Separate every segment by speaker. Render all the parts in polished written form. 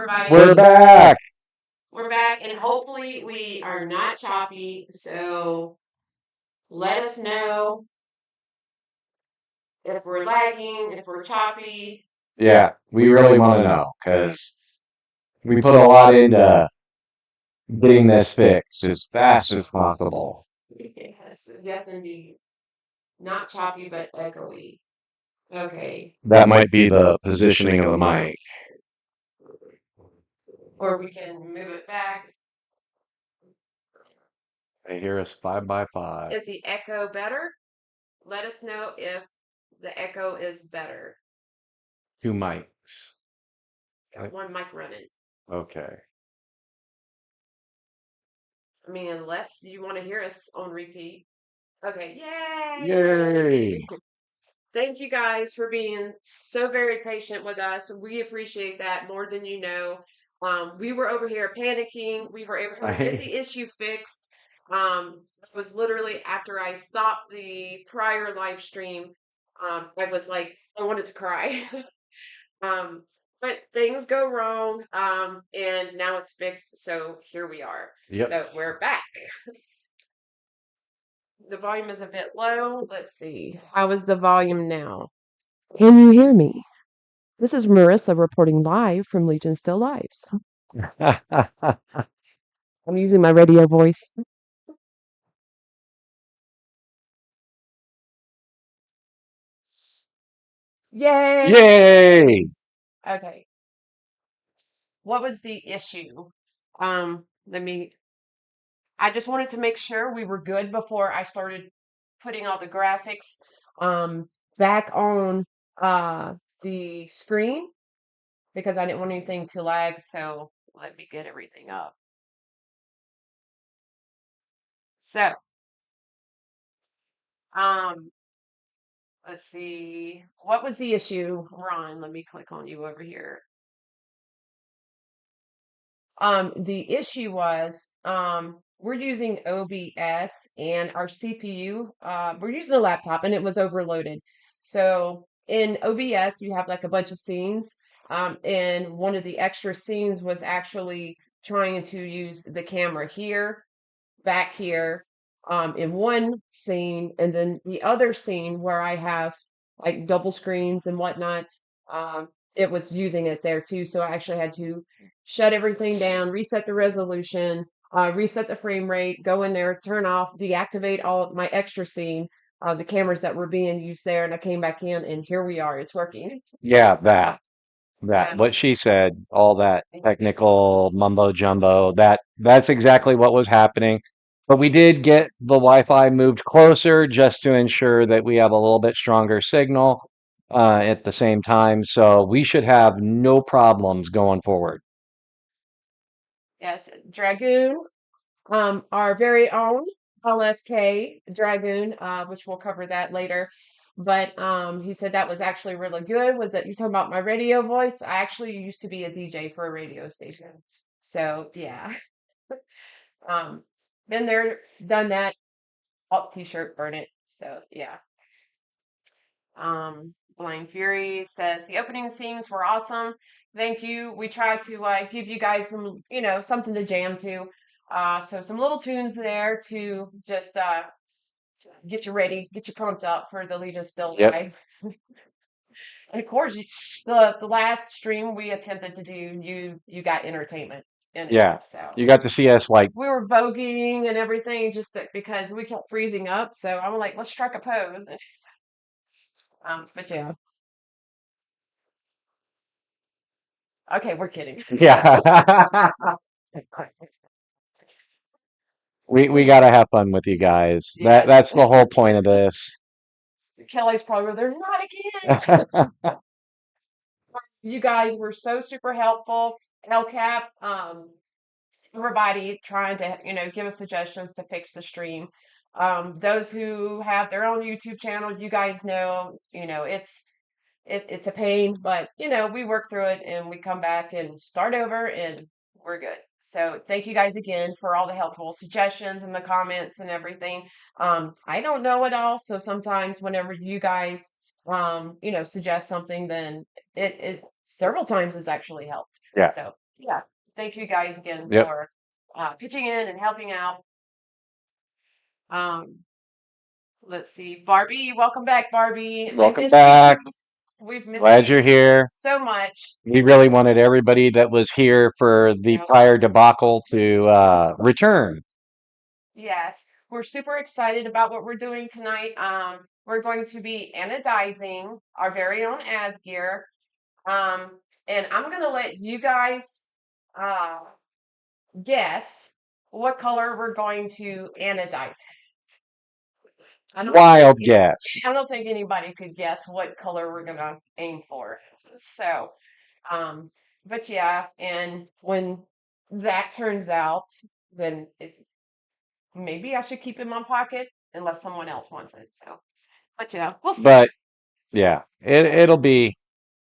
Speaker 1: everybody.
Speaker 2: We're back.
Speaker 1: We're back, and hopefully we are not choppy. So let us know if we're lagging, if we're choppy.
Speaker 2: Yeah, we really want to know because we put a lot into getting this fixed as fast as possible.
Speaker 1: Yes, indeed. Not choppy, but echoey. Okay.
Speaker 2: That might be the positioning of the mic.
Speaker 1: Or we can move it back.
Speaker 2: I hear us 5x5.
Speaker 1: Is the echo better? Let us know if the echo is better.
Speaker 2: 2 mics.
Speaker 1: Got one mic running.
Speaker 2: Okay.
Speaker 1: I mean, unless you want to hear us on repeat. Okay, yay!
Speaker 2: Yay!
Speaker 1: Thank you guys for being so very patient with us. We appreciate that more than you know. We were over here panicking. We were able to get the issue fixed. It was literally after I stopped the prior live stream. I was like, I wanted to cry. But things go wrong. And now it's fixed. So here we are.
Speaker 2: Yep.
Speaker 1: So we're back. The volume is a bit low. Let's see. How is the volume now? Can you hear me? This is Marissa reporting live from Legion Still Lives. I'm using my radio voice. Yay!
Speaker 2: Yay!
Speaker 1: Okay. What was the issue? I just wanted to make sure we were good before I started putting all the graphics back on the screen because I didn't want anything to lag, so let me get everything up. So, let's see. What was the issue, Ron? Let me click on you over here. The issue was we're using OBS and our CPU, we're using a laptop and it was overloaded. So in OBS, you have like a bunch of scenes. And one of the extra scenes was actually trying to use the camera here, back here, in one scene, and then the other scene where I have like double screens and whatnot, it was using it there too. So I actually had to shut everything down, reset the resolution, reset the frame rate, go in there, turn off, deactivate all of my extra scene, the cameras that were being used there, and I came back in, and here we are. It's working.
Speaker 2: Yeah, that.
Speaker 1: Yeah.
Speaker 2: What she said, all that technical mumbo jumbo, that's exactly what was happening. But we did get the Wi-Fi moved closer just to ensure that we have a little bit stronger signal at the same time. So we should have no problems going forward.
Speaker 1: Yes, Dragoon, our very own LSK Dragoon, which we'll cover that later. But he said that was actually really good. Was that you're talking about my radio voice? I actually used to be a DJ for a radio station. So yeah. Been there, done that. Alt t-shirt, burn it. So yeah. Blind Fury says the opening scenes were awesome. Thank you. We try to give you guys some, something to jam to. So some little tunes there to just get you ready, get you pumped up for the Legion Still Live. And of course, the last stream we attempted to do, you got entertainment in it.
Speaker 2: Yeah.
Speaker 1: So
Speaker 2: You got to see us like
Speaker 1: we were voguing and everything just because we kept freezing up. So I'm like, let's strike a pose. But yeah. Okay, we're kidding.
Speaker 2: Yeah. We gotta have fun with you guys.
Speaker 1: Yes.
Speaker 2: That's the whole point of this.
Speaker 1: Kelly's probably there. Not again. You guys were so super helpful. LCAP, everybody trying to, give us suggestions to fix the stream. Those who have their own YouTube channel, you guys know, it's a pain, but we work through it and we come back and start over and we're good. So thank you guys again for all the helpful suggestions and the comments and everything. I don't know it all, so sometimes whenever you guys suggest something, then it several times has actually helped.
Speaker 2: Yeah.
Speaker 1: So yeah, thank you guys again
Speaker 2: Yep.
Speaker 1: for pitching in and helping out. Um, let's see, Barbie, welcome back, Barbie. I
Speaker 2: Welcome
Speaker 1: missed you
Speaker 2: back.
Speaker 1: too. We've missed
Speaker 2: Glad
Speaker 1: you
Speaker 2: you're here.
Speaker 1: so much.
Speaker 2: We really wanted everybody that was here for the
Speaker 1: Yep.
Speaker 2: prior debacle to return.
Speaker 1: Yes, we're super excited about what we're doing tonight. We're going to be anodizing our very own Asgeir. And I'm gonna let you guys uh, guess what color we're going to anodize. I don't think
Speaker 2: Wild guess.
Speaker 1: I don't think anybody could guess what color we're gonna aim for. So, um, but yeah, and when that turns out, then it's maybe I should keep it in my pocket unless someone else wants it. So, but yeah, we'll see.
Speaker 2: But yeah, it'll be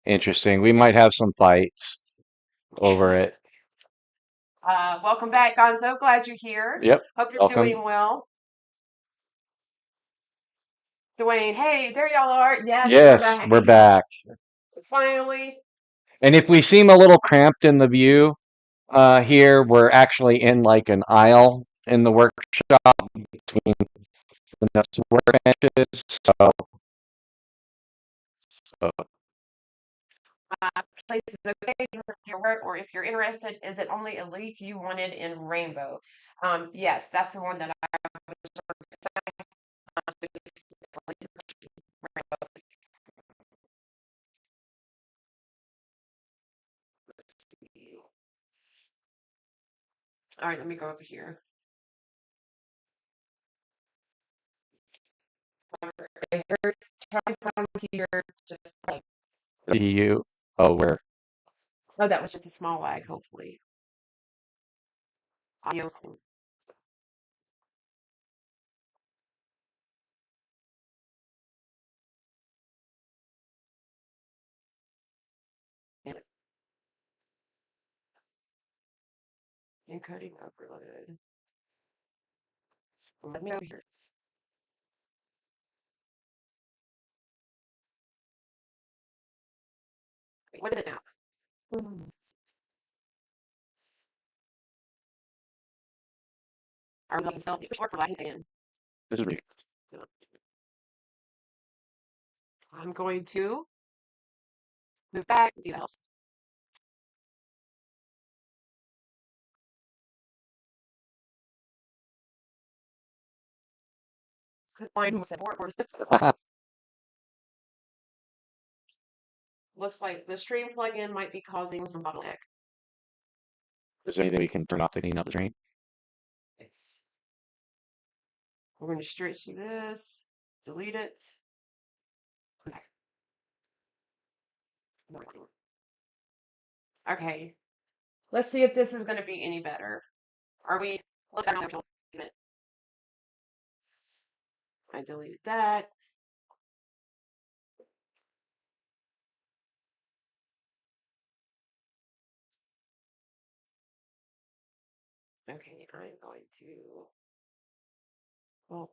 Speaker 2: interesting. We might have some fights over it.
Speaker 1: Welcome back, Gonzo. Glad you're here.
Speaker 2: Yep.
Speaker 1: Hope you're
Speaker 2: Welcome.
Speaker 1: doing well. Dwayne, hey, there y'all are. Yes, we're
Speaker 2: Yes,
Speaker 1: back.
Speaker 2: we're back.
Speaker 1: Finally.
Speaker 2: And if we seem a little cramped in the view here, we're actually in like an aisle in the workshop between the notes and workbenches. So
Speaker 1: Place is okay your work, or if you're interested, is it only a leak you wanted in rainbow? Yes, that's the one that I all right, let me go over here. I heard Charlie Brown's here just like
Speaker 2: you, oh, we're
Speaker 1: oh, that was just a small lag, hopefully. Audio. Encoding overload. Let me over here. Wait, what is it now? Are we still work lagging again?
Speaker 2: this is
Speaker 1: I'm going to move back and see if that helps. Mine said more. Looks like the stream plugin might be causing some bottleneck.
Speaker 2: Is there anything we can turn off to clean up the drain?
Speaker 1: It's we're going to stretch this, delete it. Come back. Okay, let's see if this is going to be any better. Are we? Look at I deleted that. Okay, I'm going to. Well,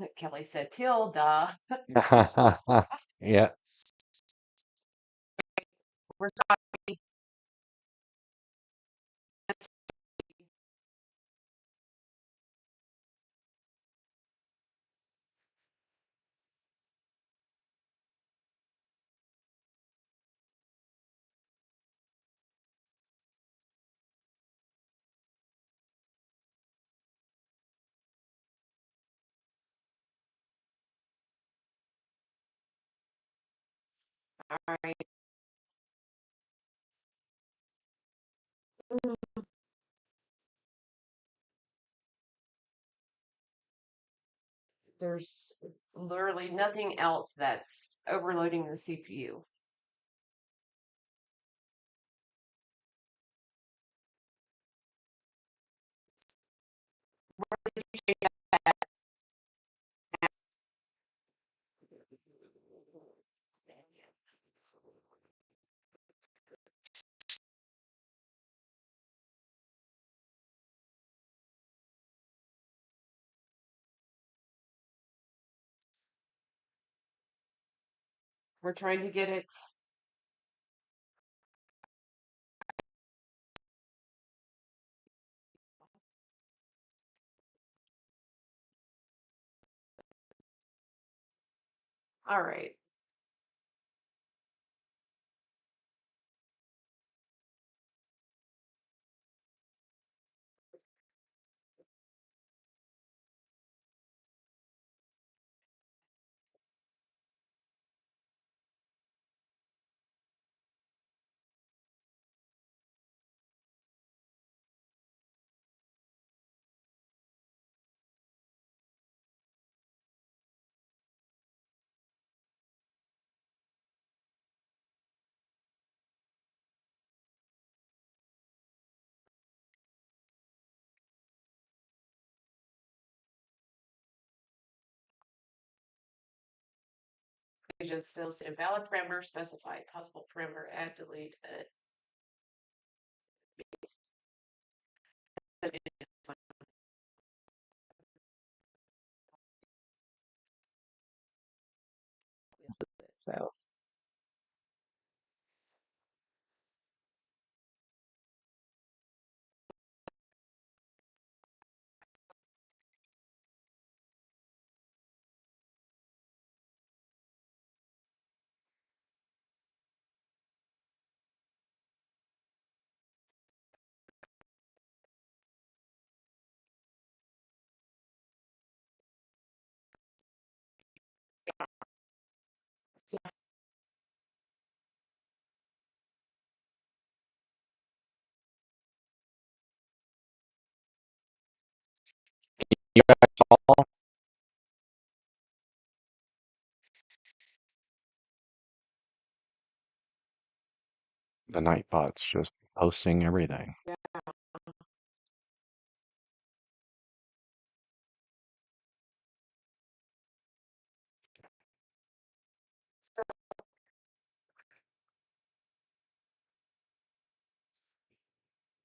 Speaker 1: Like Kelly said, Tilda.
Speaker 2: Yeah.
Speaker 1: We're sorry. All right. There's literally nothing else that's overloading the CPU. We're trying to get it. All right. Just still see invalid parameter specified. Possible parameter add, delete, edit. So,
Speaker 2: The Nightbot's just posting everything.
Speaker 1: yeah. So,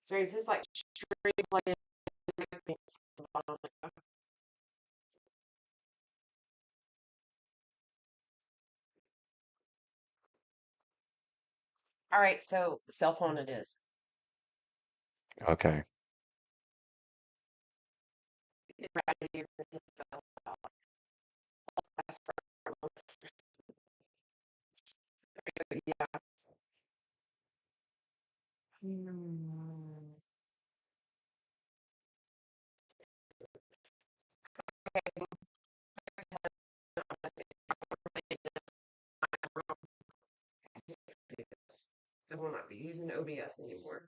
Speaker 1: James is like stream playing. All right, so cell phone it is.
Speaker 2: Okay.
Speaker 1: Yeah. Hmm. I will not be using OBS anymore.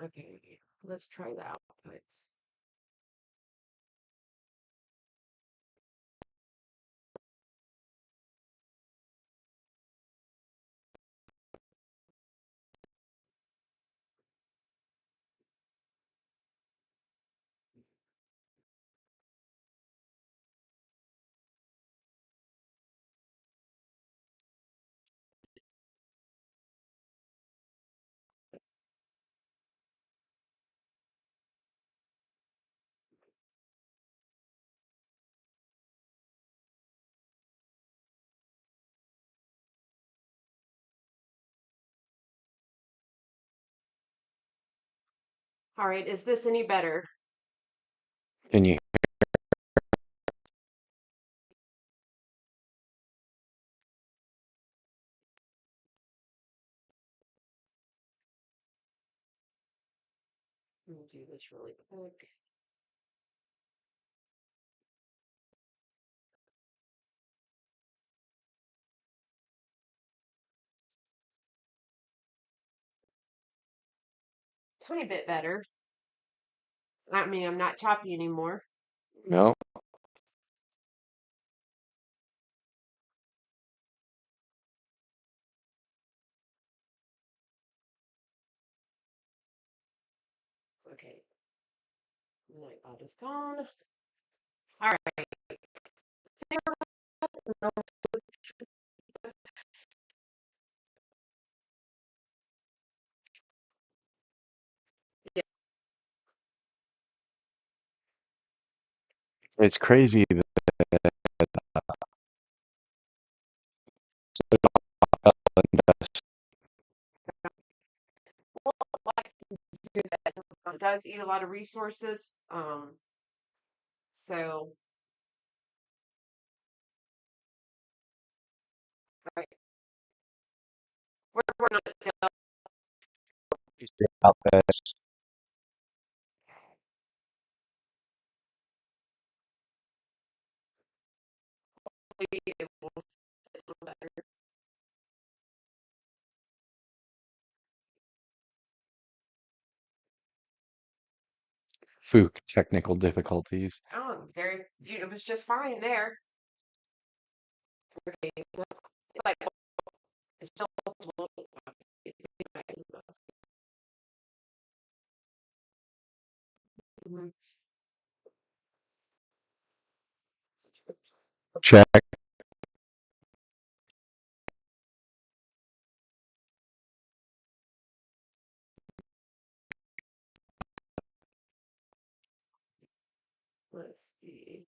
Speaker 1: Okay, let's try the outputs. All right, is this any better?
Speaker 2: Can you?
Speaker 1: Let me do this really quick. Tiny bit better. I mean, I'm not choppy anymore.
Speaker 2: No.
Speaker 1: Okay. Light bulb is gone. All right.
Speaker 2: It's crazy that
Speaker 1: It does eat a lot of resources. So right, we're not still
Speaker 2: about this.
Speaker 1: it will fit a little better.
Speaker 2: Fook technical difficulties.
Speaker 1: Oh, there, it was just fine there. Okay, it's like it's still a little Mhm.
Speaker 2: Check.
Speaker 1: Let's see.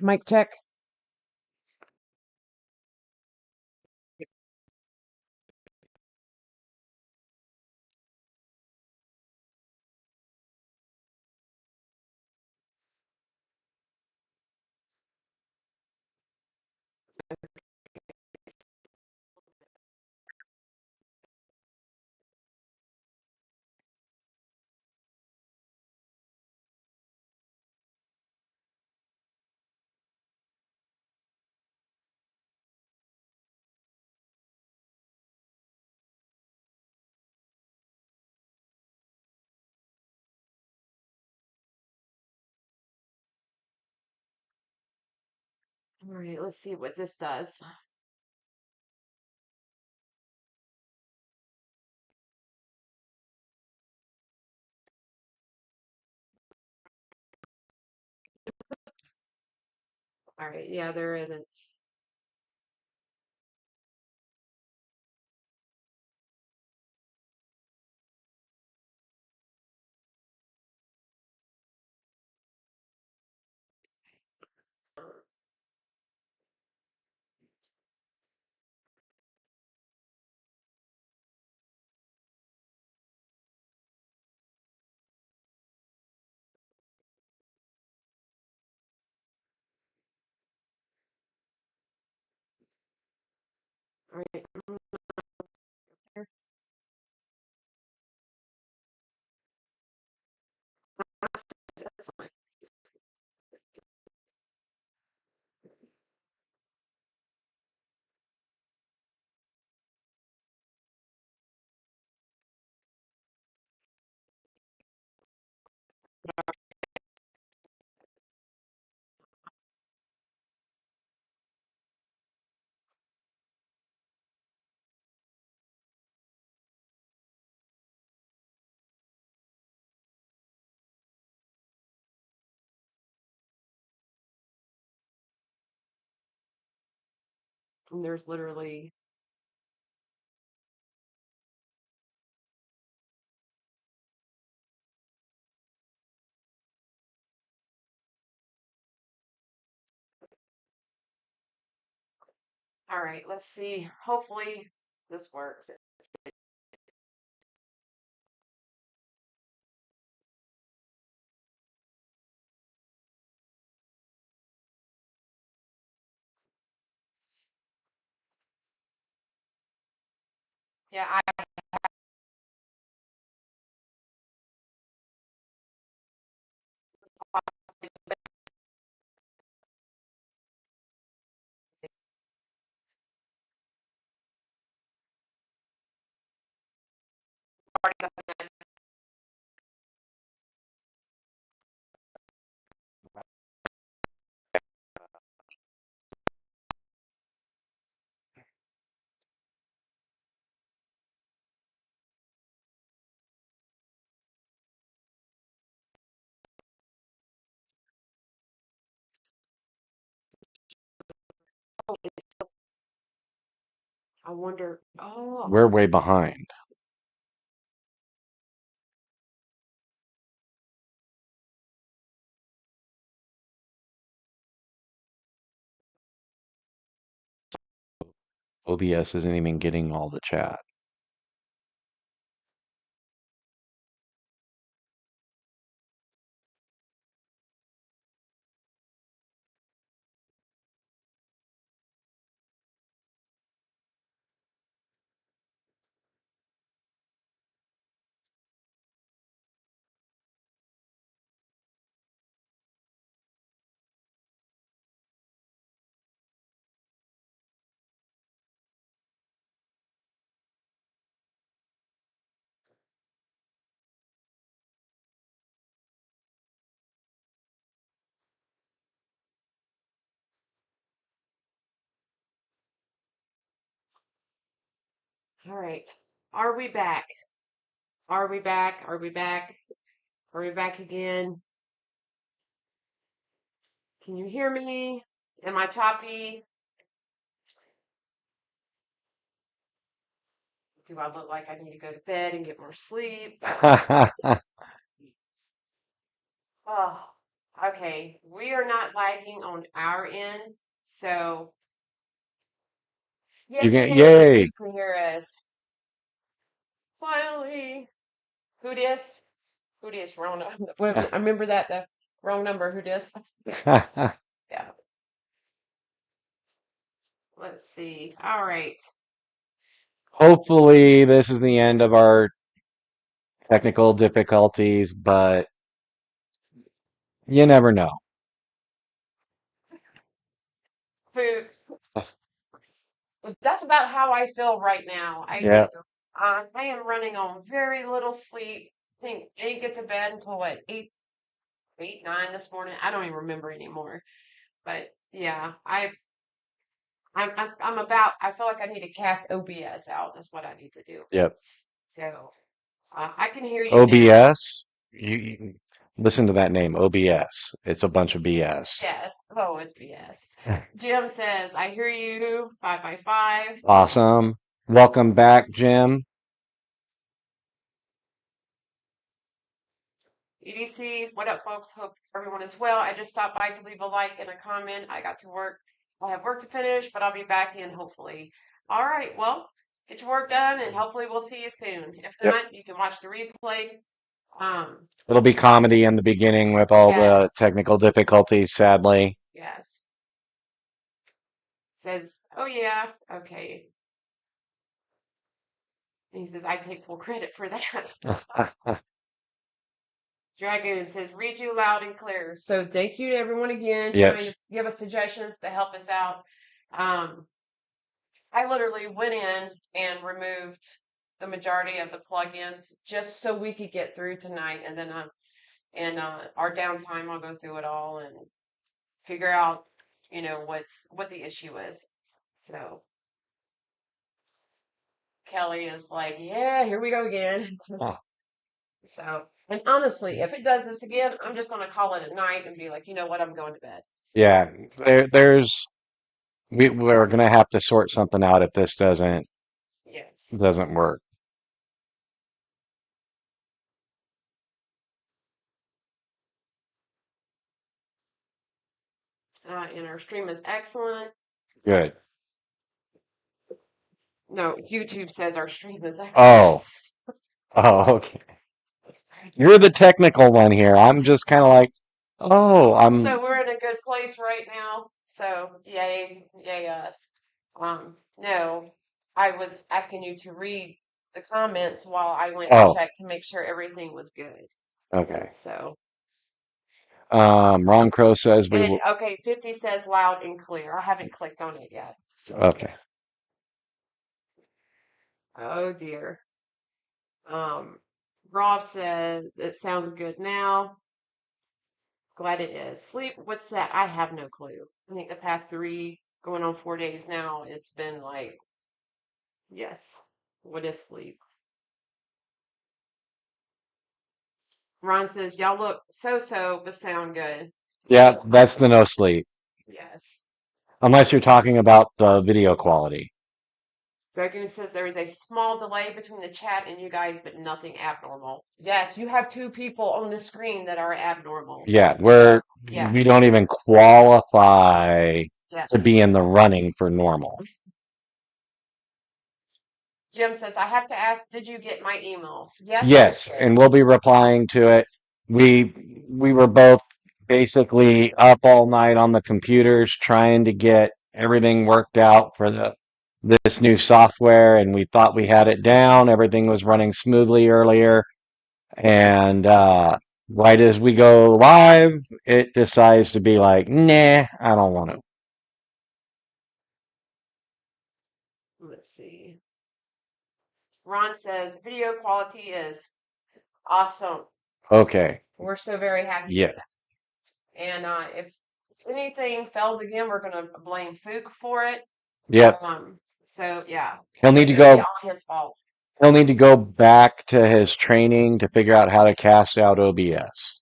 Speaker 1: Mic check. All right, let's see what this does. All right, yeah, there isn't. All right, And there's literally, all right, let's see. Hopefully this works. Yeah, I I wonder. Oh,
Speaker 2: We're way behind. OBS isn't even getting all the chat.
Speaker 1: all right. Are we back? Are we back? Are we back? Are we back again? Can you hear me? Am I choppy? Do I look like I need to go to bed and get more sleep? Oh, okay. We are not lagging on our end. So,
Speaker 2: You can,
Speaker 1: yay,
Speaker 2: yay.
Speaker 1: you can hear us. Finally. Who dis? Who dis? Wrong number. I remember that, the wrong number. Who dis? Yeah. Let's see. All right.
Speaker 2: Hopefully, this is the end of our technical difficulties, but you never know.
Speaker 1: Food. That's about how I feel right now. I do.
Speaker 2: Yeah.
Speaker 1: I am running on very little sleep. I think I didn't get to bed until what, 9 this morning. I don't even remember anymore. But yeah, I'm about. I feel like I need to cast OBS out. That's what I need to do.
Speaker 2: Yep.
Speaker 1: So I can hear you now.
Speaker 2: OBS. You listen to that name, OBS. It's a bunch of BS.
Speaker 1: Yes. Oh, it's BS. Jim says, I hear you. 555.
Speaker 2: Awesome. Welcome back, Jim.
Speaker 1: EDC, what up, folks? Hope everyone is well. I just stopped by to leave a like and a comment. I got to work. I have work to finish, but I'll be back in hopefully. All right. Well, get your work done and hopefully we'll see you soon. If
Speaker 2: Yep.
Speaker 1: not, you can watch the replay.
Speaker 2: It'll be comedy in the beginning with all the
Speaker 1: Yes.
Speaker 2: technical difficulties, sadly.
Speaker 1: Yes. Says, oh yeah, okay. And he says, I take full credit for that. Dragoon says, read you loud and clear. So thank you to everyone again trying to
Speaker 2: Yes.
Speaker 1: give us suggestions to help us out. I literally went in and removed the majority of the plugins just so we could get through tonight. And then our downtime, I'll go through it all and figure out, what the issue is. So Kelly is like, yeah, here we go again.
Speaker 2: Oh,
Speaker 1: So, and honestly, if it does this again, I'm just going to call it a night and be like, you know what, I'm going to bed.
Speaker 2: yeah. We're gonna have to sort something out if this
Speaker 1: Yes.
Speaker 2: doesn't work.
Speaker 1: And our stream is excellent.
Speaker 2: Good.
Speaker 1: No, YouTube says our stream is excellent.
Speaker 2: Oh. Oh, okay. You're the technical one here. I'm just kind of like, oh,
Speaker 1: So we're in a good place right now. So yay us. No, I was asking you to read the comments while I went and
Speaker 2: oh,
Speaker 1: checked to make sure everything was good.
Speaker 2: okay.
Speaker 1: So,
Speaker 2: Ron Crow says we
Speaker 1: and
Speaker 2: will.
Speaker 1: okay, 50 says loud and clear. I haven't clicked on it yet. So,
Speaker 2: Okay.
Speaker 1: oh dear. Rolf says it sounds good now. Glad it is. Sleep, what's that? I have no clue. I think the past 3 going on 4 days now, it's been like, yes, what is sleep? Ron says, y'all look so, but sound good.
Speaker 2: Yeah, that's the no sleep.
Speaker 1: Yes.
Speaker 2: Unless you're talking about the video quality.
Speaker 1: Dragoon says there is a small delay between the chat and you guys, but nothing abnormal. Yes, you have two people on the screen that are abnormal.
Speaker 2: Yeah,
Speaker 1: So, yeah,
Speaker 2: we don't even qualify to
Speaker 1: yes.
Speaker 2: be in the running for normal.
Speaker 1: Jim says, I have to ask, did you get my email? Yes, I
Speaker 2: Yes,
Speaker 1: did.
Speaker 2: and we'll be replying to it. We were both basically up all night on the computers trying to get everything worked out for this new software, and we thought we had it down. Everything was running smoothly earlier, and right as we go live, it decides to be like, nah, I don't want to.
Speaker 1: Let's see. Ron says, video quality is awesome.
Speaker 2: Okay.
Speaker 1: We're so very happy for
Speaker 2: Yeah.
Speaker 1: that. And if anything fails again, we're going to blame Fook for it.
Speaker 2: Yep.
Speaker 1: So, yeah,
Speaker 2: He'll need to
Speaker 1: it'll be
Speaker 2: go.
Speaker 1: all his fault.
Speaker 2: He'll need to go back to his training to figure out how to cast out OBS.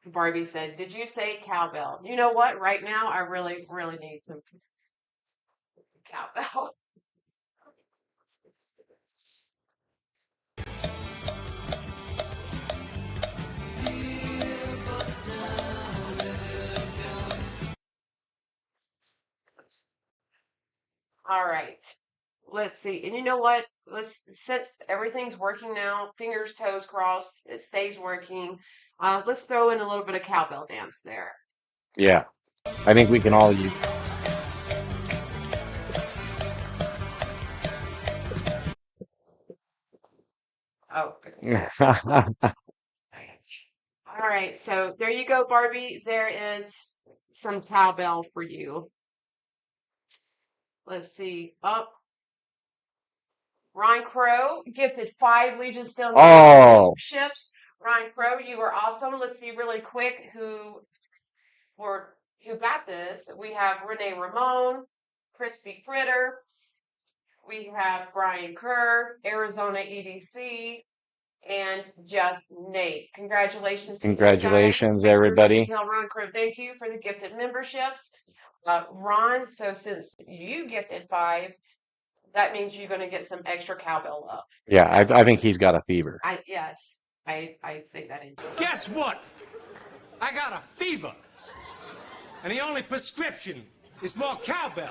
Speaker 1: Barbie said, did you say cowbell? You know what? Right now, I really need some cowbell. All right. Let's see. And you know what? Since everything's working now, fingers, toes crossed, it stays working. Let's throw in a little bit of cowbell dance there.
Speaker 2: Yeah. I think we can all use
Speaker 1: Oh,
Speaker 2: it.
Speaker 1: all right. So there you go, Barbie. There is some cowbell for you. Let's see. Up. Ron Crow gifted 5 Legion Steel
Speaker 2: Oh,
Speaker 1: memberships. Ron Crow, you were awesome. Let's see really quick who got this. We have Renee Ramon, Crispy Critter. We have Brian Kerr, Arizona EDC, and just Nate. Congratulations to you guys.
Speaker 2: congratulations,
Speaker 1: Make sure everybody
Speaker 2: everybody.
Speaker 1: tell Ron Crow thank you for the gifted memberships. Ron, so since you gifted 5, that means you're going to get some extra cowbell love.
Speaker 2: Yeah,
Speaker 1: So,
Speaker 2: I think he's got a fever.
Speaker 1: yes, I think that indeed.
Speaker 3: Guess what? I got a fever. And the only prescription is more cowbell.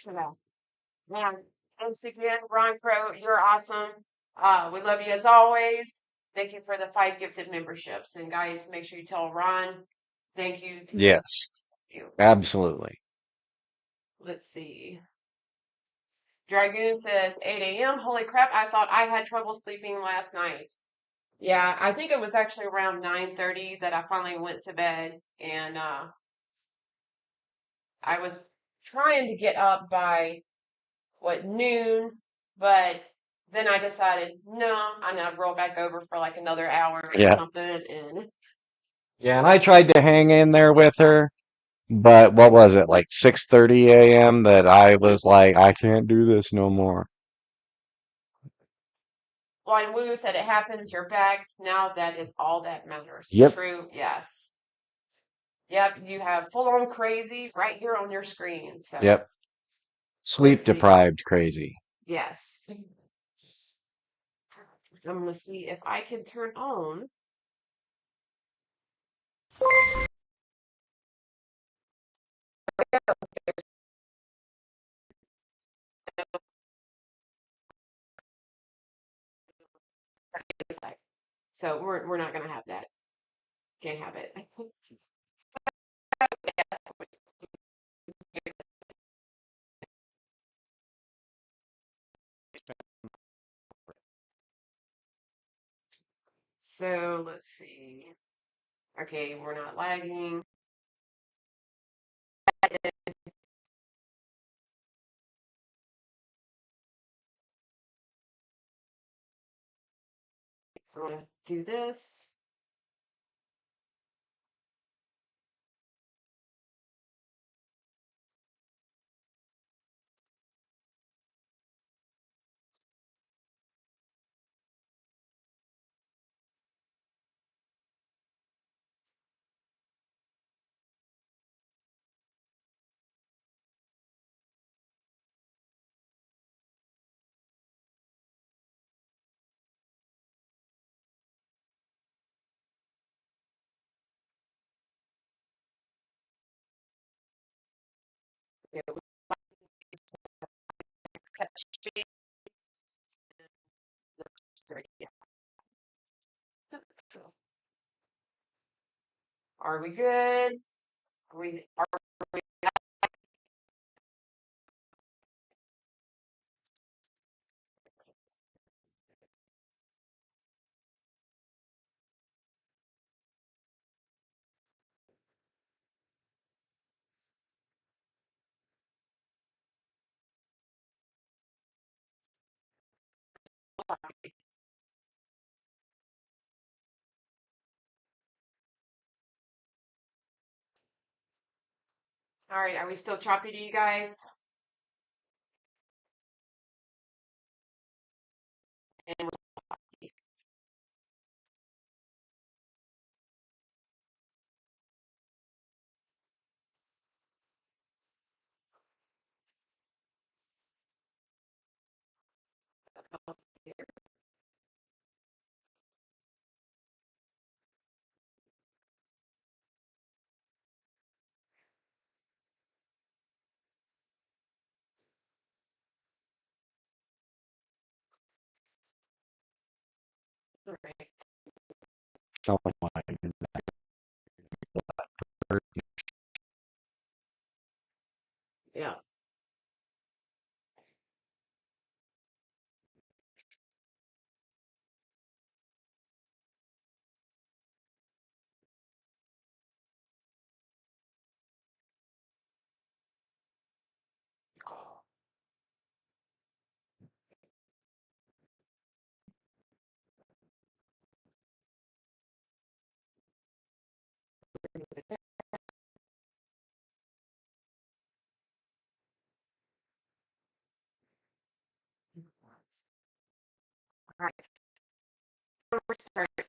Speaker 1: Yeah. And once again, Ron Crow, you're awesome. We love you as always. Thank you for the 5 gifted memberships. And guys, make sure you tell Ron, thank you.
Speaker 2: Yes,
Speaker 1: You.
Speaker 2: absolutely.
Speaker 1: Let's see. Dragoon says 8 a.m. Holy crap, I thought I had trouble sleeping last night. Yeah, I think it was actually around 9:30 that I finally went to bed, and I was trying to get up by noon, but then I decided no, I'm gonna roll back over for like another hour and
Speaker 2: Yeah.
Speaker 1: something, and
Speaker 2: Yeah, and I tried to hang in there with her, but what was it, like 6:30 a.m. that I was like, I can't do this no more.
Speaker 1: Blind Woo said it happens, you're back. Now that is all that matters.
Speaker 2: Yep,
Speaker 1: True, yes. Yep, you have full on crazy right here on your screen. So
Speaker 2: yep.
Speaker 1: let's
Speaker 2: Sleep
Speaker 1: see.
Speaker 2: deprived crazy.
Speaker 1: Yes. I'm gonna see if I can turn on. So we're not gonna have that. Can't have it. So let's see. Okay, we're not lagging. I'm gonna do this. Are we good? Are we all right? Are we still choppy to you guys? And
Speaker 2: Oh my.
Speaker 1: yeah. All right. We're starting.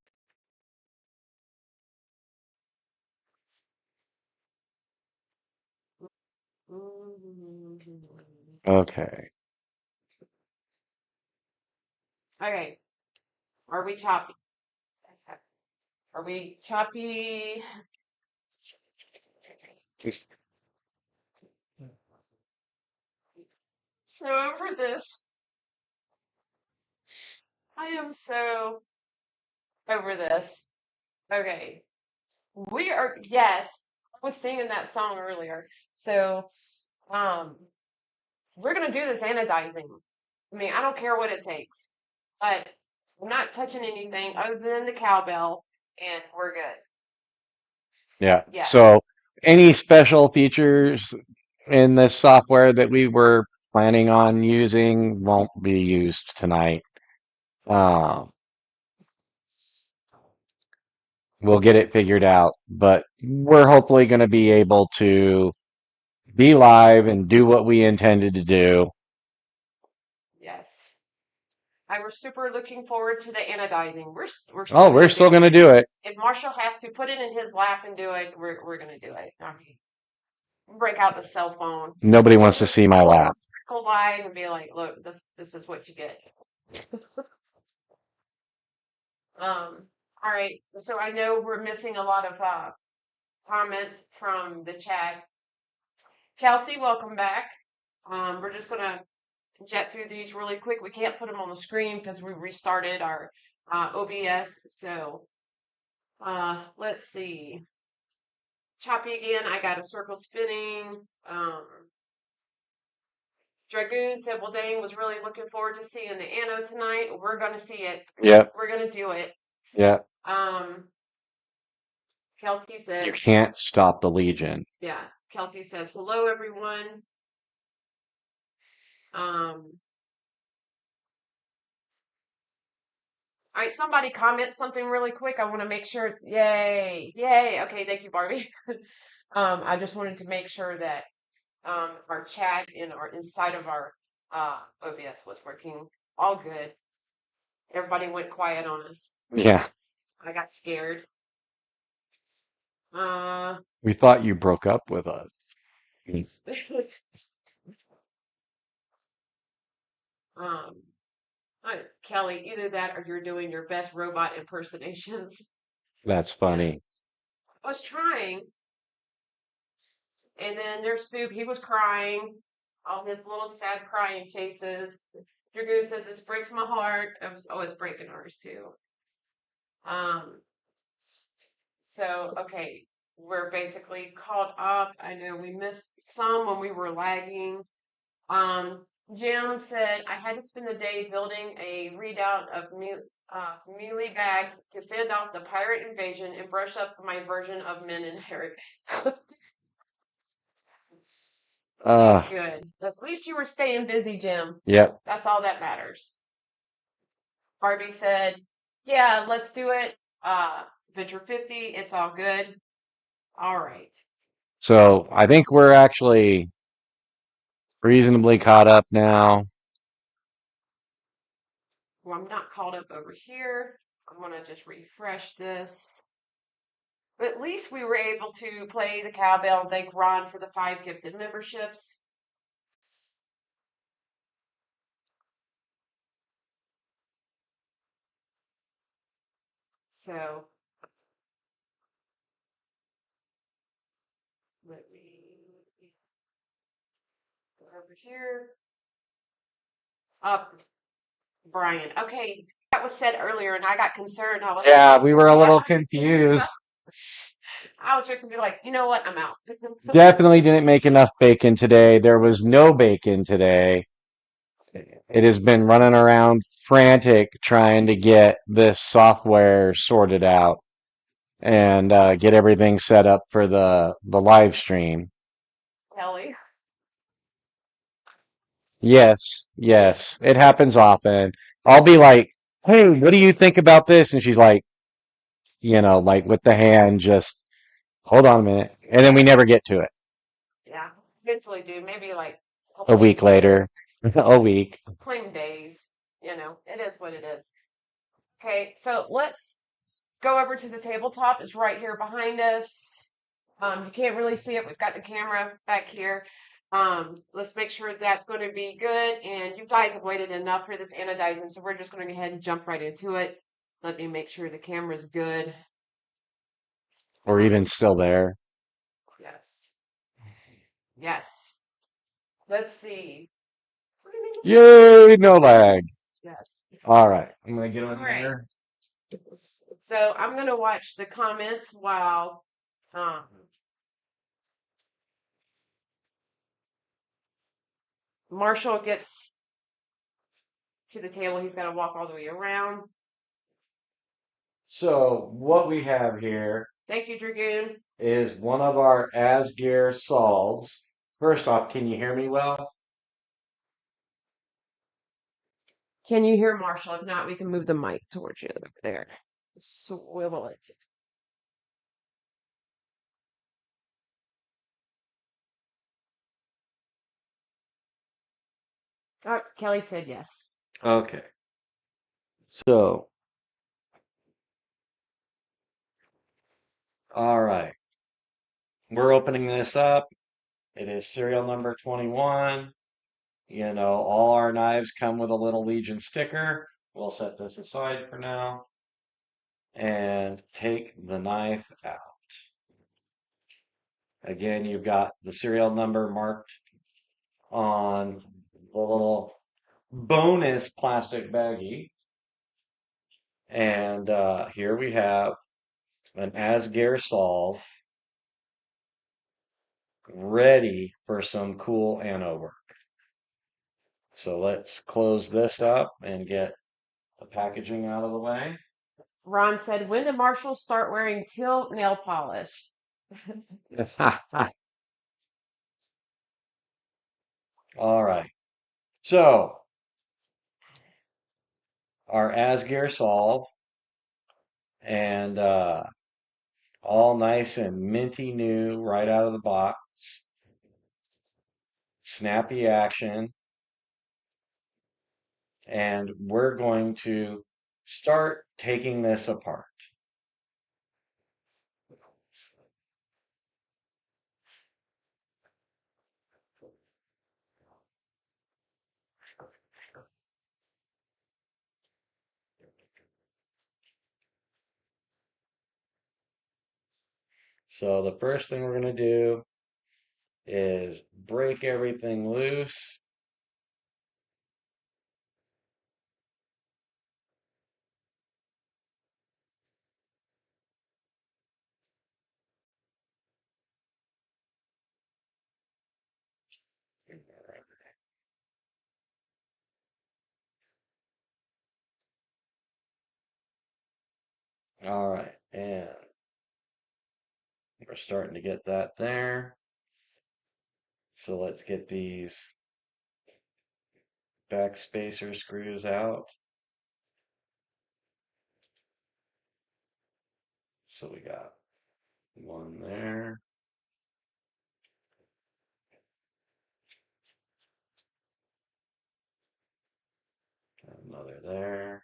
Speaker 2: Okay.
Speaker 1: Okay. Are we choppy? Are we choppy? So over this, I am so over this. Okay. Yes, I was singing that song earlier. So, um, we're gonna do this anodizing. I mean, I don't care what it takes, but I'm not touching anything other than the cowbell, and we're good.
Speaker 2: Yeah. So
Speaker 1: Yes.
Speaker 2: any special features in this software that we were planning on using won't be used tonight. Um, we'll get it figured out, but we're hopefully going to be able to be live and do what we intended to do.
Speaker 1: Yes. I was super looking forward to the anodizing. We're still
Speaker 2: Oh, we're
Speaker 1: gonna
Speaker 2: still
Speaker 1: do
Speaker 2: going
Speaker 1: it.
Speaker 2: to do it.
Speaker 1: If Marshall has to put it in his lap and do it, we're gonna do it. I mean, break out the cell phone.
Speaker 2: Nobody
Speaker 1: We'll
Speaker 2: wants to see my lap.
Speaker 1: go live and be like, look, this is what you get. All right. So I know we're missing a lot of comments from the chat. Kelsey, welcome back. We're just gonna jet through these really quick. We can't put them on the screen because we restarted our OBS. So let's see. Choppy again. I got a circle spinning. Dragoon said, well, Dane was really looking forward to seeing the Anno tonight. We're going to see it.
Speaker 2: Yep.
Speaker 1: We're going to do it.
Speaker 2: Yep.
Speaker 1: Kelsey says,
Speaker 2: You can't stop the Legion.
Speaker 1: yeah. Kelsey says, hello, everyone. All right, somebody comment something really quick. I want to make sure. Yay. Yay. Okay, thank you, Barbie. I just wanted to make sure that our chat inside of our OBS was working all good. Everybody went quiet on us.
Speaker 2: Yeah.
Speaker 1: I got scared.
Speaker 2: We thought you broke up with us.
Speaker 1: um, Kelly, either that or you're doing your best robot impersonations.
Speaker 2: That's
Speaker 1: Yeah.
Speaker 2: funny.
Speaker 1: I was trying. And then there's Spook. He was crying. All his little sad crying faces. Dragoon said, this breaks my heart. I was always breaking ours too. So, okay. We're basically caught up. I know we missed some when we were lagging. Jim said, I had to spend the day building a readout of melee bags to fend off the pirate invasion and brush up my version of Men in Herrick. That's good. At least you were staying busy, Jim.
Speaker 2: Yep.
Speaker 1: That's all that matters. Barbie said, yeah, let's do it. Venture 50, it's all good. All right.
Speaker 2: So I think we're actually reasonably caught up now.
Speaker 1: Well, I'm not caught up over here. I'm going to just refresh this. But at least we were able to play the cowbell and thank Ron for the 5 gifted memberships. So let me go over here. Up, Brian. Okay, that was said earlier, and I got concerned. I was
Speaker 2: Yeah,
Speaker 1: like,
Speaker 2: we were a little confused.
Speaker 1: I was fixing to be like, you know what? I'm out.
Speaker 2: Definitely didn't make enough bacon today. There was no bacon today. It has been running around frantic trying to get this software sorted out and get everything set up for the live stream.
Speaker 1: Kelly.
Speaker 2: Yes, yes, it happens often. I'll be like, "Hey, what do you think about this?" And she's like, like with the hand, just hold on a minute, and then we never get to it.
Speaker 1: Yeah, eventually do. Maybe like a
Speaker 2: A
Speaker 1: couple
Speaker 2: week
Speaker 1: days later.
Speaker 2: later, a week.
Speaker 1: Claim days. It is what it is. Okay, so let's go over to the tabletop. It's right here behind us. You can't really see it. We've got the camera back here. Let's make sure that's going to be good. And you guys have waited enough for this anodizing, so we're just going to go ahead and jump right into it. Let me make sure the camera's good.
Speaker 2: Or even still there.
Speaker 1: Yes. Yes. Let's see.
Speaker 2: Yay, no lag.
Speaker 1: Yes.
Speaker 2: All right, I'm gonna get on
Speaker 1: All right.
Speaker 2: here.
Speaker 1: So I'm going to watch the comments while Marshall gets to the table. He's got to walk all the way around.
Speaker 2: So what we have here
Speaker 1: Thank you, Dragoon.
Speaker 2: is one of our Asgeir solves. First off, can you hear me well?
Speaker 1: Can you hear Marshall? If not, we can move the mic towards you over there. Swivel it. Oh, Kelly said yes.
Speaker 2: Okay. So, all right. We're opening this up. It is serial number 21. You know, all our knives come with a little Legion sticker. We'll set this aside for now and take the knife out. Again, you've got the serial number marked on the little bonus plastic baggie. And here we have an Asgeir solve ready for some cool ano work. So let's close this up and get the packaging out of the way.
Speaker 1: Ron said, when did Marshall start wearing teal nail polish?
Speaker 2: All right. So our Asgeir solve and all nice and minty new right out of the box. Snappy action. And we're going to start taking this apart. So the first thing we're going to do is break everything loose. All right, and we're starting to get that there. So let's get these back spacer screws out. So we got one there. Another there.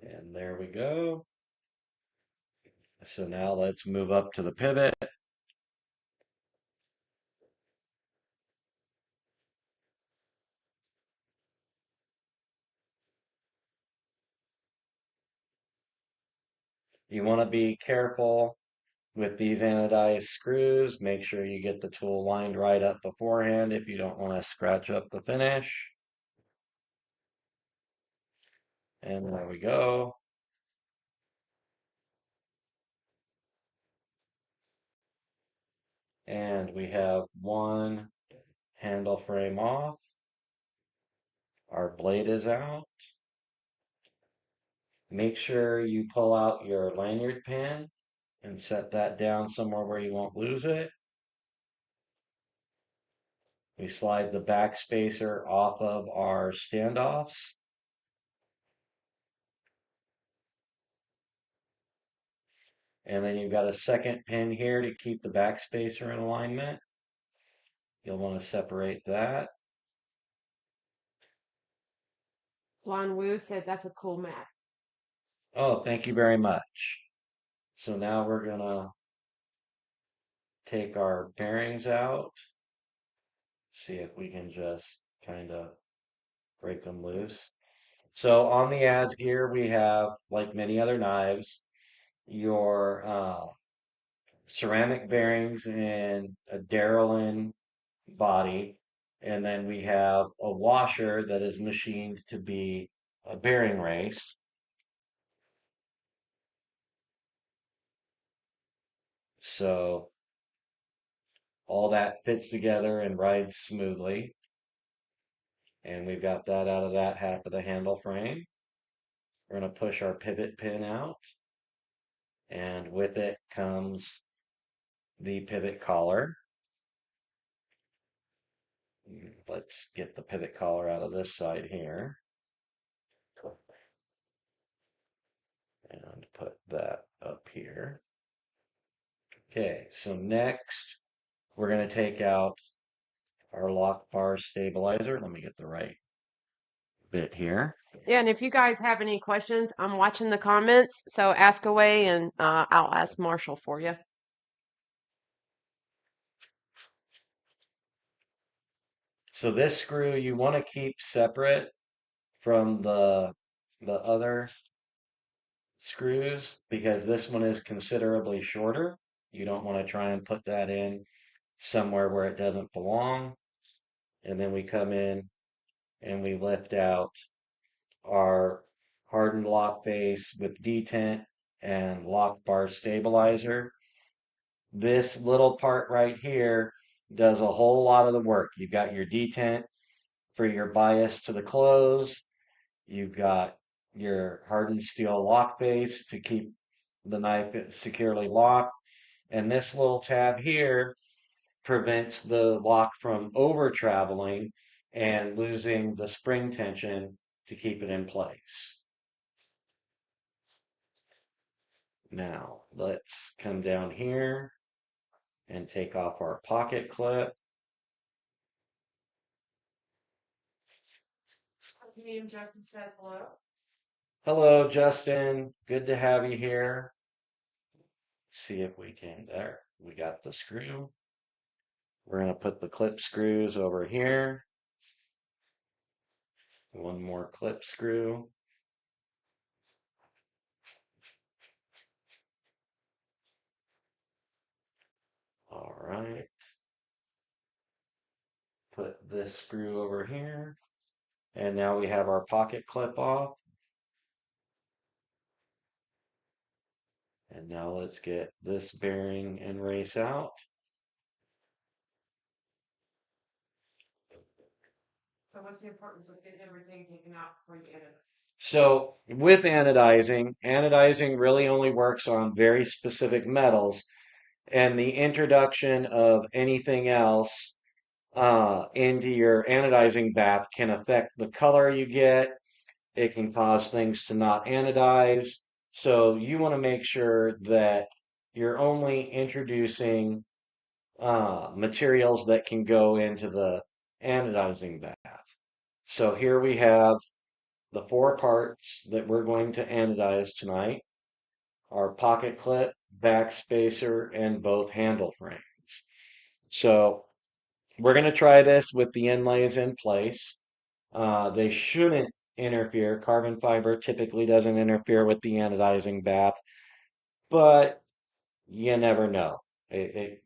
Speaker 2: And there we go. So now let's move up to the pivot. You want to be careful with these anodized screws. Make sure you get the tool lined right up beforehand if you don't want to scratch up the finish. And there we go. And we have one handle frame off. Our blade is out. Make sure you pull out your lanyard pin and set that down somewhere where you won't lose it. We slide the back spacer off of our standoffs. And then you've got a second pin here to keep the back spacer in alignment. You'll want to separate that.
Speaker 1: Blonde Wu said that's a cool map.
Speaker 2: Oh, thank you very much. So now we're gonna take our bearings out. See if we can just kind of break them loose. So on the Asgeir, we have, like many other knives, your ceramic bearings in a Darrellin body, and then we have a washer that is machined to be a bearing race. So all that fits together and rides smoothly. And we've got that out of that half of the handle frame. We're going to push our pivot pin out, and with it comes the pivot collar. Let's get the pivot collar out of this side here and put that up here. Okay, so next we're going to take out our lock bar stabilizer. Let me get the right bit here.
Speaker 1: Yeah, and if you guys have any questions, I'm watching the comments, so ask away, and I'll ask Marshall for you.
Speaker 2: So this screw you want to keep separate from the other screws because this one is considerably shorter. You don't want to try and put that in somewhere where it doesn't belong. And then we come in and we lift out our hardened lock face with detent and lock bar stabilizer. This little part right here does a whole lot of the work. You've got your detent for your bias to the close. You've got your hardened steel lock face to keep the knife securely locked. And this little tab here prevents the lock from over traveling and losing the spring tension to keep it in place. Now let's come down here and take off our pocket clip.
Speaker 1: Justin says hello.
Speaker 2: Hello, Justin. Good to have you here. See if we can. There, we got the screw. We're going to put the clip screws over here. One more clip screw. All right. Put this screw over here. And now we have our pocket clip off. And now let's get this bearing and race out.
Speaker 1: So what's the importance of getting everything taken out before you anodize?
Speaker 2: So with anodizing, anodizing really only works on very specific metals, and the introduction of anything else into your anodizing bath can affect the color you get. It can cause things to not anodize. So you want to make sure that you're only introducing materials that can go into the anodizing bath. So here we have the 4 parts that we're going to anodize tonight: our pocket clip, back spacer, and both handle frames. So we're going to try this with the inlays in place. They shouldn't interfere. Carbon fiber typically doesn't interfere with the anodizing bath, but you never know. It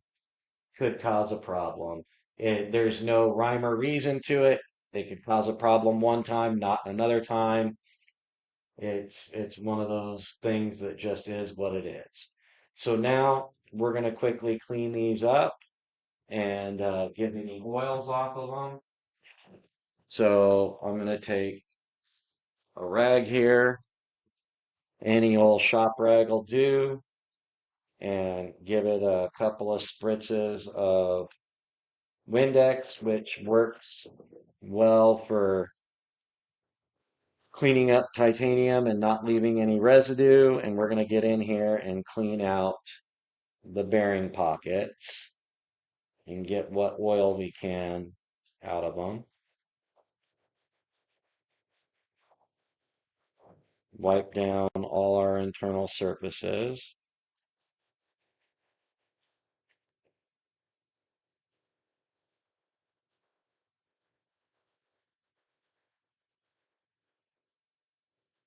Speaker 2: could cause a problem. There's no rhyme or reason to it. They could cause a problem one time, not another time. It's one of those things that just is what it is. So now we're going to quickly clean these up and get any oils off of them. So I'm going to take a rag here. Any old shop rag will do, and give it a couple of spritzes of Windex, which works well for cleaning up titanium and not leaving any residue. And we're going to get in here and clean out the bearing pockets and get what oil we can out of them. Wipe down all our internal surfaces.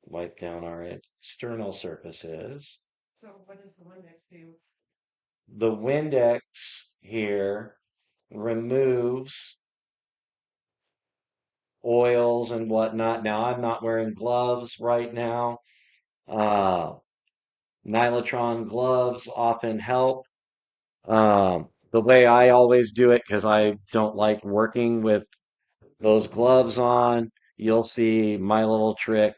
Speaker 2: Wipe down our external surfaces.
Speaker 1: So what does the Windex do?
Speaker 2: The Windex here removes oils and whatnot. Now, I'm not wearing gloves right now. Uh, Nylotron gloves often help. The way I always do it, because I don't like working with those gloves on, you'll see my little trick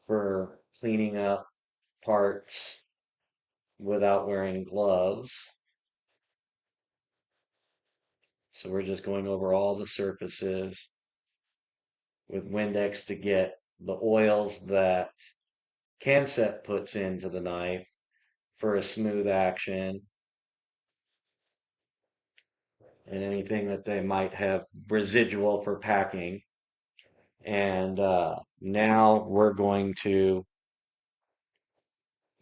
Speaker 2: for cleaning up parts without wearing gloves. So we're just going over all the surfaces with Windex to get the oils that Canset puts into the knife for a smooth action, and anything that they might have residual for packing. And now we're going to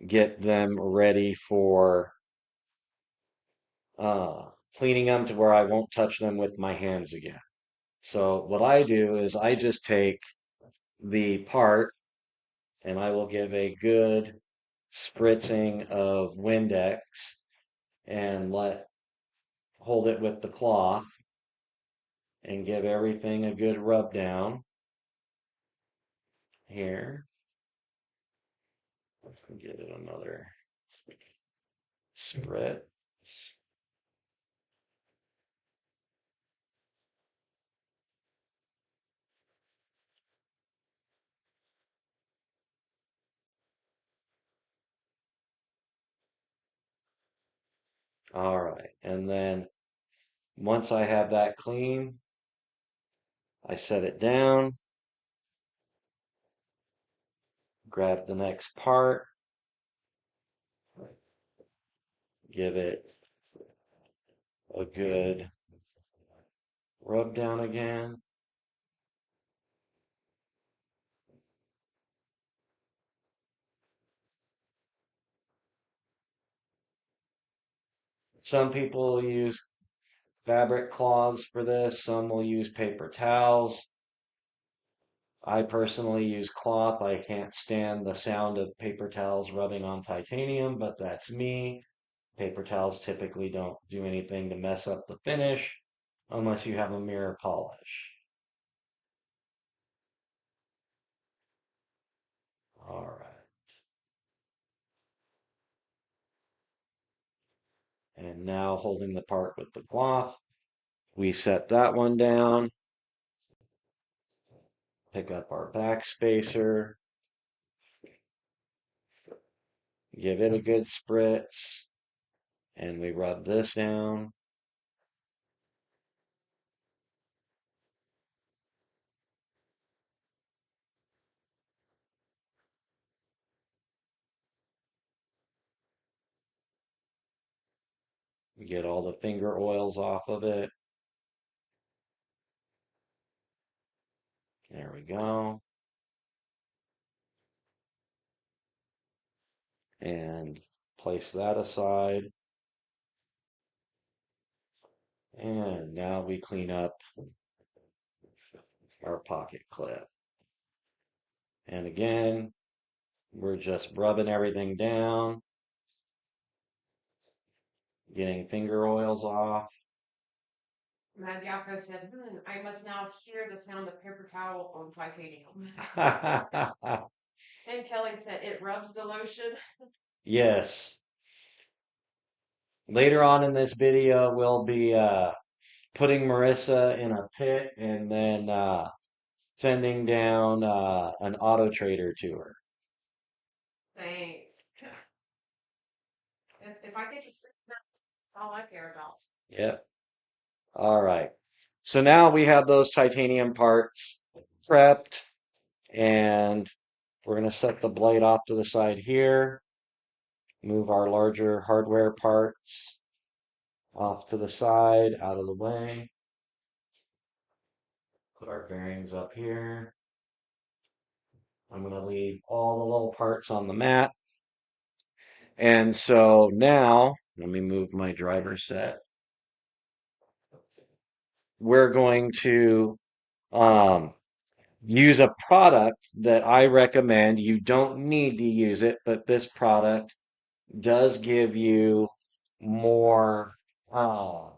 Speaker 2: get them ready for cleaning them to where I won't touch them with my hands again. So what I do is I just take the part and I will give a good spritzing of Windex and hold it with the cloth and give everything a good rub down here. Give it another spritz. All right, and then once I have that clean, I set it down, grab the next part, give it a good rub down again. Some people use fabric cloths for this, some will use paper towels. I personally use cloth. I can't stand the sound of paper towels rubbing on titanium, but that's me. Paper towels typically don't do anything to mess up the finish unless you have a mirror polish. All right. And now holding the part with the cloth, we set that one down, pick up our back spacer, give it a good spritz, and we rub this down. Get all the finger oils off of it. There we go. And place that aside. And now we clean up our pocket clip. And again, we're just rubbing everything down, getting finger oils off.
Speaker 1: Matt Yako said, I must now hear the sound of paper towel on titanium. And Kelly said, it rubs the lotion.
Speaker 2: Yes. Later on in this video, we'll be putting Marissa in a pit and then sending down an auto trader to her.
Speaker 1: Thanks. If I get to see that, that's all I care about.
Speaker 2: Yep. All right. So now we have those titanium parts prepped, and we're going to set the blade off to the side here. Move our larger hardware parts off to the side, out of the way. Put our bearings up here. I'm going to leave all the little parts on the mat. And so now, let me move my driver set. We're going to use a product that I recommend. You don't need to use it, but this product does give you more uh,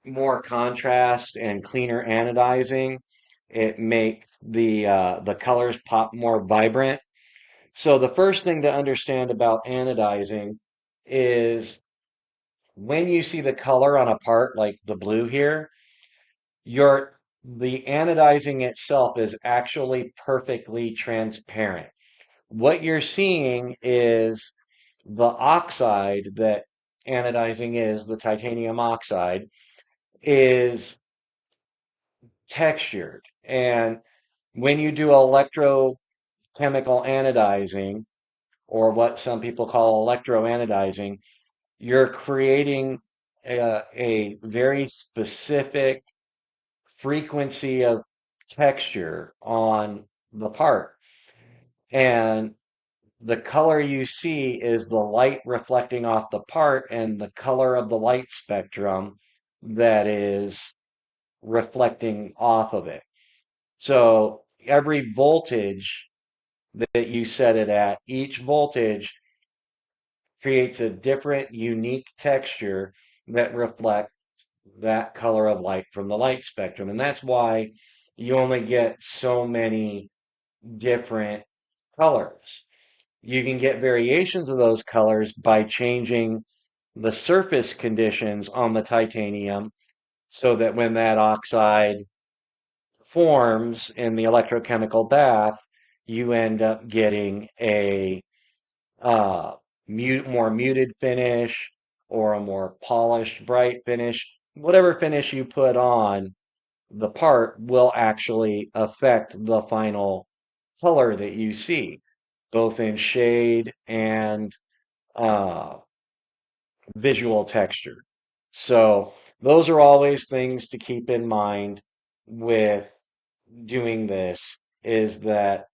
Speaker 2: more contrast and cleaner anodizing. It makes the colors pop more vibrant. So the first thing to understand about anodizing is when you see the color on a part like the blue here, the anodizing itself is actually perfectly transparent. What you're seeing is the oxide that anodizing is, the titanium oxide, is textured. And when you do electrochemical anodizing, or what some people call electroanodizing, you're creating a very specific frequency of texture on the part. And the color you see is the light reflecting off the part and the color of the light spectrum that is reflecting off of it. So every voltage that you set it at, each voltage creates a different unique texture that reflects that color of light from the light spectrum. And that's why you only get so many different colors. You can get variations of those colors by changing the surface conditions on the titanium so that when that oxide forms in the electrochemical bath, you end up getting a uh, more muted finish or a more polished, bright finish. Whatever finish you put on the part will actually affect the final color that you see, both in shade and uh, visual texture. So those are always things to keep in mind with doing this is that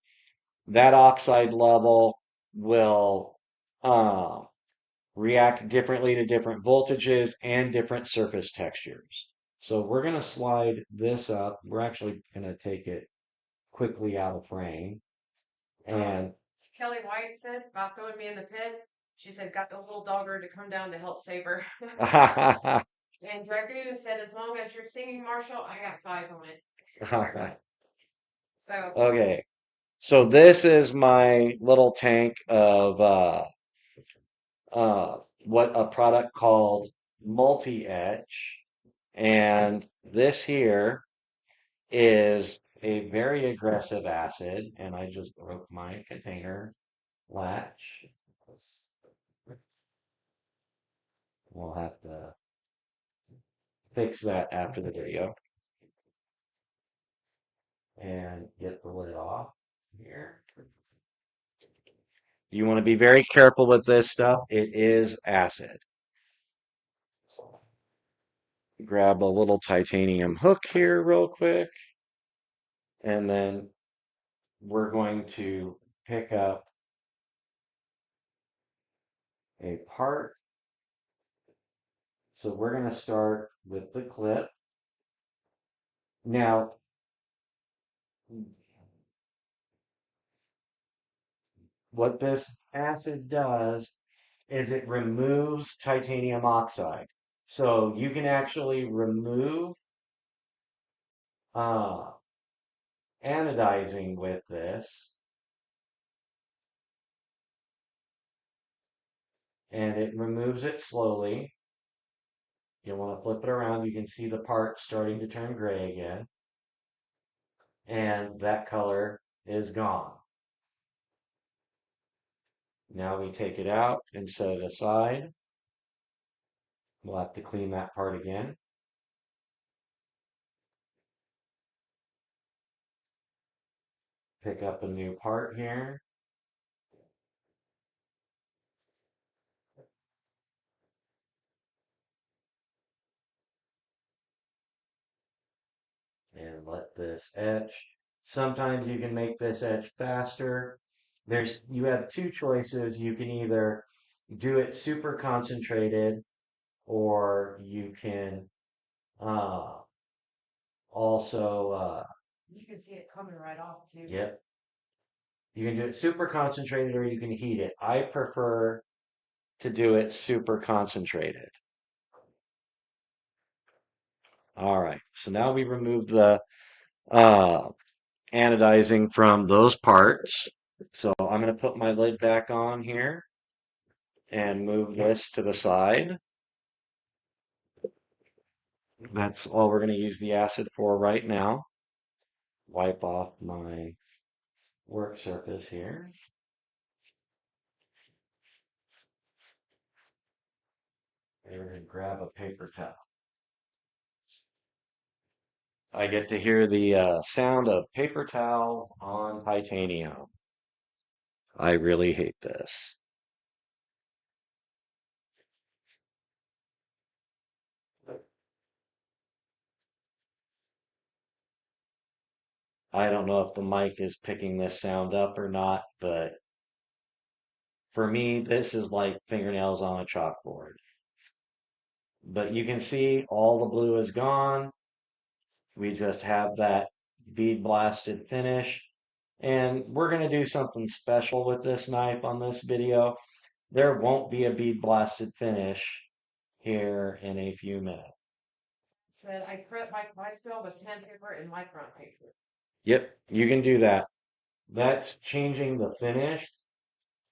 Speaker 2: that oxide level will uh, react differently to different voltages and different surface textures. So we're going to slide this up. We're actually going to take it quickly out of frame. And
Speaker 1: Kelly White said about throwing me in the pit. She said, got the little dogger to come down to help save her. And Dragoon said, as long as you're singing, Marshall, I got 5 on it.
Speaker 2: all right.
Speaker 1: So,
Speaker 2: Okay. So this is my little tank of what a product called multi-etch. And this here is a very aggressive acid, and I just broke my container latch. We'll have to fix that after the video and get the lid off here. You want to be very careful with this stuff. It is acid. Grab a little titanium hook here real quick, and then we're going to pick up a part. So we're going to start with the clip. Now, what this acid does is it removes titanium oxide. So you can actually remove uh, anodizing with this, and it removes it slowly. You'll want to flip it around. You can see the part starting to turn gray again, and that color is gone. Now we take it out and set it aside. We'll have to clean that part again. Pick up a new part here. And let this etch. Sometimes you can make this etch faster. You have two choices. You can either do it super concentrated, or you can uh, also
Speaker 1: you can see it coming right off, too.
Speaker 2: yep. You can do it super concentrated or you can heat it. I prefer to do it super concentrated. All right, so now we remove the uh, anodizing from those parts. So I'm going to put my lid back on here and move this to the side. That's all we're going to use the acid for right now. Wipe off my work surface here. And we're going to grab a paper towel. I get to hear the sound of paper towels on titanium. I really hate this. I don't know if the mic is picking this sound up or not, but for me, this is like fingernails on a chalkboard. But you can see all the blue is gone. We just have that bead blasted finish. And we're going to do something special with this knife on this video. There won't be a bead blasted finish here in a few minutes.
Speaker 1: Said I prep my steel with sandpaper and micron paper.
Speaker 2: Yep, you can do that. That's changing the finish.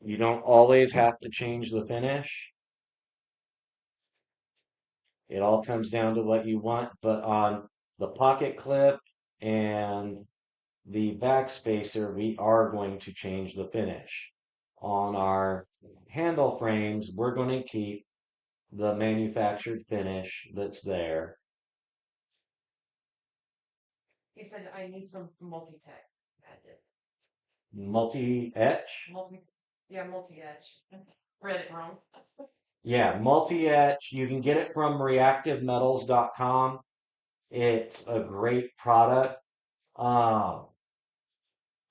Speaker 2: You don't always have to change the finish. It all comes down to what you want, but on the pocket clip and the back spacer, we are going to change the finish. On our handle frames, we're going to keep the manufactured finish that's there.
Speaker 1: He said I need some multi-tech added.
Speaker 2: Multi-etch?
Speaker 1: Multi-etch. Read it wrong.
Speaker 2: Yeah, multi-etch. You can get it from reactivemetals.com. It's a great product. Um,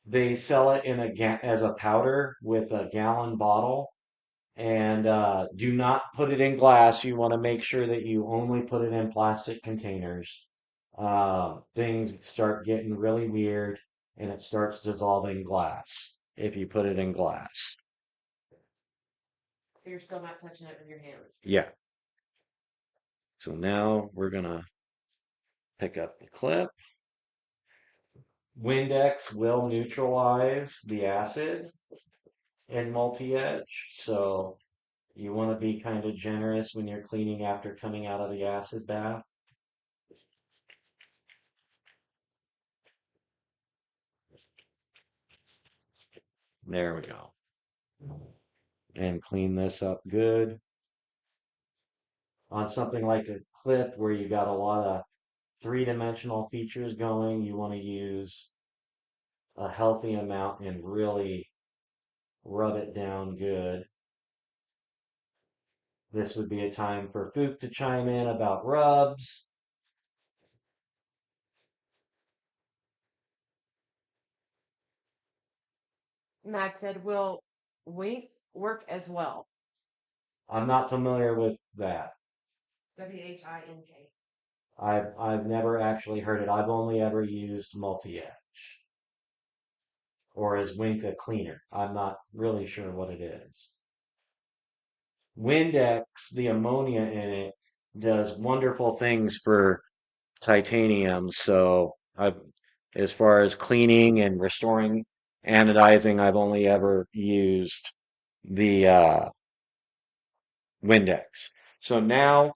Speaker 2: they sell it in as a powder with a gallon bottle. And do not put it in glass. You want to make sure that you only put it in plastic containers. Things start getting really weird and it starts dissolving glass if you put it in glass.
Speaker 1: So you're still not touching it with your hands.
Speaker 2: Yeah. So now we're going to pick up the clip. Windex will neutralize the acid in multi-etch. So you want to be kind of generous when you're cleaning after coming out of the acid bath. There we go. And clean this up good. On something like a clip where you got a lot of three-dimensional features going, you want to use a healthy amount and really rub it down good. This would be a time for Fook to chime in about rubs.
Speaker 1: Matt said, will wink work as well?
Speaker 2: I'm not familiar with that.
Speaker 1: WHINK.
Speaker 2: I've never actually heard it. I've only ever used multi-etch or as Wink a cleaner. I'm not really sure what it is. Windex, the ammonia in it, does wonderful things for titanium. So as far as cleaning and restoring anodizing, I've only ever used the Windex. So now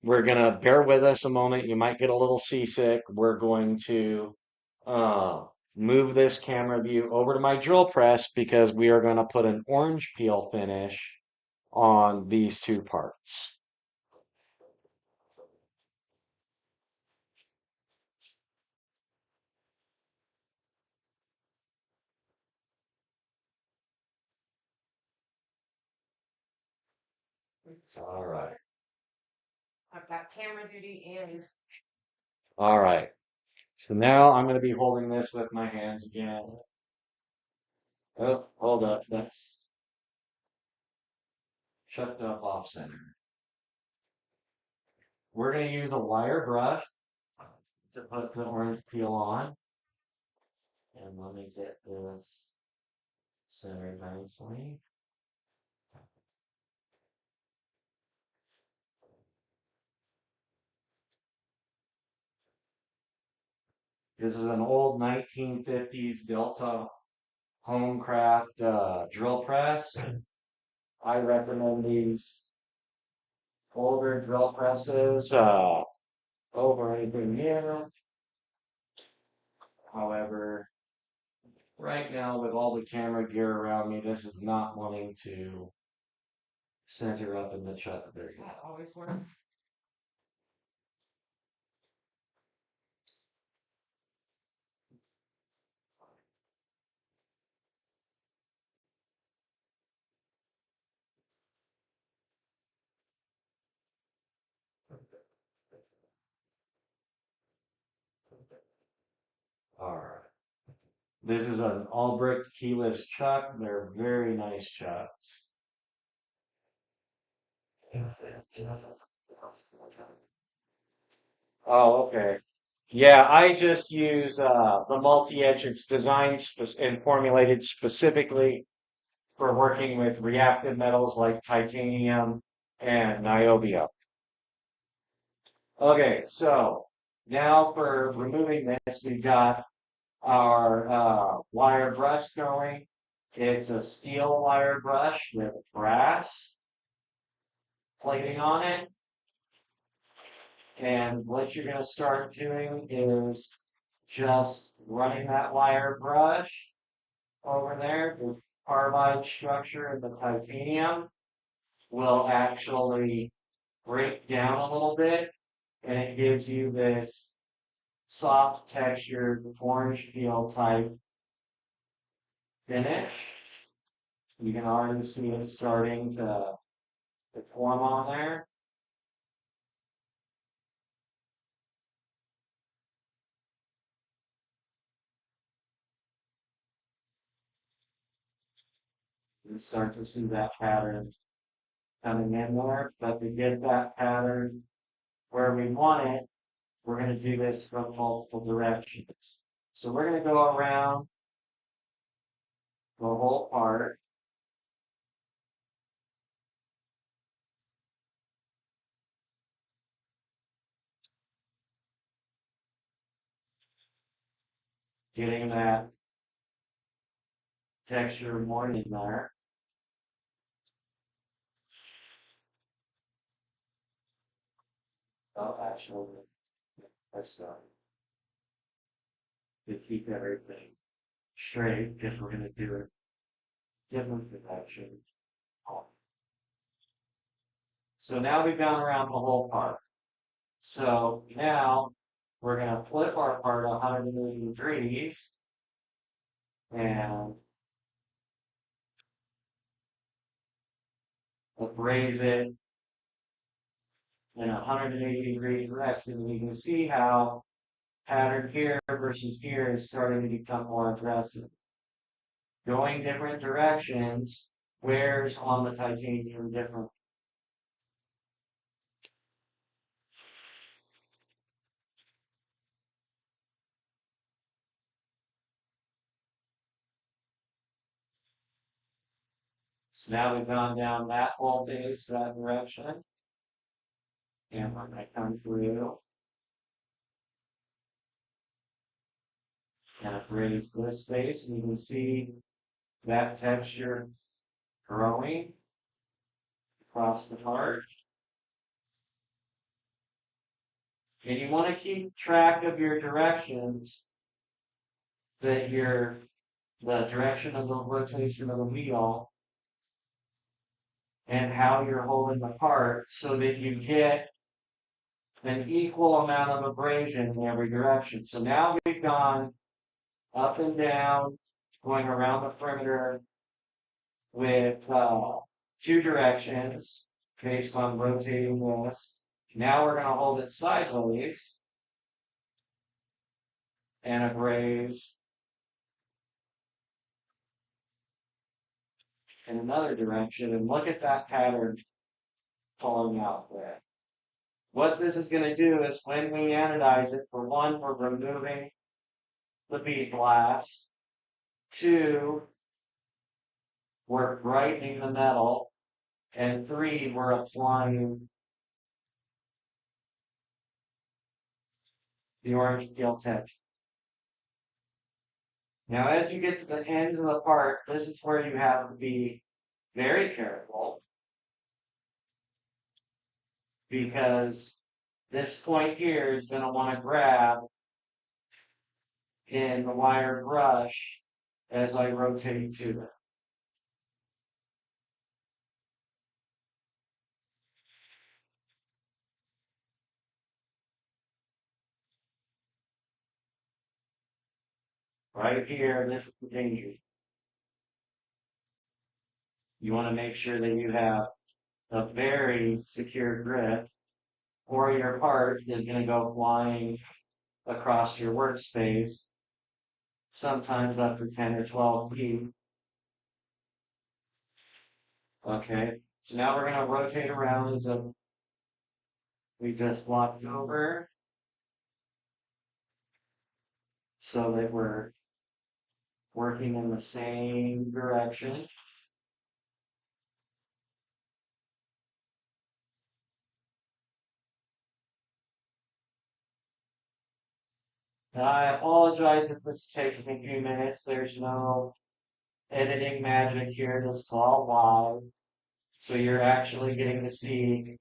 Speaker 2: we're gonna bear with us a moment. You might get a little seasick. We're going to uh, move this camera view over to my drill press because we are going to put an orange peel finish on these two parts. All right.
Speaker 1: I've got camera duty and
Speaker 2: All right. So now I'm going to be holding this with my hands again. Oh, hold up. That's shut up off center. We're going to use a wire brush to put the orange peel on. And let me get this Center nicely. This is an old 1950s Delta Homecraft drill press. I recommend these older drill presses over anything new. However, right now with all the camera gear around me, this is not wanting to center up in the chuck.
Speaker 1: That always works.
Speaker 2: All right. This is an all brick keyless chuck. They're very nice chucks. Oh, okay. Yeah, I just use the multi-edge. It's designed and formulated specifically for working with reactive metals like titanium and niobium. Okay, so now for removing this, we've got our wire brush going. It's a steel wire brush with brass plating on it. And what you're going to start doing is just running that wire brush over there. The carbide structure of the titanium will actually break down a little bit, and it gives you this soft textured orange peel type finish. You can already see it starting to form on there. You can start to see that pattern coming in there, but to get that pattern where we want it, we're going to do this from multiple directions. So we're going to go around the whole part. Getting that texture more in there. Oh, actually, that's not to keep everything straight because we're going to do it different directions. So now we've gone around the whole part. So now we're going to flip our part 180 degrees and abrase it in a 180-degree direction. And you can see how pattern here versus here is starting to become more aggressive. Going different directions wears on the titanium different. So now we've gone down that whole base, that direction. And when I come through and abrase this base, and you can see that texture growing across the part. And you want to keep track of your directions, that the direction of the rotation of the wheel and how you're holding the part so that you get an equal amount of abrasion in every direction. So now we've gone up and down, going around the perimeter with two directions based on rotating this. Now we're going to hold it sideways and abrase in another direction. And look at that pattern pulling out there. What this is going to do is when we anodize it, for one, we're removing the bead blast. Two, we're brightening the metal, and 3, we're applying the orange peel texture. Now, as you get to the ends of the part, this is where you have to be very careful, because this point here is going to want to grab in the wire brush as I rotate to it. Right here, this is the danger. You want to make sure that you have a very secure grip, or your part is going to go flying across your workspace, sometimes up to 10 or 12 feet. Okay, so now we're going to rotate around as if we just walked over, so that we're working in the same direction. And I apologize if this is taking a few minutes. There's no editing magic here. This is all live. So you're actually getting to see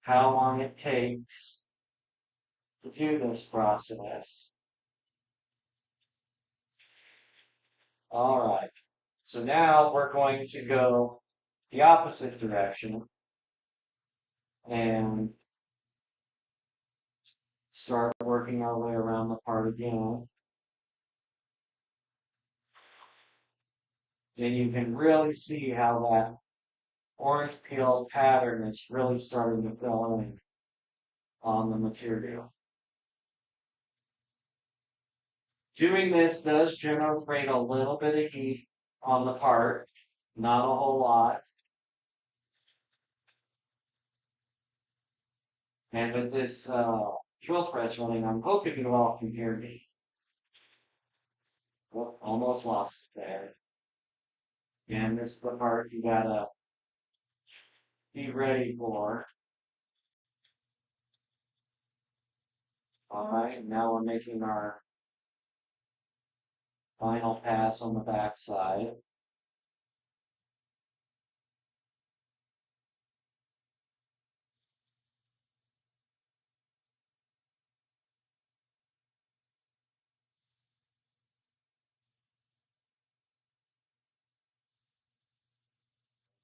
Speaker 2: how long it takes to do this process. All right. So now we're going to go the opposite direction and start working our way around the part again. And you can really see how that orange peel pattern is really starting to fill in on the material. Doing this does generate a little bit of heat on the part, not a whole lot. And with this drill press running, I'm hoping you all can hear me. Well, almost lost it there. And this is the part you gotta be ready for. Alright, now we're making our final pass on the back side.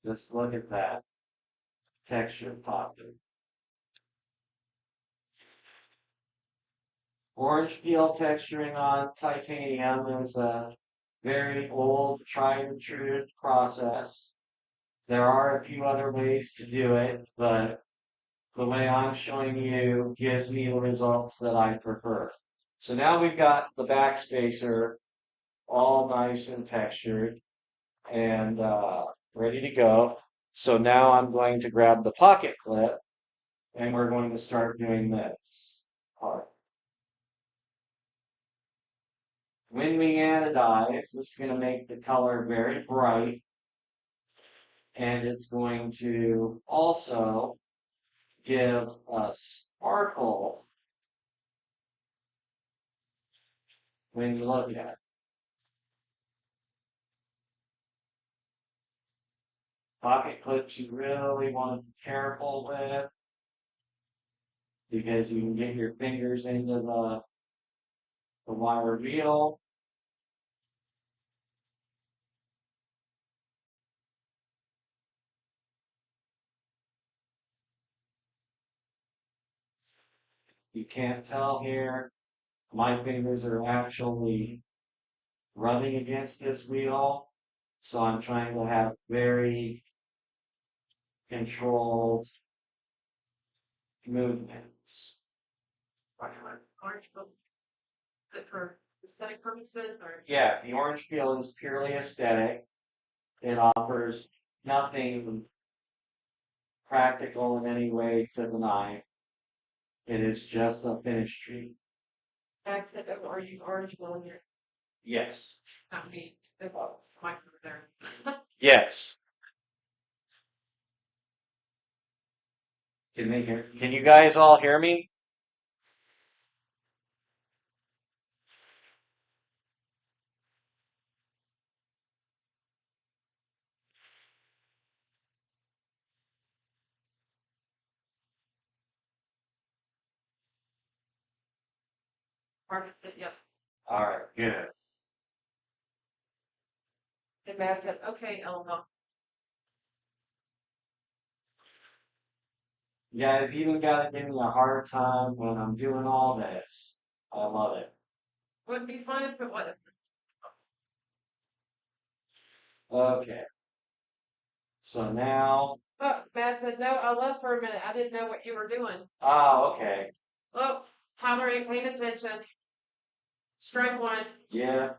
Speaker 2: Just look at that texture popping. Orange peel texturing on titanium is a very old, tried and true process. There are a few other ways to do it, but the way I'm showing you gives me the results that I prefer. So now we've got the back spacer all nice and textured and ready to go. So now I'm going to grab the pocket clip and we're going to start doing this part. When we anodize, this is going to make the color very bright, and it's going to also give a sparkle when you look at it. Pocket clips you really want to be careful with, because you can get your fingers into the wire reel. You can't tell here, my fingers are actually rubbing against this wheel, so I'm trying to have very controlled movements.
Speaker 1: Orange peel, good for aesthetic purposes, or
Speaker 2: Yeah, the orange peel is purely aesthetic. It offers nothing practical in any way to the knife. It is just a finish treat.
Speaker 1: accent of orange peel in your
Speaker 2: Yes.
Speaker 1: not me. It was my there.
Speaker 2: Yes. Can they hear? Can you guys all hear me?
Speaker 1: Yep.
Speaker 2: All right, good.
Speaker 1: Imagine. Okay, Elmo.
Speaker 2: You guys even gotta give me a hard time when I'm doing all this. I love it.
Speaker 1: Would be fun if it was.
Speaker 2: Okay. So now,
Speaker 1: Oh, Matt said, no, I left for a minute. I didn't know what you were doing.
Speaker 2: okay.
Speaker 1: Oh, Tyler ain't paying attention. Strike one.
Speaker 2: Yeah.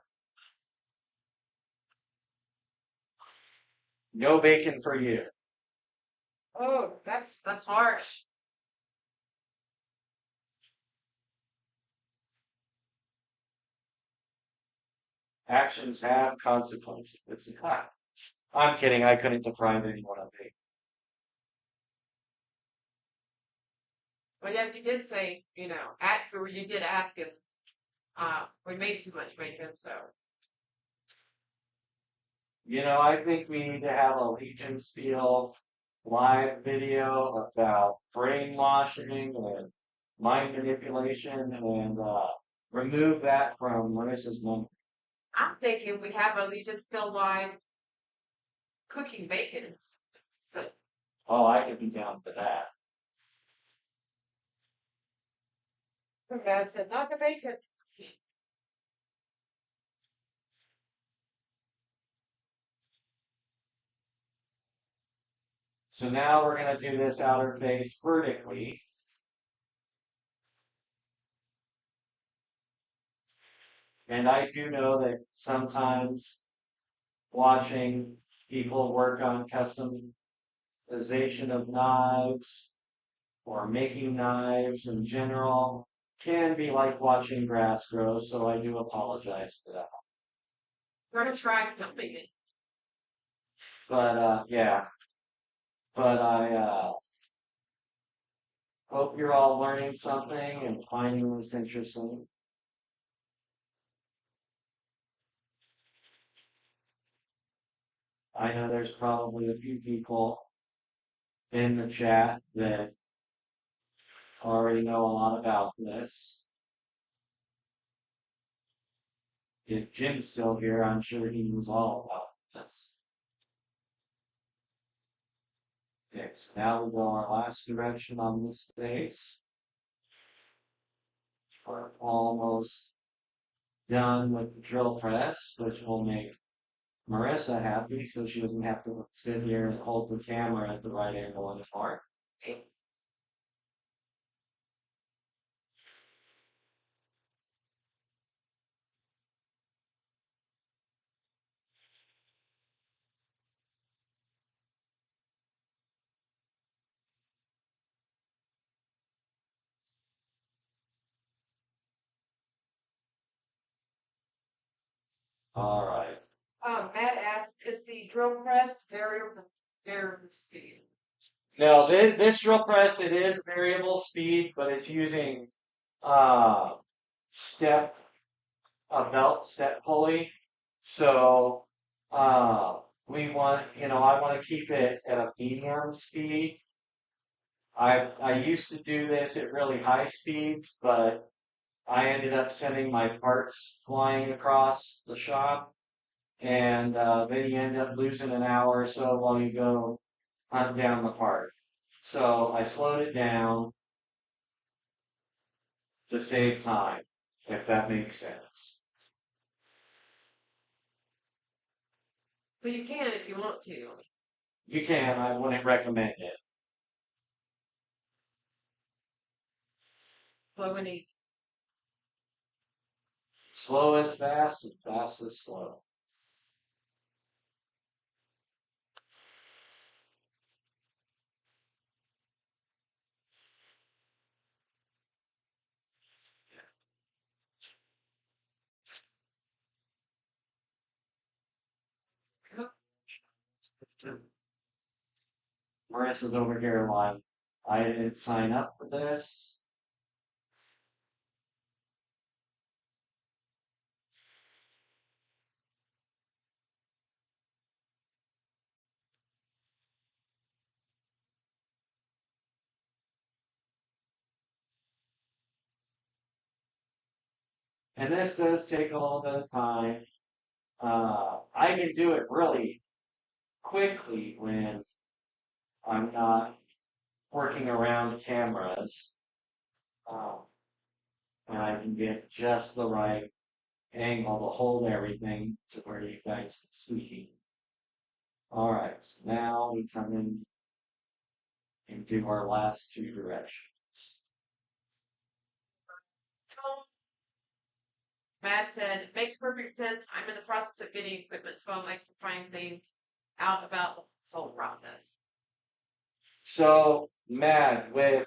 Speaker 2: No bacon for you.
Speaker 1: Oh, that's harsh.
Speaker 2: Actions have consequences. It's a fact. I'm kidding. I couldn't define anyone on bacon.
Speaker 1: Well, yeah, you did say, you did ask if we made too much bacon, so.
Speaker 2: I think we need to have a Legion Steel live video about brainwashing and mind manipulation and remove that from Marissa's memory.
Speaker 1: I'm thinking we have a Legion still live cooking bacon. So,
Speaker 2: Oh, I could be down for that.
Speaker 1: Dad said, not the bacon.
Speaker 2: So now we're going to do this outer face vertically. And I do know that sometimes watching people work on customization of knives or making knives in general can be like watching grass grow, so I do apologize for that.
Speaker 1: We're gonna try filming it.
Speaker 2: But yeah, but I hope you're all learning something and finding this interesting. I know there's probably a few people in the chat that already know a lot about this. If Jim's still here, I'm sure he knows all about this. Okay, so now we go our last direction on this face. We're almost done with the drill press, which will make Marissa happy so she doesn't have to sit here and hold the camera at the right angle anymore. All right.
Speaker 1: Matt asked, is the drill press variable speed?
Speaker 2: Now this drill press, it is variable speed, but it's using uh step a belt step pulley. So we want, I want to keep it at a medium speed. I used to do this at really high speeds, but I ended up sending my parts flying across the shop, and then you end up losing an hour or so while you go hunt down the part. So I slowed it down to save time, if that makes sense.
Speaker 1: But you can if you want to.
Speaker 2: You can, I wouldn't recommend it.
Speaker 1: But when he
Speaker 2: Slow is fast, and fast is slow. Marissa's over here like, I didn't sign up for this. And this does take a little bit of time. I can do it really quickly when I'm not working around cameras. Um, and I can get just the right angle to hold everything to where you guys can see. All right, so now we come in and do our last two directions.
Speaker 1: Matt said, it makes perfect sense. I'm in the process of getting equipment, so I like to find things out about the whole process.
Speaker 2: So, Matt, with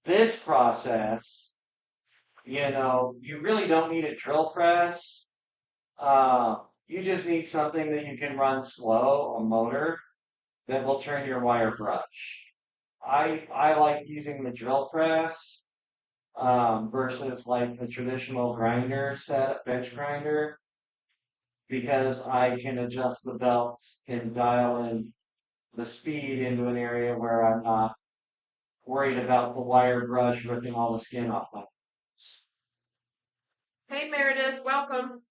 Speaker 2: this process, you really don't need a drill press. You just need something that you can run slow, a motor that will turn your wire brush. I like using the drill press versus like the traditional grinder set, bench grinder, because I can adjust the belts and dial in the speed into an area where I'm not worried about the wire brush ripping all the skin off my.
Speaker 1: Hey, Meredith, welcome.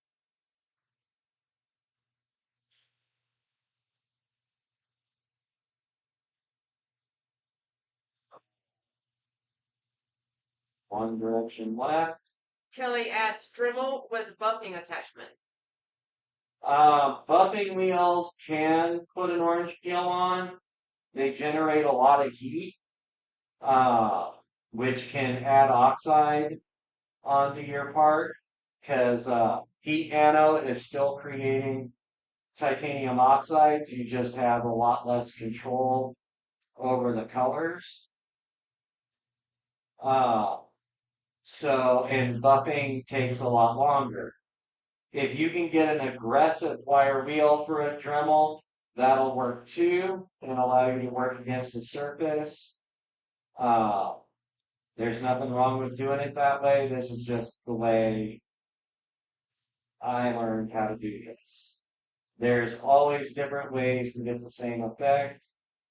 Speaker 2: One direction left.
Speaker 1: Kelly asked, Dremel with buffing attachment.
Speaker 2: Buffing wheels can put an orange peel on. They generate a lot of heat, uh, which can add oxide onto your part because heat anode is still creating titanium oxides. You just have a lot less control over the colors. Uh, and buffing takes a lot longer. If you can get an aggressive wire wheel for a Dremel, that'll work too and allow you to work against the surface. Uh, there's nothing wrong with doing it that way. This is just the way I learned how to do this. There's always different ways to get the same effect.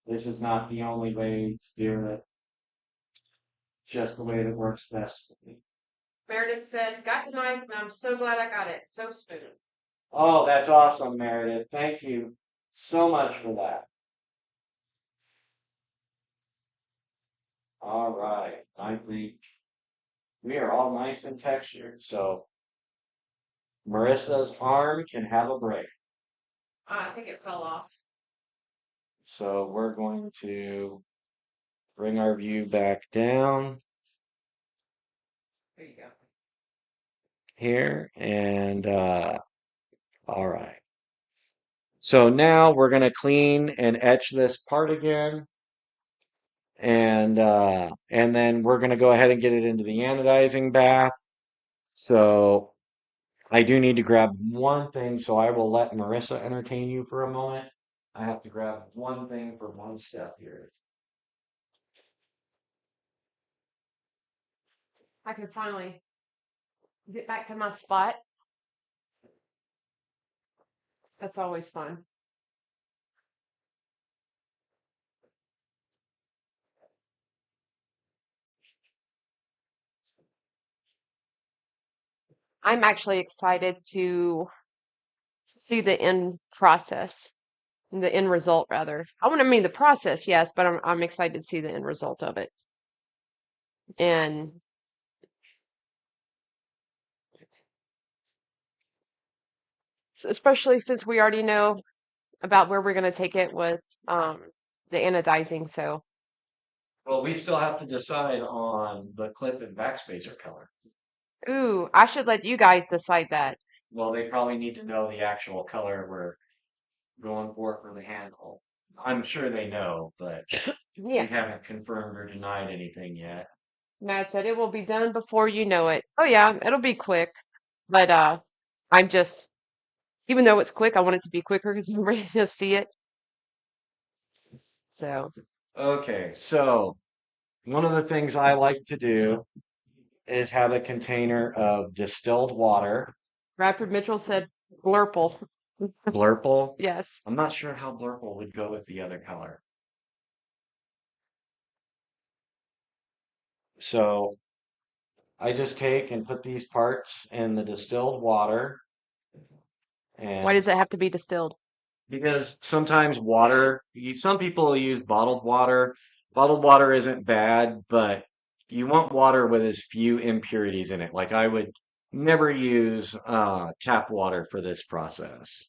Speaker 2: This is not the only way to do it, just the way that works best for me.
Speaker 1: Meredith said, got the knife, and I'm so glad I got it. So smooth.
Speaker 2: Oh, that's awesome, Meredith. Thank you so much for that. All right, I think we are all nice and textured, so Marissa's arm can have a break.
Speaker 1: I think it fell off.
Speaker 2: So we're going to bring our view back down
Speaker 1: There you go.
Speaker 2: here, and all right. So now we're going to clean and etch this part again, and then we're going to go ahead and get it into the anodizing bath. So I do need to grab one thing, so I will let Marissa entertain you for a moment. I have to grab one thing for one step here.
Speaker 1: I can finally get back to my spot. That's always fun. I'm actually excited to see the end process, the end result, rather. I want to mean the process, yes, but I'm excited to see the end result of it. And especially since we already know about where we're going to take it with the anodizing. So,
Speaker 2: Well, we still have to decide on the clip and backspacer color.
Speaker 1: ooh, I should let you guys decide that.
Speaker 2: Well, they probably need to know the actual color we're going for the handle. I'm sure they know, but we
Speaker 1: Yeah,
Speaker 2: haven't confirmed or denied anything yet.
Speaker 1: Matt said it will be done before you know it. Oh yeah, it'll be quick. But I'm just, even though it's quick, I want it to be quicker because I'm ready to see it. So
Speaker 2: Okay, so one of the things I like to do is have a container of distilled water.
Speaker 1: Bradford Mitchell said blurple.
Speaker 2: Blurple.
Speaker 1: Yes.
Speaker 2: I'm not sure how blurple would go with the other color. So I just take and put these parts in the distilled water,
Speaker 1: Why
Speaker 2: and
Speaker 1: does it have to be distilled?
Speaker 2: because sometimes water, some people use bottled water. Bottled water isn't bad, but you want water with as few impurities in it. Like I would never use tap water for this process.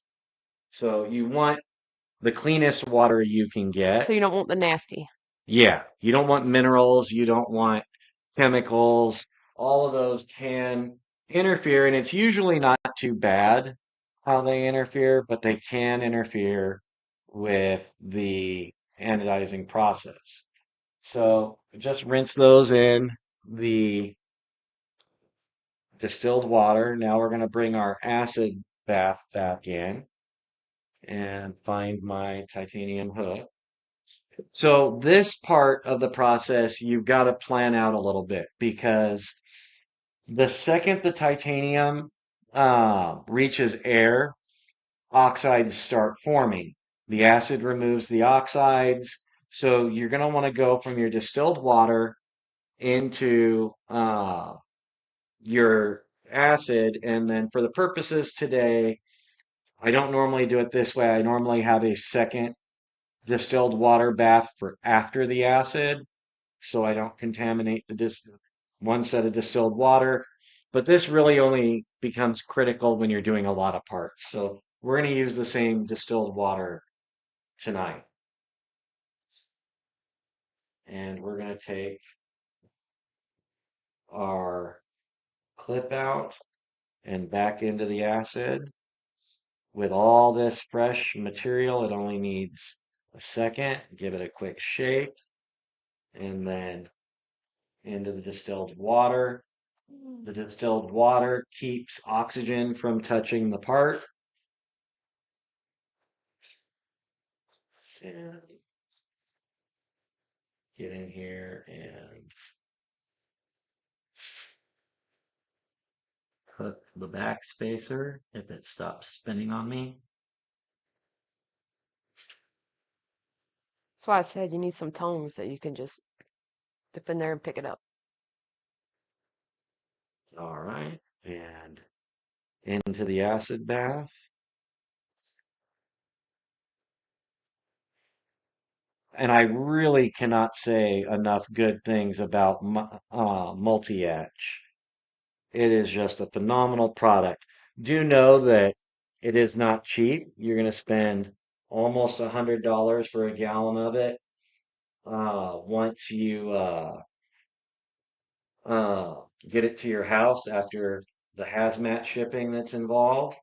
Speaker 2: So you want the cleanest water you can get.
Speaker 1: So you don't want the nasty.
Speaker 2: Yeah, you don't want minerals, you don't want chemicals. All of those can interfere, and it's usually not too bad how they interfere, but they can interfere with the anodizing process. So just rinse those in the distilled water. Now we're going to bring our acid bath back in and find my titanium hook. So this part of the process, you've got to plan out a little bit because the second the titanium reaches air, oxides start forming. The acid removes the oxides. So you're going to want to go from your distilled water into your acid. And then for the purposes today, I don't normally do it this way. I normally have a second distilled water bath for after the acid, so I don't contaminate the one set of distilled water. But this really only becomes critical when you're doing a lot of parts. So we're going to use the same distilled water tonight. And we're going to take our clip out and back into the acid. With all this fresh material, it only needs a second. Give it a quick shake and then into the distilled water. The distilled water keeps oxygen from touching the part. And get in here and hook the back spacer if it stops spinning on me.
Speaker 1: That's why I said you need some tongs that you can just dip in there and pick it up.
Speaker 2: All right. And into the acid bath. And I really cannot say enough good things about multi-etch. It is just a phenomenal product. Do know that it is not cheap. You're going to spend almost $100 for a gallon of it once you uh, get it to your house after the hazmat shipping that's involved.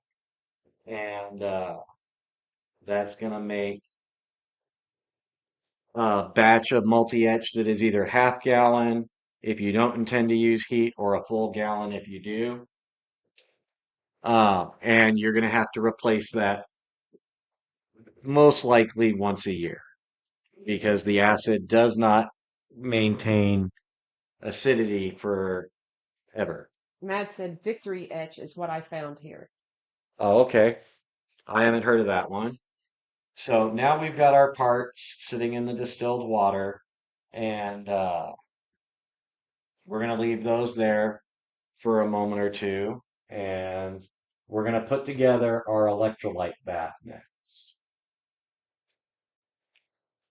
Speaker 2: And that's going to make a batch of multi-etch that is either half gallon if you don't intend to use heat or a full gallon if you do. And you're going to have to replace that most likely once a year because the acid does not maintain acidity forever.
Speaker 1: Matt said victory etch is what I found here.
Speaker 2: Oh, okay. I haven't heard of that one. So now we've got our parts sitting in the distilled water, and we're going to leave those there for a moment or two, and we're going to put together our electrolyte bath next.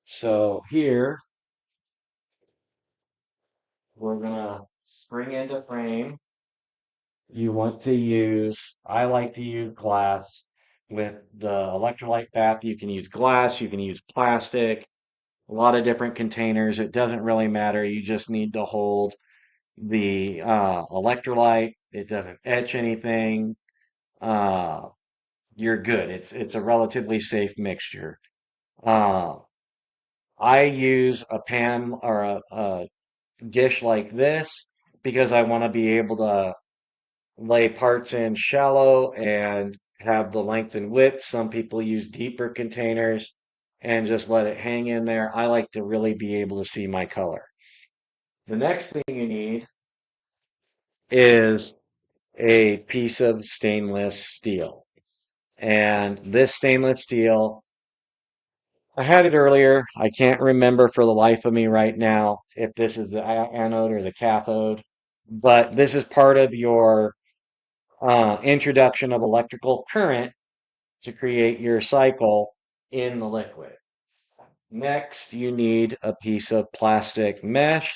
Speaker 2: So here, we're going to bring into frame. You want to use, I like to use glass. With the electrolyte bath, you can use glass, you can use plastic, a lot of different containers. It doesn't really matter. You just need to hold the electrolyte. It doesn't etch anything. Uh, you're good. It's a relatively safe mixture. Uh, I use a pan or a dish like this because I want to be able to lay parts in shallow and have the length and width. Some people use deeper containers. and just let it hang in there. I like to really be able to see my color. The next thing you need is a piece of stainless steel. And this stainless steel, I had it earlier. I can't remember for the life of me right now if this is the anode or the cathode, but this is part of your introduction of electrical current to create your cycle in the liquid. Next, you need a piece of plastic mesh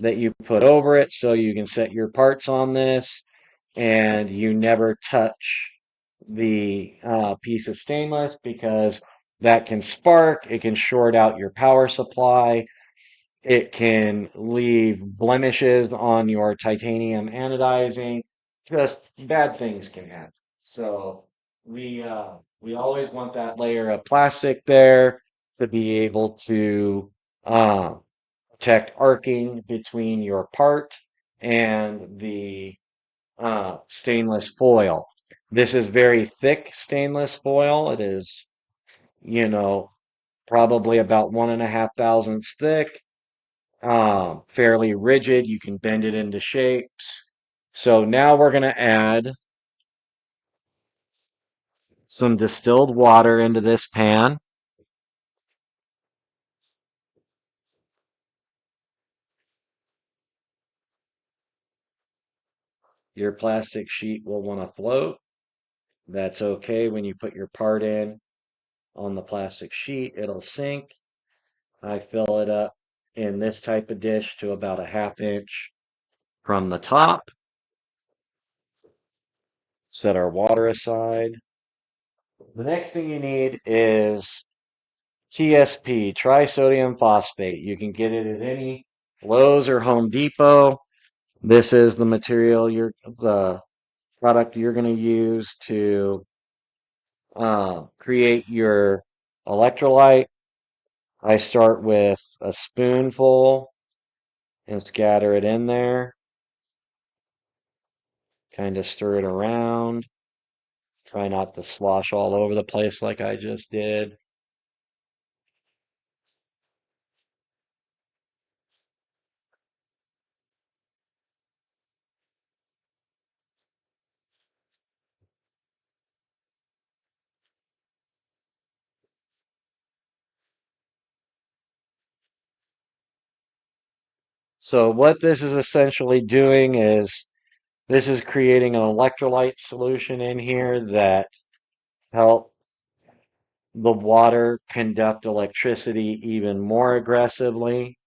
Speaker 2: that you put over it so you can set your parts on this and you never touch the piece of stainless because that can spark, it can short out your power supply, it can leave blemishes on your titanium anodizing, just bad things can happen. So we always want that layer of plastic there to be able to uh, protect arcing between your part and the stainless foil. This is very thick stainless foil. It is, you know, probably about 1.5 thousandths thick, fairly rigid. You can bend it into shapes. So now we're going to add some distilled water into this pan. Your plastic sheet will want to float. That's okay. When you put your part in on the plastic sheet, it'll sink. I fill it up in this type of dish to about a 1/2 inch from the top. Set our water aside. The next thing you need is TSP, trisodium phosphate. You can get it at any Lowe's or Home Depot. This is the material the product you're going to use to create your electrolyte. I start with a spoonful and scatter it in there. Kind of stir it around. Try not to slosh all over the place like I just did. So what this is essentially doing is this is creating an electrolyte solution in here that help the water conduct electricity even more aggressively.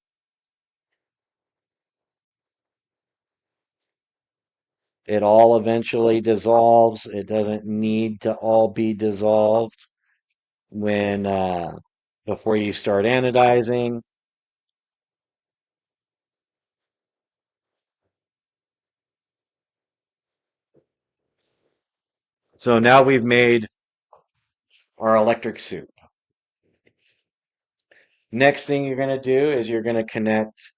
Speaker 2: It all eventually dissolves. It doesn't need to all be dissolved when before you start anodizing. So now we've made our electric soup. Next thing you're going to do is you're going to connect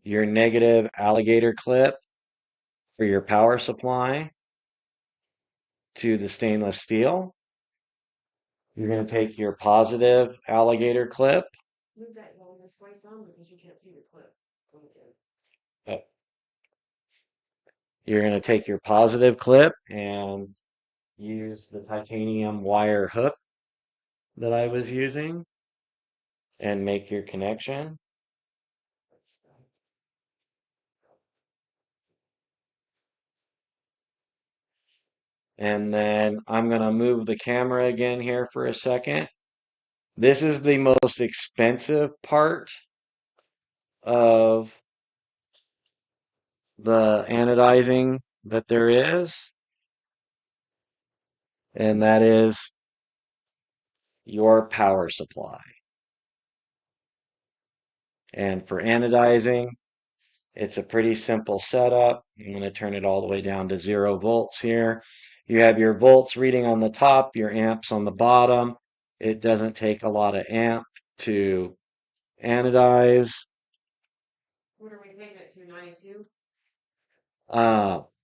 Speaker 2: your negative alligator clip for your power supply to the stainless steel. You're going to take your positive alligator clip.
Speaker 1: Move that along this way some because you can't see the clip.
Speaker 2: uh, You're going to take your positive clip and use the titanium wire hook that I was using and make your connection. And then I'm going to move the camera again here for a second. This is the most expensive part of the anodizing that there is, and that is your power supply. And for anodizing, it's a pretty simple setup. I'm going to turn it all the way down to 0 volts here. You have your volts reading on the top, your amps on the bottom. It doesn't take a lot of amp to anodize.
Speaker 1: What are we leaving it to? 92?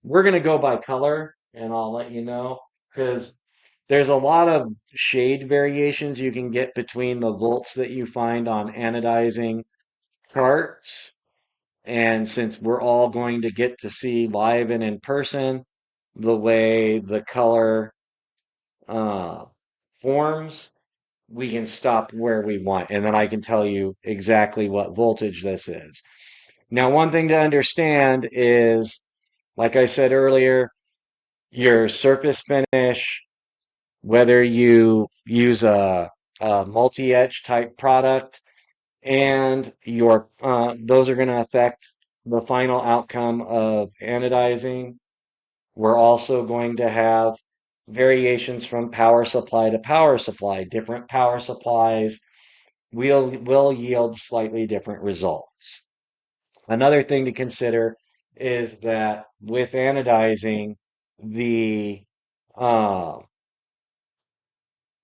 Speaker 2: We're going to go by color, and I'll let you know, because There's a lot of shade variations you can get between the volts that you find on anodizing charts. And since we're all going to get to see live and in person the way the color uh, forms, we can stop where we want. And then I can tell you exactly what voltage this is. Now, one thing to understand is, like I said earlier, your surface finish, whether you use a multi-etch type product, and your those are going to affect the final outcome of anodizing. We're also going to have variations from power supply to power supply. Different power supplies will yield slightly different results. Another thing to consider is that with anodizing, the uh,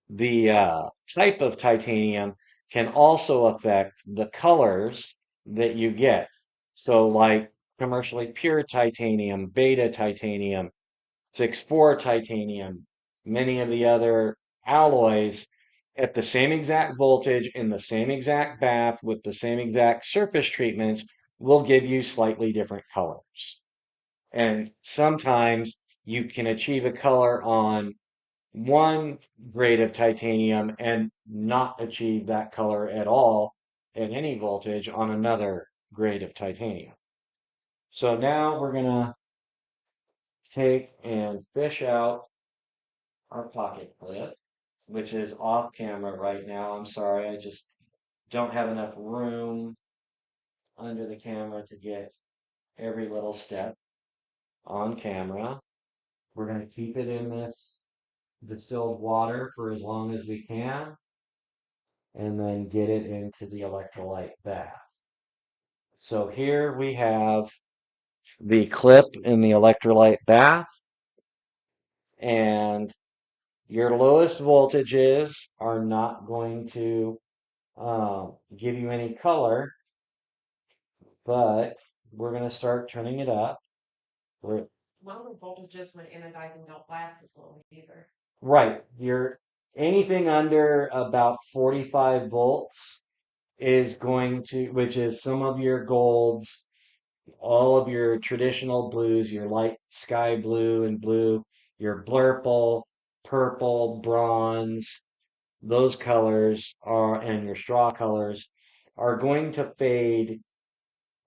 Speaker 2: the type of titanium can also affect the colors that you get. So, like commercially pure titanium, beta titanium, 6,4 titanium, many of the other alloys at the same exact voltage in the same exact bath with the same exact surface treatments will give you slightly different colors. And sometimes you can achieve a color on one grade of titanium and not achieve that color at all at any voltage on another grade of titanium. So now we're going to take and fish out our pocket clip, which is off camera right now. I'm sorry, I just don't have enough room under the camera to get every little step on camera. We're going to keep it in this distilled water for as long as we can, and then get it into the electrolyte bath. So here we have the clip in the electrolyte bath, and your lowest voltages are not going to give you any color, but we're going to start turning it up.
Speaker 1: Lower voltages when anodizing don't last as long either.
Speaker 2: Right, you're anything under about 45 volts is going to, which is some of your golds, all of your traditional blues, your light sky blue and blue, your blurple, purple, bronze, those colors are, and your straw colors are going to fade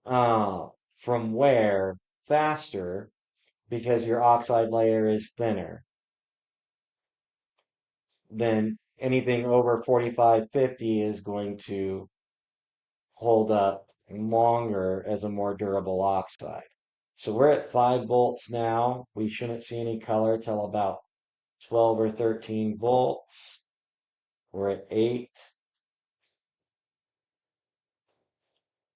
Speaker 2: uh, from wear faster because your oxide layer is thinner. Then anything over 45, 50 is going to hold up longer as a more durable oxide. So we're at 5 volts now. We shouldn't see any color till about 12 or 13 volts. We're at 8.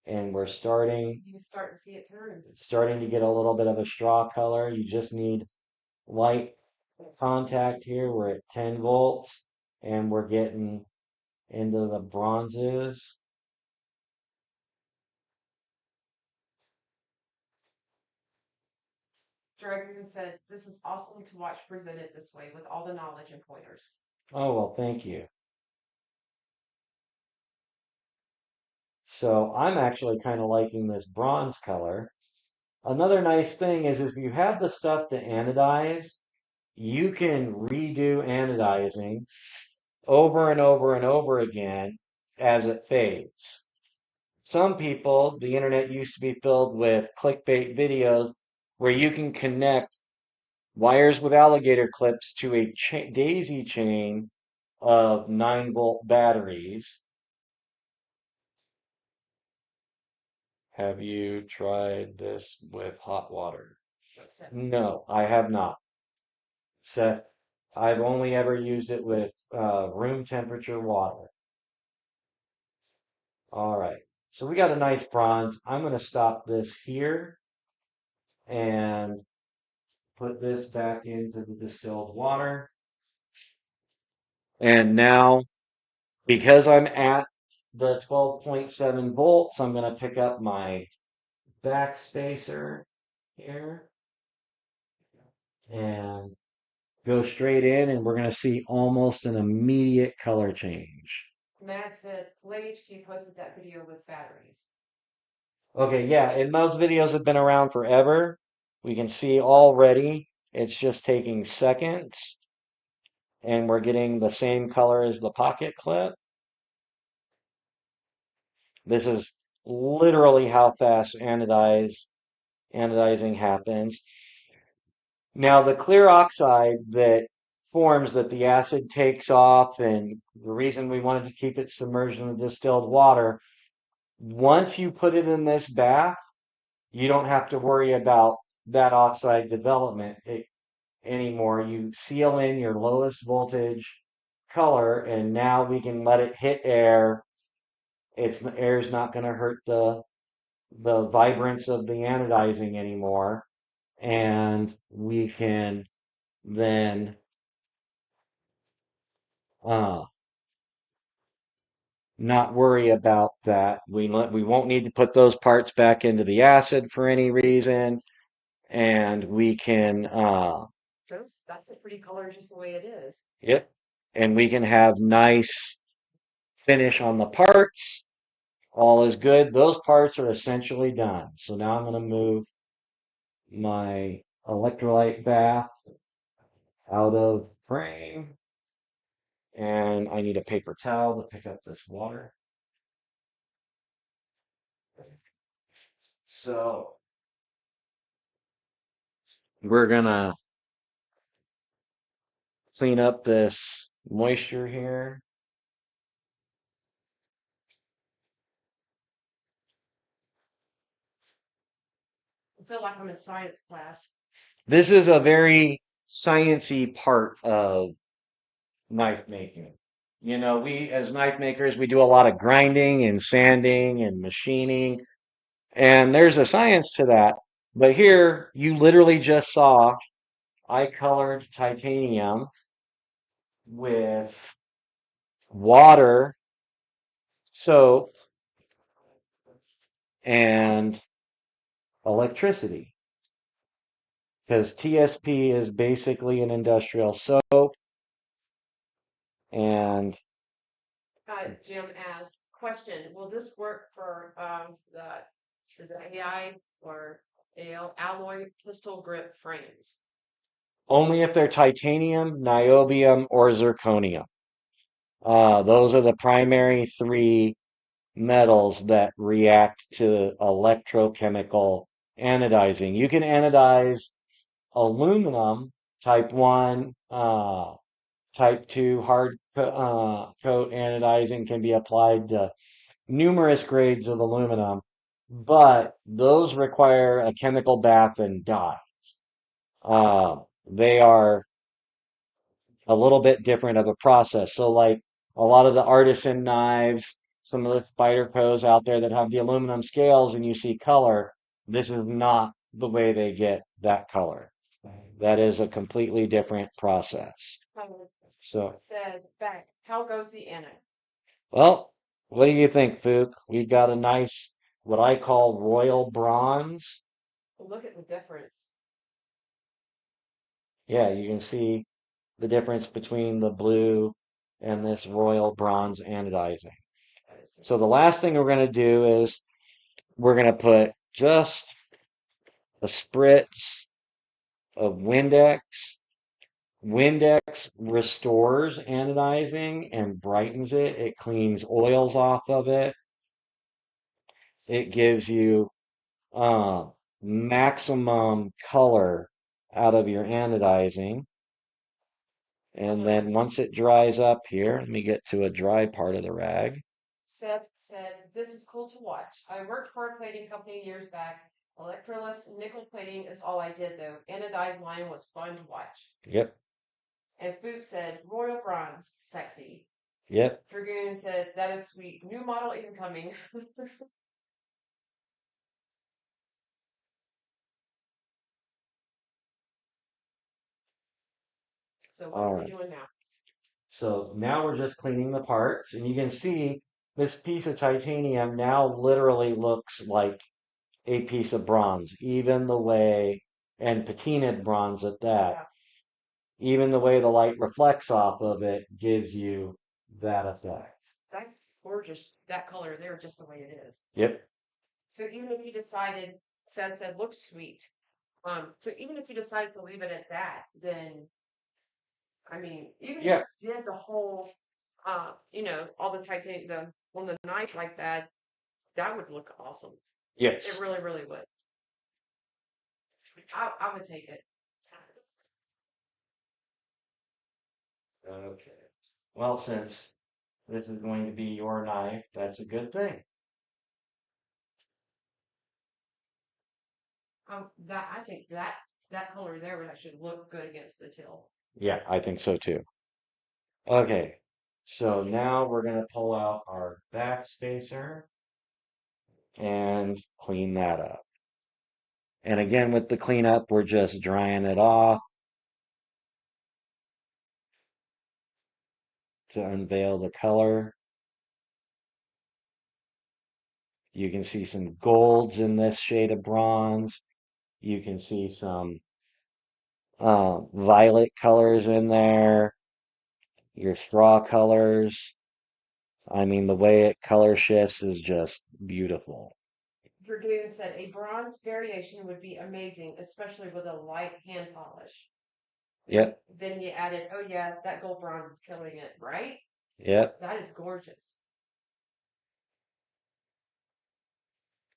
Speaker 2: And we're starting
Speaker 1: You can start to see it turn.
Speaker 2: starting to get a little bit of a straw color. You just need light contact here. We're at 10 volts and we're getting into the bronzes.
Speaker 1: Dragon said, "This is awesome to watch presented this way with all the knowledge and pointers."
Speaker 2: Oh, well, thank you. So I'm actually kind of liking this bronze color. Another nice thing is if you have the stuff to anodize, you can redo anodizing over and over and over again as it fades. Some people, the internet used to be filled with clickbait videos where you can connect wires with alligator clips to a daisy chain of 9-volt batteries. Have you tried this with hot water? No, I have not. Seth, I've only ever used it with room temperature water. All right. So we got a nice bronze. I'm going to stop this here and put this back into the distilled water. And now, because I'm at the 12.7 volts, I'm going to pick up my backspacer here and go straight in, and we're going to see almost an immediate color change.
Speaker 1: Matt said, LHG posted that video with batteries.
Speaker 2: Okay, yeah, and those videos have been around forever. We can see already it's just taking seconds, and we're getting the same color as the pocket clip. This is literally how fast anodizing happens. Now, the clear oxide that forms that the acid takes off, and the reason we wanted to keep it submerged in the distilled water, once you put it in this bath, you don't have to worry about that oxide development anymore. You seal in your lowest voltage color, and now we can let it hit air. Air's not going to hurt the vibrance of the anodizing anymore, and we can then uh, not worry about that. We won't need to put those parts back into the acid for any reason, and we can
Speaker 1: That's a pretty color just the way it is.
Speaker 2: yep, and we can have nice finish on the parts. All is good. Those parts are essentially done. So now I'm going to move my electrolyte bath out of frame, and I need a paper towel to pick up this water. So we're gonna clean up this moisture here.
Speaker 1: I feel like I'm in science class.
Speaker 2: This is a very sciencey part of knife making. You know, we as knife makers, we do a lot of grinding and sanding and machining, and there's a science to that. But here, you literally just saw I colored titanium with water, soap, and electricity. Because TSP is basically an industrial soap, and
Speaker 1: Jim asks, question, will this work for is it AI or AL, alloy pistol grip frames?
Speaker 2: only if they're titanium, niobium, or zirconium. Those are the primary three metals that react to electrochemical anodizing. You can anodize aluminum, type 1, type 2 coat anodizing can be applied to numerous grades of aluminum, but those require a chemical bath and dye. They are a little bit different of a process. So, like a lot of the artisan knives, some of the Spydercos out there that have the aluminum scales and you see color, this is not the way they get that color. That is a completely different process. So,
Speaker 1: It says back, how goes the anode?
Speaker 2: well, what do you think, Fook? We've got a nice, what I call royal bronze.
Speaker 1: Look at the difference.
Speaker 2: Yeah, you can see the difference between the blue and this royal bronze anodizing. So the last thing we're going to do is we're going to put just a spritz of Windex. Windex restores anodizing and brightens it. It cleans oils off of it. It gives you uh, maximum color out of your anodizing. And then once it dries up here, let me get to a dry part of the rag.
Speaker 1: Seth said, this is cool to watch. I worked for a plating company years back. Electroless nickel plating is all I did though. Anodized line was fun to watch.
Speaker 2: Yep,
Speaker 1: And Fook said, royal bronze, sexy.
Speaker 2: yep.
Speaker 1: Dragoon said, that is sweet. New model incoming. So what
Speaker 2: All
Speaker 1: are we
Speaker 2: right.
Speaker 1: doing now?
Speaker 2: So now we're just cleaning the parts, and you can see this piece of titanium now literally looks like a piece of bronze, even the way, and patinaed bronze at that. even the way the light reflects off of it gives you that effect.
Speaker 1: That's gorgeous. That color there, just the way it is.
Speaker 2: Yep.
Speaker 1: So even if you decided, said looks sweet. So even if you decided to leave it at that, then I mean, even if
Speaker 2: Yeah.
Speaker 1: you did the whole, all the titanium, the on the knife like that, that would look awesome.
Speaker 2: Yes.
Speaker 1: It really, really would. I would take it.
Speaker 2: Okay. Well, since this is going to be your knife, that's a good thing.
Speaker 1: I think that color there would actually look good against the teal.
Speaker 2: Yeah, I think so too. Okay. So now we're going to pull out our back spacer and clean that up. And again, with the cleanup, we're just drying it off to unveil the color. You can see some golds in this shade of bronze. You can see some violet colors in there, your straw colors. I mean, the way it color shifts is just beautiful.
Speaker 1: Virginia said a bronze variation would be amazing, especially with a light hand polish.
Speaker 2: Yep,
Speaker 1: Then you added, oh yeah, that gold bronze is killing it, right?
Speaker 2: yep.
Speaker 1: That is gorgeous.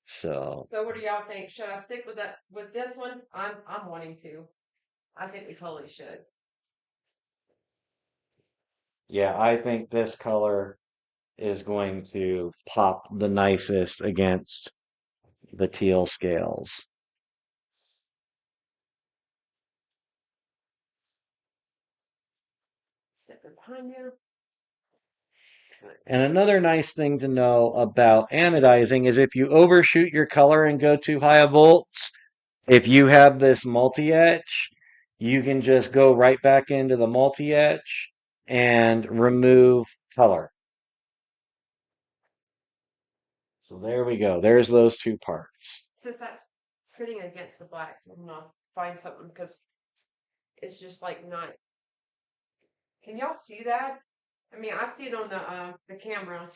Speaker 2: So,
Speaker 1: So what do y'all think? Should I stick with this one? I'm wanting to. I think we totally should.
Speaker 2: yeah, I think this color is going to pop the nicest against the teal scales.
Speaker 1: Step it behind you.
Speaker 2: And another nice thing to know about anodizing is if you overshoot your color and go too high a volts, if you have this multi-etch, you can just go right back into the multi-etch and remove color. So there we go. There's those two parts.
Speaker 1: Since that's sitting against the black, I'm gonna find something because it's just like not. Can y'all see that? I mean, I see it on the camera.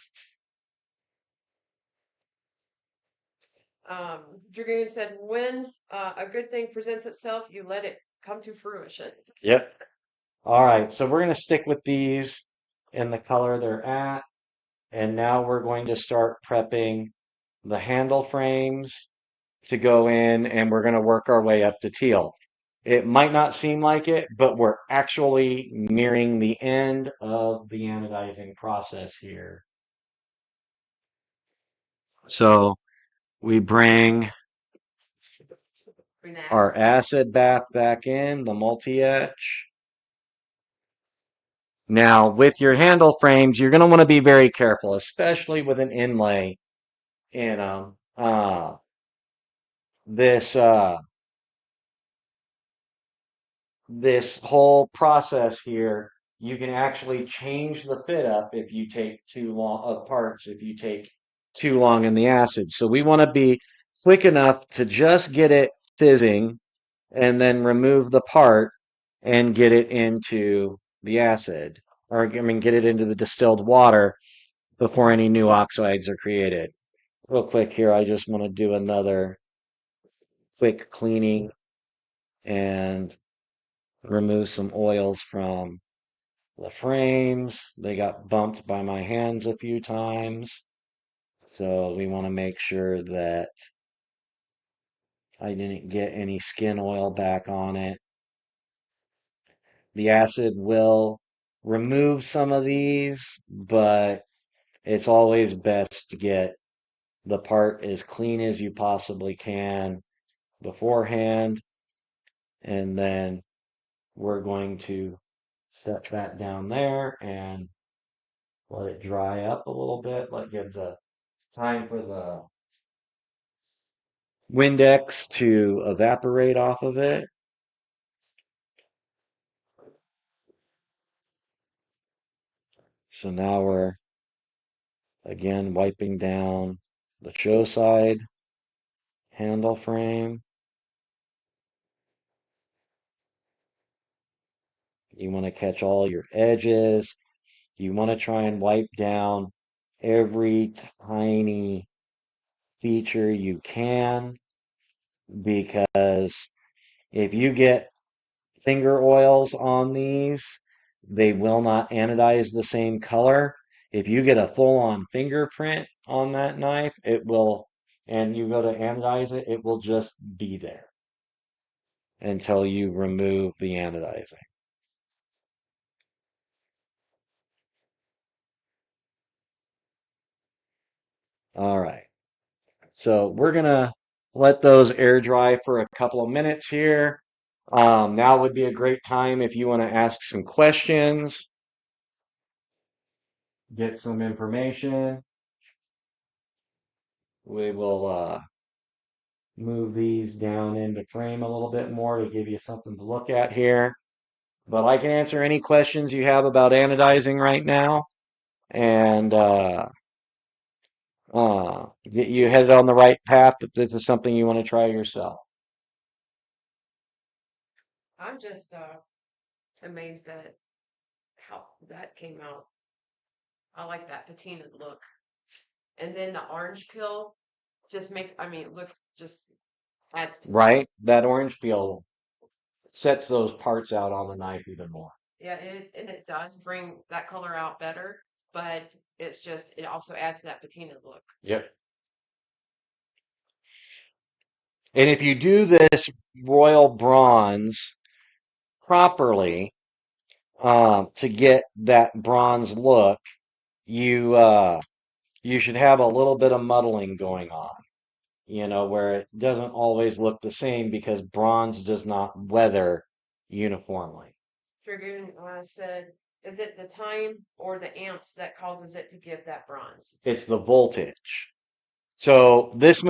Speaker 1: Dragoon said, when a good thing presents itself, you let it come to fruition.
Speaker 2: Yep. All right, so we're going to stick with these in the color they're at. And now we're going to start prepping the handle frames to go in, and we're going to work our way up to teal. It might not seem like it, but we're actually nearing the end of the anodizing process here. So we bring our acid bath back in, the multi-etch. Now, with your handle frames, you're going to want to be very careful, especially with an inlay in them. This this whole process here, you can actually change the fit up if you take too long of parts, if you take too long in the acid. So we want to be quick enough to just get it fizzing and then remove the part and get it into the acid, or I mean, get it into the distilled water before any new oxides are created. Real quick here, I just want to do another quick cleaning and remove some oils from the frames. They got bumped by my hands a few times. So we want to make sure that I didn't get any skin oil back on it. The acid will remove some of these, but it's always best to get the part as clean as you possibly can beforehand. And then we're going to set that down there and let it dry up a little bit, give the time for the Windex to evaporate off of it. So now we're again wiping down the show side handle frame. You want to catch all your edges. You want to try and wipe down every tiny feature you can, because if you get finger oils on these, they will not anodize the same color. If you get a full-on fingerprint on that knife, it will, and you go to anodize it, it will just be there until you remove the anodizing. All right. So we're gonna let those air dry for a couple of minutes here. Now would be a great time if you want to ask some questions, get some information. We will move these down into frame a little bit more to give you something to look at here. But I can answer any questions you have about anodizing right now. And you headed on the right path if this is something you want to try yourself.
Speaker 1: I'm just amazed at how that came out. I like that patina look. And then the orange peel just makes, I mean, look, just adds to it.
Speaker 2: Right? That orange peel sets those parts out on the knife even more.
Speaker 1: Yeah, and it does bring that color out better, but it's just, it also adds to that patina look.
Speaker 2: Yep. And if you do this royal bronze properly, to get that bronze look, you should have a little bit of muddling going on, where it doesn't always look the same because bronze does not weather uniformly.
Speaker 1: Dragoon said, is it the time or the amps that causes it to give that bronze?
Speaker 2: It's the voltage. So this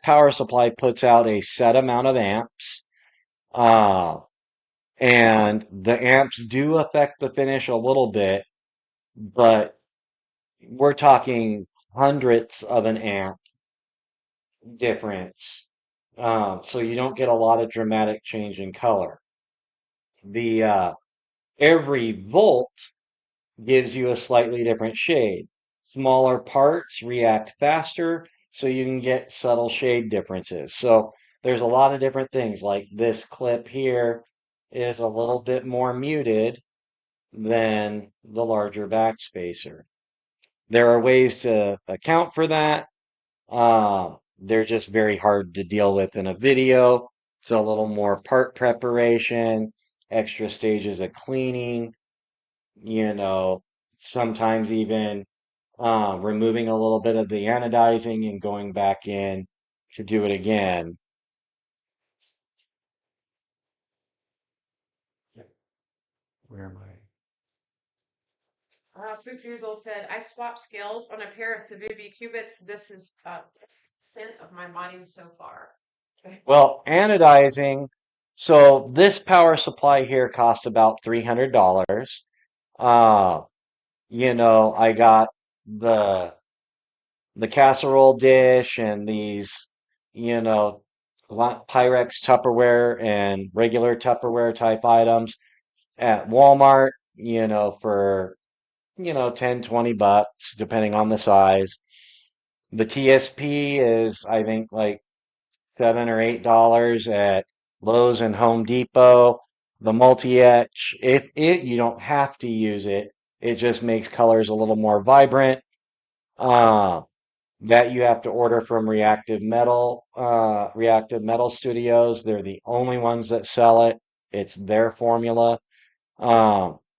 Speaker 2: power supply puts out a set amount of amps, and the amps do affect the finish a little bit, but we're talking hundredths of an amp difference. So you don't get a lot of dramatic change in color. The every volt gives you a slightly different shade. Smaller parts react faster, so you can get subtle shade differences. So there's a lot of different things, like this clip here is a little bit more muted than the larger backspacer. There are ways to account for that. They're just very hard to deal with in a video. It's a little more part preparation, extra stages of cleaning, you know, sometimes even removing a little bit of the anodizing and going back in to do it again. Where am I?
Speaker 1: Fufuzal said, I swapped scales on a pair of Civivi cubits. This is 10% of my modding so far.
Speaker 2: Well, anodizing. So this power supply here cost about $300. Uh, I got the casserole dish and these, you know, Pyrex Tupperware and regular Tupperware type items at Walmart, for, 10, 20 bucks, depending on the size. The TSP is, I think, like $7 or $8 at Lowe's and Home Depot. The multi-etch, you don't have to use it. It just makes colors a little more vibrant. Uh, that you have to order from Reactive Metal Studios. They're the only ones that sell it. It's their formula.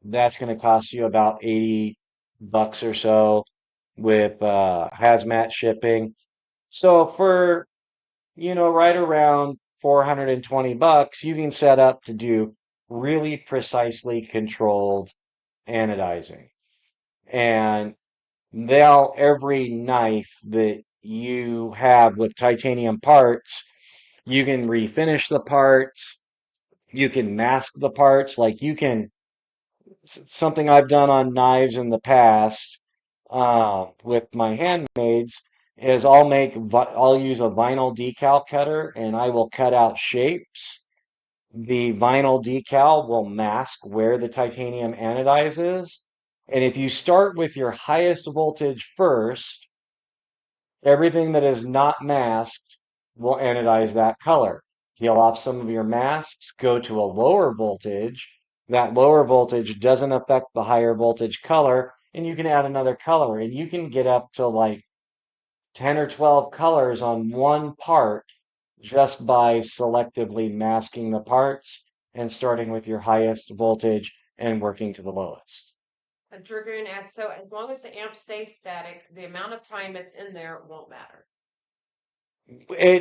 Speaker 2: That's going to cost you about 80 bucks or so with hazmat shipping. So for, right around 420 bucks, you can set up to do really precisely controlled anodizing. And now every knife that you have with titanium parts, you can refinish the parts, you can mask the parts, like something I've done on knives in the past with my handmaids is I'll use a vinyl decal cutter and I will cut out shapes the vinyl decal will mask where the titanium anodizes. And if you start with your highest voltage first, everything that is not masked will anodize that color. Peel off some of your masks, go to a lower voltage. That lower voltage doesn't affect the higher voltage color, and you can add another color. And you can get up to like 10 or 12 colors on one part just by selectively masking the parts and starting with your highest voltage and working to the lowest.
Speaker 1: A Dragoon asks, so as long as the amp stays static, the amount of time it's in there won't matter.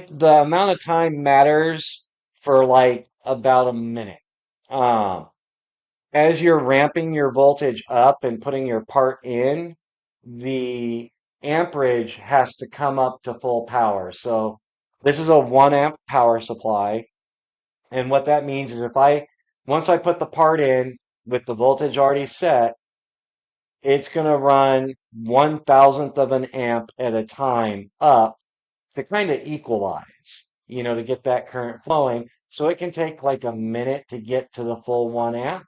Speaker 2: The amount of time matters for like about a minute. Um, as you're ramping your voltage up and putting your part in, the amperage has to come up to full power. So this is a 1 amp power supply. And what that means is once I put the part in with the voltage already set, it's going to run 1,000th of an amp at a time up to kind of equalize, to get that current flowing. So it can take like a minute to get to the full 1 amp.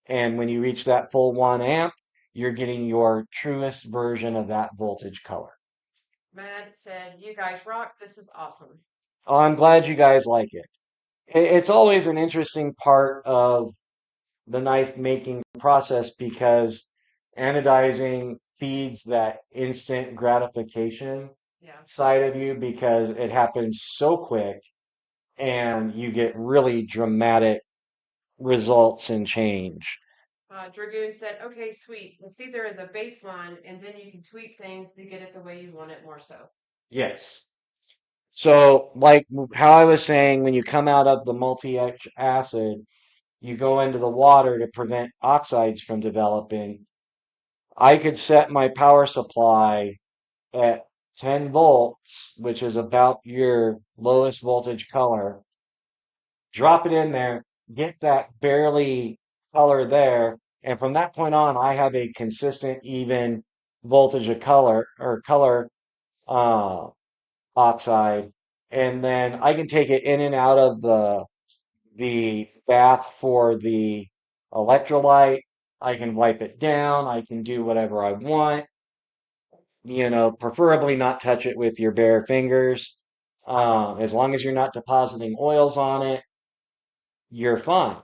Speaker 2: And when you reach that full 1 amp, you're getting your truest version of that voltage color.
Speaker 1: Matt said, you guys rock. This is awesome.
Speaker 2: Oh, I'm glad you guys like it. It's always an interesting part of the knife making process because anodizing feeds that instant gratification
Speaker 1: Yeah.
Speaker 2: side of you because it happens so quick and you get really dramatic results and change.
Speaker 1: Dragoon said, okay, sweet. We'll see there is a baseline, and then you can tweak things to get it the way you want it more so.
Speaker 2: Yes. So, like how I was saying, when you come out of the multi-acid, you go into the water to prevent oxides from developing. I could set my power supply at 10 volts, which is about your lowest voltage color, drop it in there, get that barely color there, and from that point on, I have a consistent, even voltage of color or color uh, oxide, and then I can take it in and out of the bath for the electrolyte. I can wipe it down. I can do whatever I want. Preferably not touch it with your bare fingers. As long as you're not depositing oils on it, you're fine.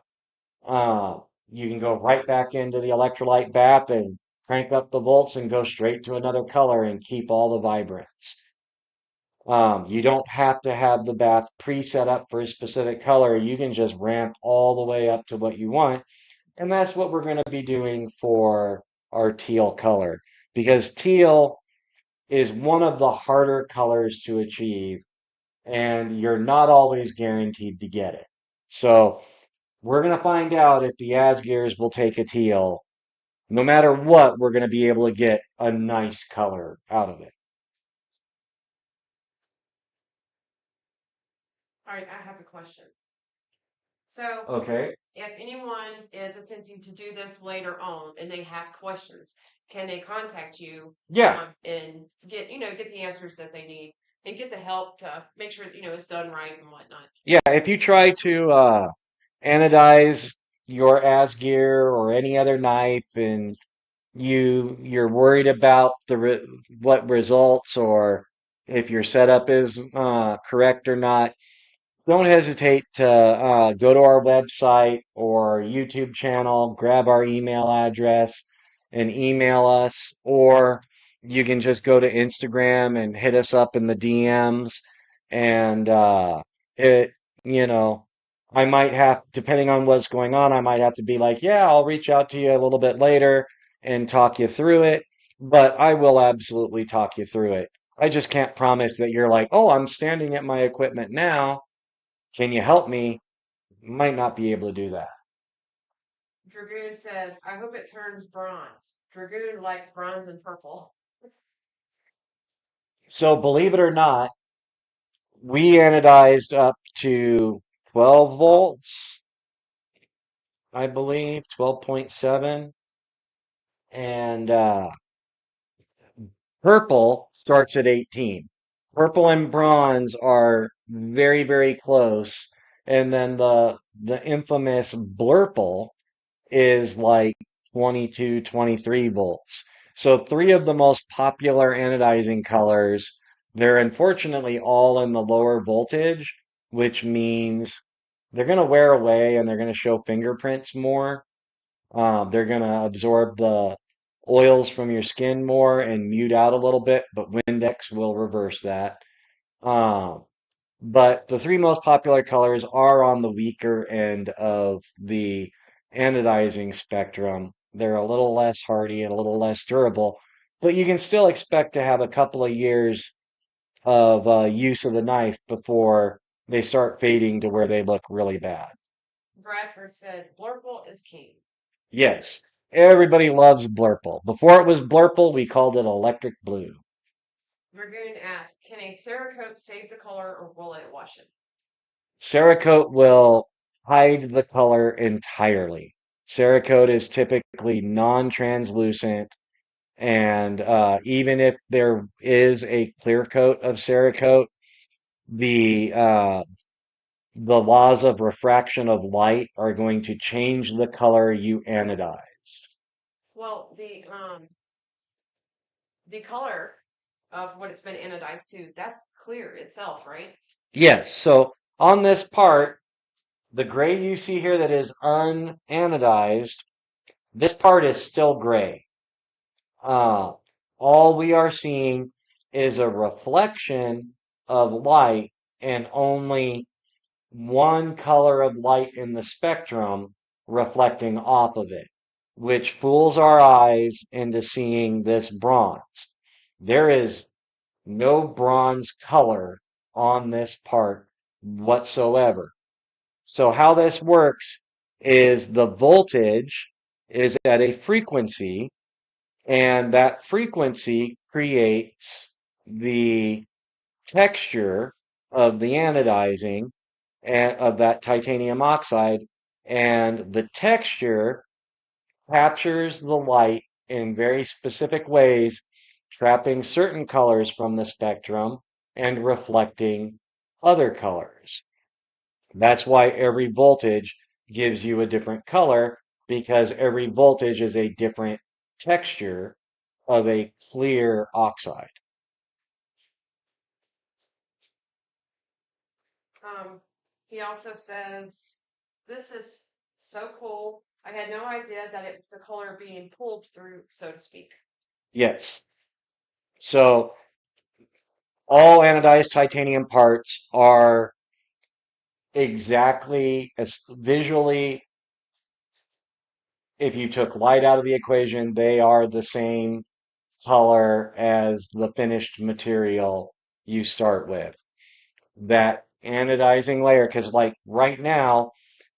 Speaker 2: Uh, you can go right back into the electrolyte bath and crank up the volts and go straight to another color and keep all the vibrance. You don't have to have the bath preset up for a specific color. You can just ramp all the way up to what you want. And that's what we're going to be doing for our teal color because teal is one of the harder colors to achieve and you're not always guaranteed to get it. So we're going to find out if the Asgeirs will take a teal. No matter what, we're going to be able to get a nice color out of it.
Speaker 1: All right, I have a question. So,
Speaker 2: Okay.
Speaker 1: if anyone is attempting to do this later on and they have questions, can they contact you?
Speaker 2: Yeah.
Speaker 1: And get the answers that they need and get the help to make sure it's done right and whatnot.
Speaker 2: Yeah. If you try to anodize your Asgeir or any other knife and you're worried about what results or if your setup is correct or not, don't hesitate to go to our website or YouTube channel, grab our email address and email us, or you can just go to Instagram and hit us up in the DMs. And it, you know, I might have, depending on what's going on, I might have to be like, yeah, I'll reach out to you a little bit later and talk you through it. But I will absolutely talk you through it. I just can't promise that you're like, oh, I'm standing at my equipment now. Can you help me? Might not be able to do that.
Speaker 1: Dragoon says, I hope it turns bronze. Dragoon likes bronze and purple.
Speaker 2: So believe it or not, we anodized up to 12 volts, I believe, 12.7. And purple starts at 18. Purple and bronze are very, very close. and then the infamous blurple is like 22, 23 volts. So three of the most popular anodizing colors, they're unfortunately all in the lower voltage, which means they're going to wear away and they're going to show fingerprints more. They're going to absorb the oils from your skin more and mute out a little bit, but Windex will reverse that. Um, but the three most popular colors are on the weaker end of the anodizing spectrum. They're a little less hardy and a little less durable, but you can still expect to have a couple of years of use of the knife before they start fading to where they look really bad.
Speaker 1: Bradford said, Blurple is king.
Speaker 2: Yes, everybody loves Blurple. Before it was Blurple, we called it electric blue.
Speaker 1: Dragoon asked, can a Cerakote save the color or will it wash it?
Speaker 2: Cerakote will hide the color entirely. Cerakote is typically non-translucent, and even if there is a clear coat of Cerakote, the uh, the laws of refraction of light are going to change the color you anodized.
Speaker 1: Well, the color of what it's been anodized to, that's clear itself, right?
Speaker 2: Yes, so on this part, the gray you see here that is unanodized, this part is still gray. Uh, all we are seeing is a reflection of light and only one color of light in the spectrum reflecting off of it, which fools our eyes into seeing this bronze. There is no bronze color on this part whatsoever. So how this works is the voltage is at a frequency, and that frequency creates the texture of the anodizing and of that titanium oxide, and the texture captures the light in very specific ways, trapping certain colors from the spectrum and reflecting other colors. That's why every voltage gives you a different color, because every voltage is a different texture of a clear oxide.
Speaker 1: He also says, this is so cool. I had no idea that it was the color being pulled through, so to speak.
Speaker 2: Yes. So all anodized titanium parts are exactly as visually, if you took light out of the equation, they are the same color as the finished material you start with. That anodizing layer, because like right now,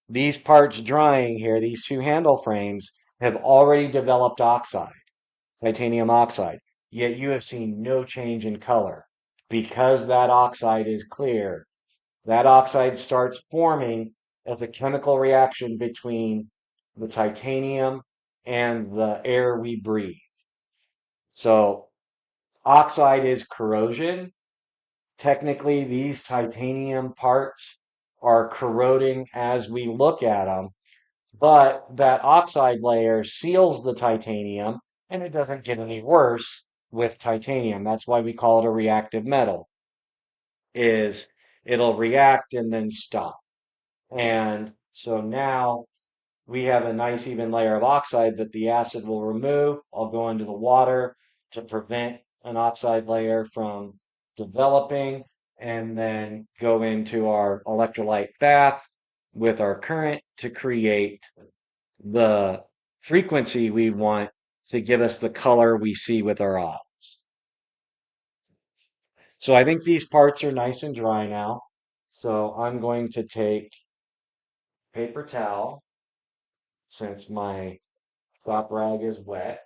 Speaker 2: these parts drying here, these two handle frames, have already developed oxide, titanium oxide, yet you have seen no change in color. Because that oxide is clear, that oxide starts forming as a chemical reaction between the titanium and the air we breathe. So oxide is corrosion. Technically, these titanium parts are corroding as we look at them, but that oxide layer seals the titanium and it doesn't get any worse with titanium. That's why we call it a reactive metal, is it'll react and then stop. And so now we have a nice even layer of oxide that the acid will remove. I'll go into the water to prevent an oxide layer from developing, and then go into our electrolyte bath with our current to create the frequency we want to give us the color we see with our eyes. So I think these parts are nice and dry now. So I'm going to take paper towel, since my flop rag is wet.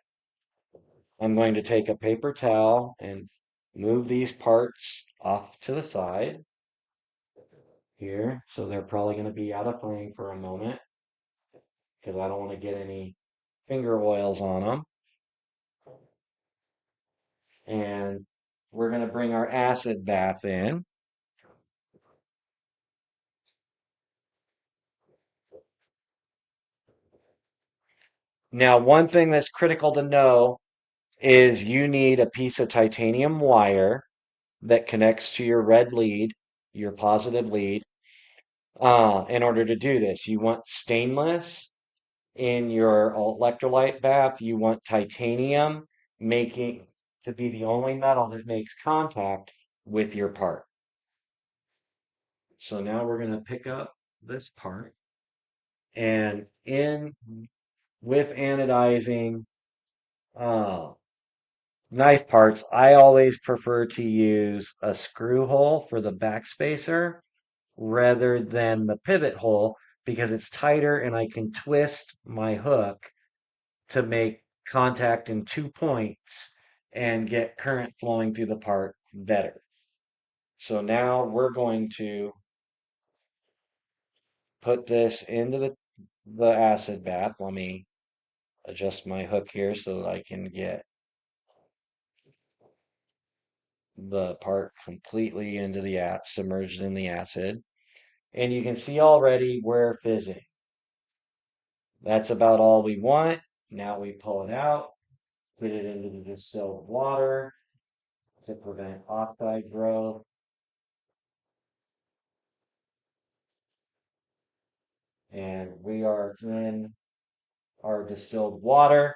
Speaker 2: I'm going to take a paper towel and move these parts off to the side here. So they're probably going to be out of frame for a moment because I don't want to get any finger oils on them. And we're going to bring our acid bath in. Now, one thing that's critical to know is you need a piece of titanium wire that connects to your red lead, your positive lead, in order to do this. You want stainless in your electrolyte bath. You want titanium making to be the only metal that makes contact with your part. So now we're going to pick up this part and in with anodizing uh, knife parts, I always prefer to use a screw hole for the backspacer rather than the pivot hole because it's tighter and I can twist my hook to make contact in 2 points and get current flowing through the part better. So now we're going to put this into the acid bath. Let me adjust my hook here so that I can get the part completely into the submerged in the acid. And you can see already we're fizzing. That's about all we want. Now we pull it out, put it into the distilled water to prevent oxide growth. And we are in our distilled water,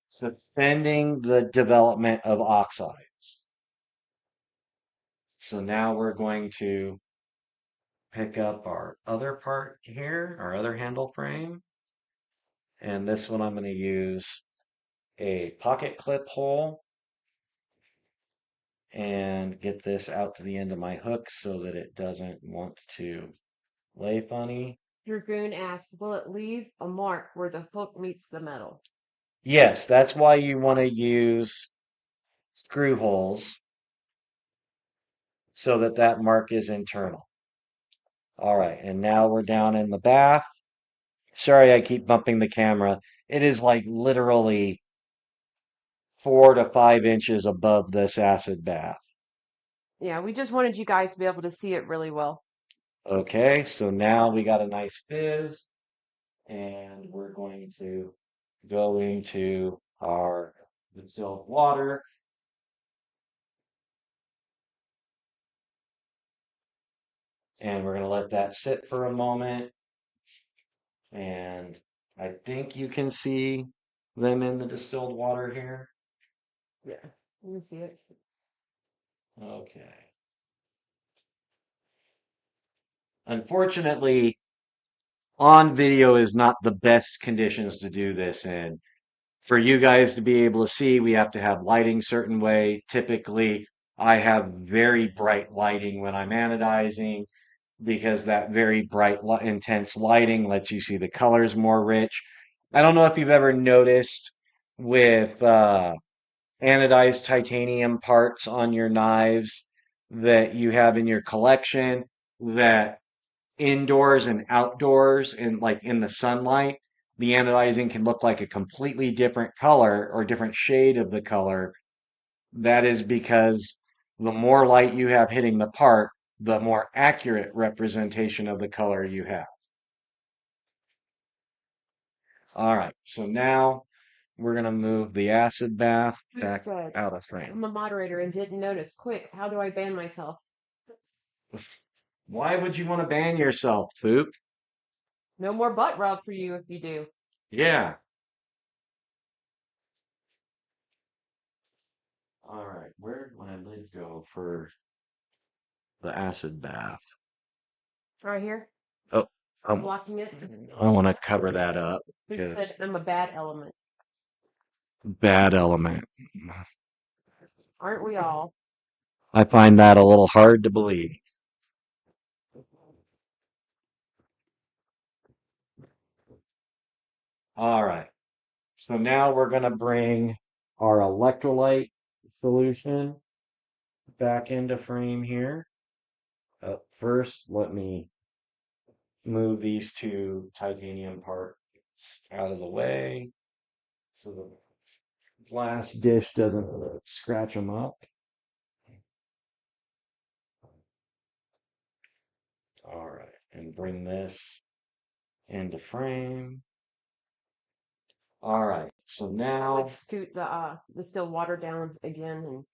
Speaker 2: suspending the development of oxides. So now we're going to pick up our other part here, our other handle frame. And this one I'm going to use a pocket clip hole and get this out to the end of my hook so that it doesn't want to lay funny.
Speaker 1: Dragoon asks, will it leave a mark where the hook meets the metal?
Speaker 2: Yes, that's why you want to use screw holes so that that mark is internal. All right, and now we're down in the bath. Sorry, I keep bumping the camera. It is like literally 4 to 5 inches above this acid bath.
Speaker 1: Yeah, we just wanted you guys to be able to see it really well.
Speaker 2: Okay, so now we got a nice fizz, and we're going to go into our distilled water. And we're going to let that sit for a moment. And I think you can see them in the distilled water here.
Speaker 1: Yeah, you can see it.
Speaker 2: Okay. Unfortunately, on video is not the best conditions to do this in. For you guys to be able to see, we have to have lighting certain way. Typically, I have very bright lighting when I'm anodizing because that very bright, intense lighting lets you see the colors more rich. I don't know if you've ever noticed with anodized titanium parts on your knives that you have in your collection that indoors and outdoors and like in the sunlight, the anodizing can look like a completely different color or different shade of the color. That is because the more light you have hitting the part, the more accurate representation of the color you have. All right, so now we're going to move the acid bath
Speaker 1: Luke
Speaker 2: back
Speaker 1: said,
Speaker 2: out of frame.
Speaker 1: I'm a moderator and didn't notice. Quick, how do I ban myself?
Speaker 2: Why would you want to ban yourself, Fook?
Speaker 1: No more butt rub for you if you do.
Speaker 2: Yeah. All right, where did my lid go for the acid bath?
Speaker 1: Right here,
Speaker 2: Oh,
Speaker 1: blocking it.
Speaker 2: I want to cover that up
Speaker 1: Luke
Speaker 2: because
Speaker 1: said, I'm a bad element.
Speaker 2: bad element.
Speaker 1: Aren't we all?
Speaker 2: I find that a little hard to believe. All right. So now we're going to bring our electrolyte solution back into frame here. First, let me move these two titanium parts out of the way so the glass dish doesn't scratch them up. All right, and bring this into frame. All right. So now,
Speaker 1: Like scoot the still water down again, and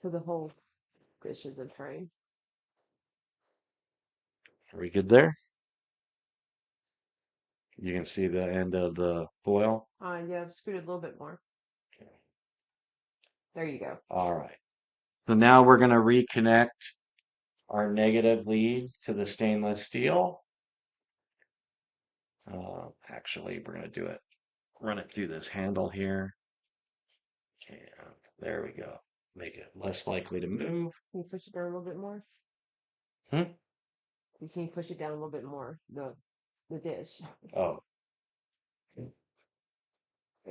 Speaker 1: so the whole dish is in frame.
Speaker 2: are we good there? You can see the end of the foil.
Speaker 1: Yeah, scoot it a little bit more. There you go.
Speaker 2: All right. So now we're going to reconnect our negative lead to the stainless steel. Actually, we're going to do it, run it through this handle here. And there we go. Make it less likely to move.
Speaker 1: Can you push it down a little bit more?
Speaker 2: Hmm?
Speaker 1: Can you push it down a little bit more? The dish.
Speaker 2: Oh,
Speaker 1: There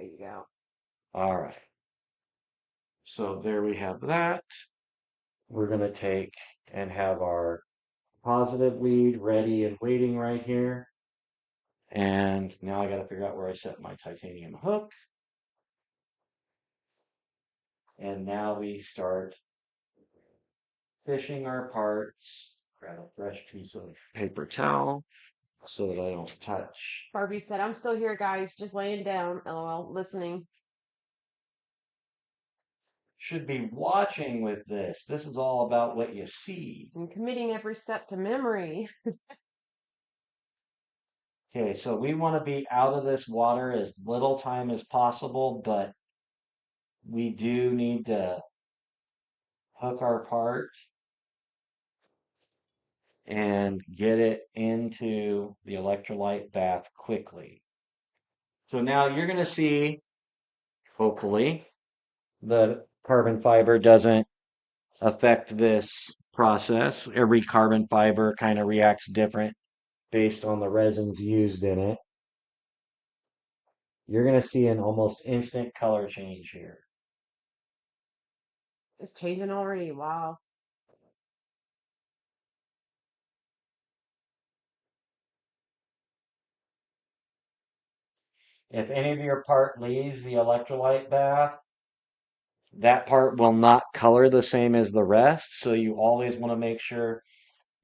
Speaker 1: you go.
Speaker 2: all right. So there we have that. We're going to take and have our positive lead ready and waiting right here. And now I got to figure out where I set my titanium hook. And now we start fishing our parts. Grab a fresh piece of paper towel so that I don't touch.
Speaker 1: Barbie said, "I'm still here, guys, just laying down. LOL, listening."
Speaker 2: Should be watching with this. This is all about what you see.
Speaker 1: And committing every step to memory.
Speaker 2: Okay, so we want to be out of this water as little time as possible, but we do need to hook our part and get it into the electrolyte bath quickly. So now you're going to see, hopefully, the carbon fiber doesn't affect this process. Every carbon fiber kind of reacts different based on the resins used in it. You're going to see an almost instant color change here.
Speaker 1: It's changing already. Wow.
Speaker 2: If any of your part leaves the electrolyte bath, that part will not color the same as the rest. So you always want to make sure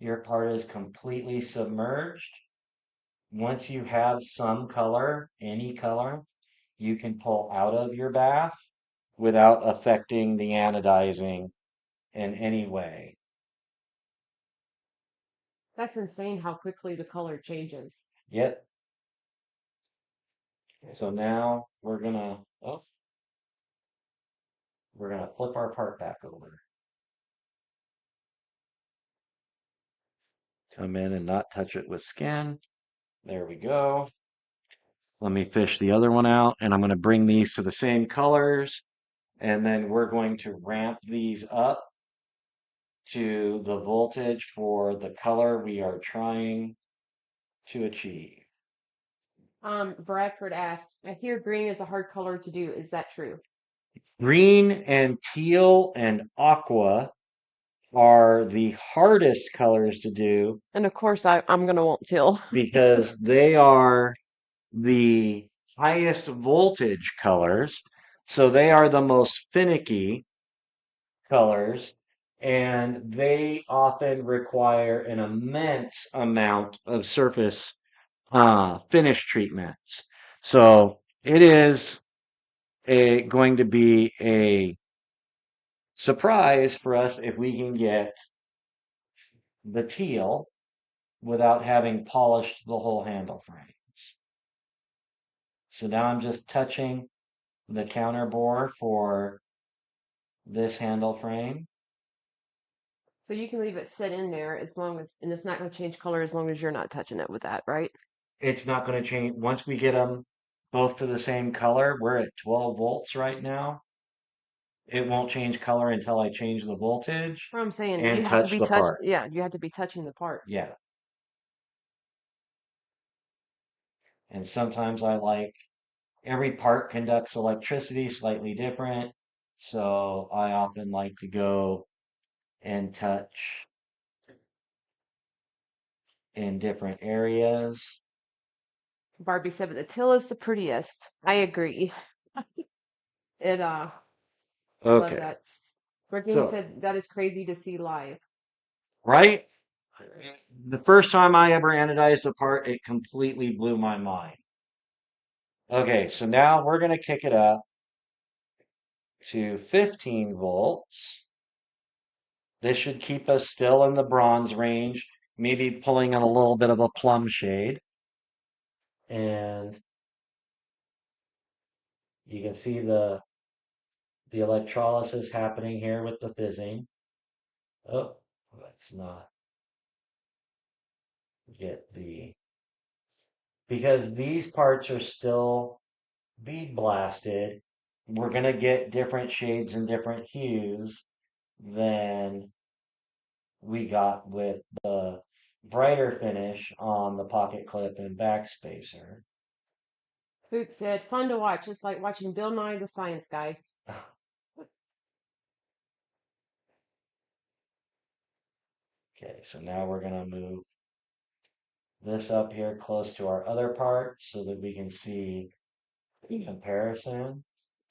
Speaker 2: your part is completely submerged. Once you have some color, any color, you can pull out of your bath without affecting the anodizing in any way.
Speaker 1: That's insane how quickly the color changes.
Speaker 2: Yep. So now we're gonna flip our part back over. Come in and not touch it with skin. There we go. Let me fish the other one out, and I'm going to bring these to the same colors, and then we're going to ramp these up to the voltage for the color we are trying to achieve.
Speaker 1: Bradford asked, "I hear green is a hard color to do. Is that true?"
Speaker 2: Green and teal and aqua are the hardest colors to do
Speaker 1: And of course, I'm gonna want teal.
Speaker 2: because they are the highest voltage colors. So they are the most finicky colors, and they often require an immense amount of surface finish treatments. So it is going to be a surprise for us if we can get the teal without having polished the whole handle frames. So now I'm just touching the counter bore for this handle frame.
Speaker 1: So you can leave it sit in there as long as, and it's not gonna change color as long as you're not touching it with that, right?
Speaker 2: It's not going to change. Once we get them both to the same color, we're at 12 volts right now. It won't change color until I change the voltage
Speaker 1: What I'm saying,
Speaker 2: and
Speaker 1: you have to
Speaker 2: touch
Speaker 1: be
Speaker 2: the
Speaker 1: touch.
Speaker 2: part.
Speaker 1: Yeah, you have to be touching the part.
Speaker 2: Yeah. And sometimes I like every part conducts electricity slightly different. So I often like to go and touch in different areas.
Speaker 1: Barbie said, "But the teal is the prettiest." I agree. It I love
Speaker 2: Okay.
Speaker 1: that. Brittany
Speaker 2: So,
Speaker 1: said that is crazy to see live.
Speaker 2: right? The first time I ever anodized a part, it completely blew my mind. Okay, so now we're going to kick it up to 15 volts. This should keep us still in the bronze range, maybe pulling in a little bit of a plum shade. And you can see the electrolysis happening here with the fizzing. Oh, let's not get because these parts are still bead blasted. We're going to get different shades and different hues than we got with the brighter finish on the pocket clip and backspacer.
Speaker 1: Poop said, fun to watch, just like watching Bill Nye the Science Guy.
Speaker 2: Okay, so now we're going to move this up here close to our other part so that we can see the comparison.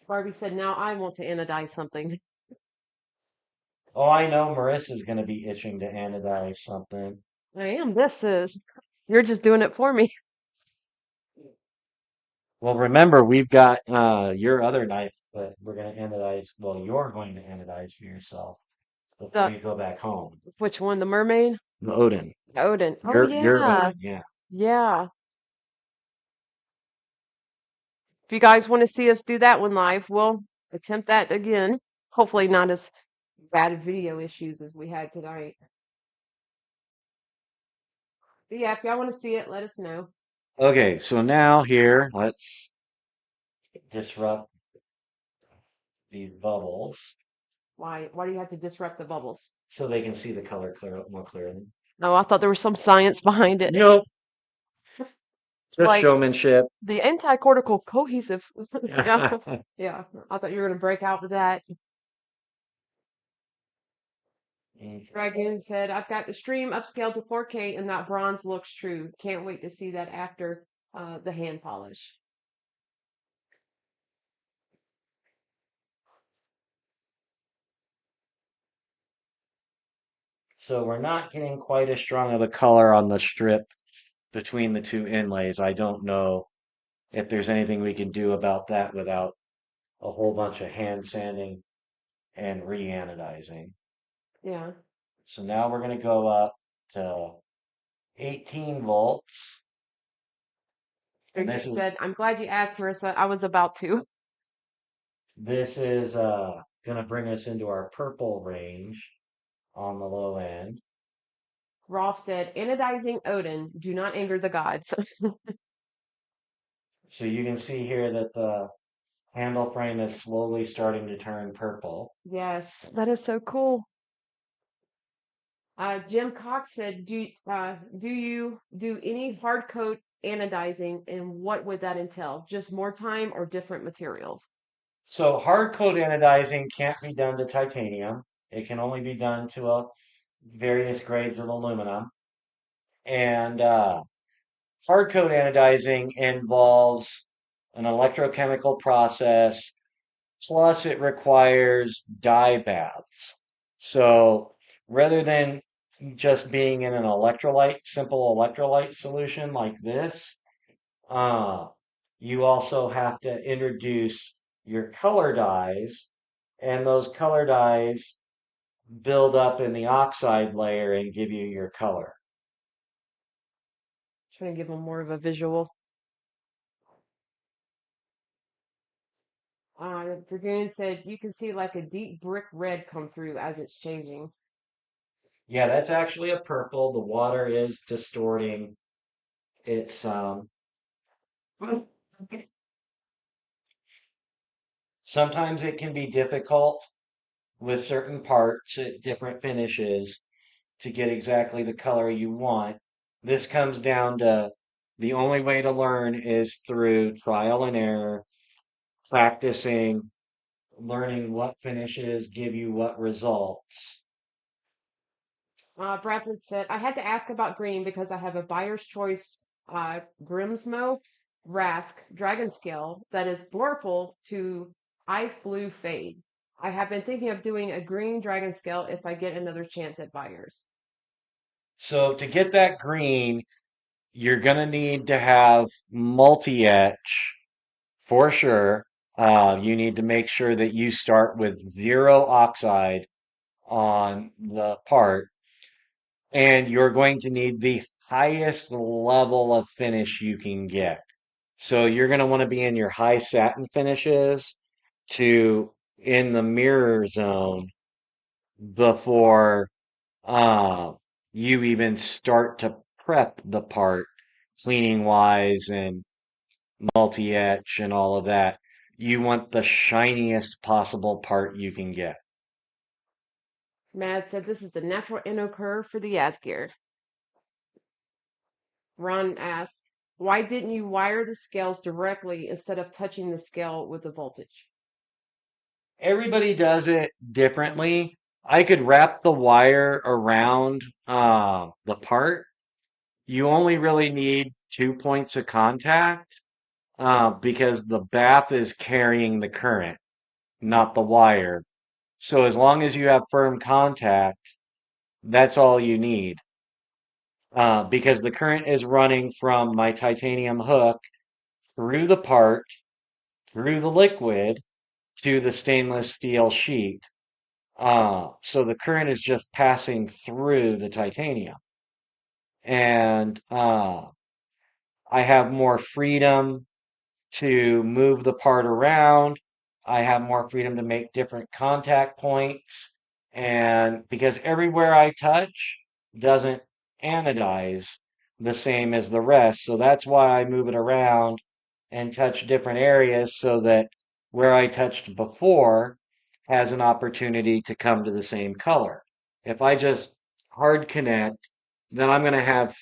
Speaker 1: Barbie said, now I want to anodize something.
Speaker 2: Oh, I know Marissa's going to be itching to anodize something.
Speaker 1: I am. You're just doing it for me.
Speaker 2: Well, remember, we've got your other knife that we're going to anodize. Well, you're going to anodize for yourself before
Speaker 1: The
Speaker 2: you go back home.
Speaker 1: which one? The mermaid?
Speaker 2: The Odin.
Speaker 1: Odin. Oh
Speaker 2: Your
Speaker 1: yeah.
Speaker 2: Odin, yeah.
Speaker 1: Yeah. If you guys want to see us do that one live, we'll attempt that again. Hopefully not as bad video issues as we had tonight. But yeah, if y'all want to see it, let us know.
Speaker 2: Okay, so now here, let's disrupt these bubbles
Speaker 1: Why do you have to disrupt the bubbles?
Speaker 2: so they can see the color more clearly.
Speaker 1: No, I thought there was some science behind it.
Speaker 2: Nope, just
Speaker 1: Like
Speaker 2: showmanship.
Speaker 1: the anti-cortical cohesive. Yeah. Yeah. I thought you were gonna break out with that. Dragoon said, I've got the stream upscaled to 4K and that bronze looks true. Can't wait to see that after the hand polish.
Speaker 2: So we're not getting quite as strong of a color on the strip between the two inlays. I don't know if there's anything we can do about that without a whole bunch of hand sanding and re-anodizing.
Speaker 1: Yeah.
Speaker 2: So now we're going to go up to 18 volts. And
Speaker 1: He said, I'm glad you asked, Marissa. I was about to.
Speaker 2: this is going to bring us into our purple range on the low end.
Speaker 1: Rolf said, anodizing Odin, do not anger the gods.
Speaker 2: So you can see here that the handle frame is slowly starting to turn purple.
Speaker 1: Yes, that is so cool. Jim Cox said, do you do any hard coat anodizing and what would that entail? Just more time or different materials?
Speaker 2: So hard coat anodizing can't be done to titanium. It can only be done to various grades of aluminum. And hard coat anodizing involves an electrochemical process, plus it requires dye baths. So rather than just being in an simple electrolyte solution like this, uh, you also have to introduce your color dyes, and those color dyes build up in the oxide layer and give you your color.
Speaker 1: Trying to give them more of a visual. Dragoon said you can see like a deep brick red come through as it's changing.
Speaker 2: Yeah, that's actually a purple. The water is distorting its sometimes it can be difficult with certain parts at different finishes to get exactly the color you want. This comes down to the only way to learn is through trial and error, practicing, learning what finishes give you what results.
Speaker 1: Bradford said, I had to ask about green because I have a buyer's choice Grimsmo Rask Dragon Scale that is blurple to ice blue fade. I have been thinking of doing a green Dragon Scale if I get another chance at buyers.
Speaker 2: So to get that green, you're gonna need to have multi-etch for sure. You need to make sure that you start with zero oxide on the part, and you're going to need the highest level of finish you can get. So you're going to want to be in your high satin finishes to in the mirror zone before uh, you even start to prep the part cleaning wise and multi-etch and all of that. You want the shiniest possible part you can get.
Speaker 1: Mad said this is the natural anode curve for the Asgeir. Ron asked, why didn't you wire the scales directly instead of touching the scale with the voltage?
Speaker 2: Everybody does it differently. I could wrap the wire around the part. You only really need 2 points of contact because the bath is carrying the current, not the wire. So as long as you have firm contact, that's all you need. Because the current is running from my titanium hook through the part, through the liquid, to the stainless steel sheet. So the current is just passing through the titanium. And I have more freedom to move the part around. I have more freedom to make different contact points. And because everywhere I touch doesn't anodize the same as the rest. So that's why I move it around and touch different areas so that where I touched before has an opportunity to come to the same color. If I just hard connect, then I'm going to have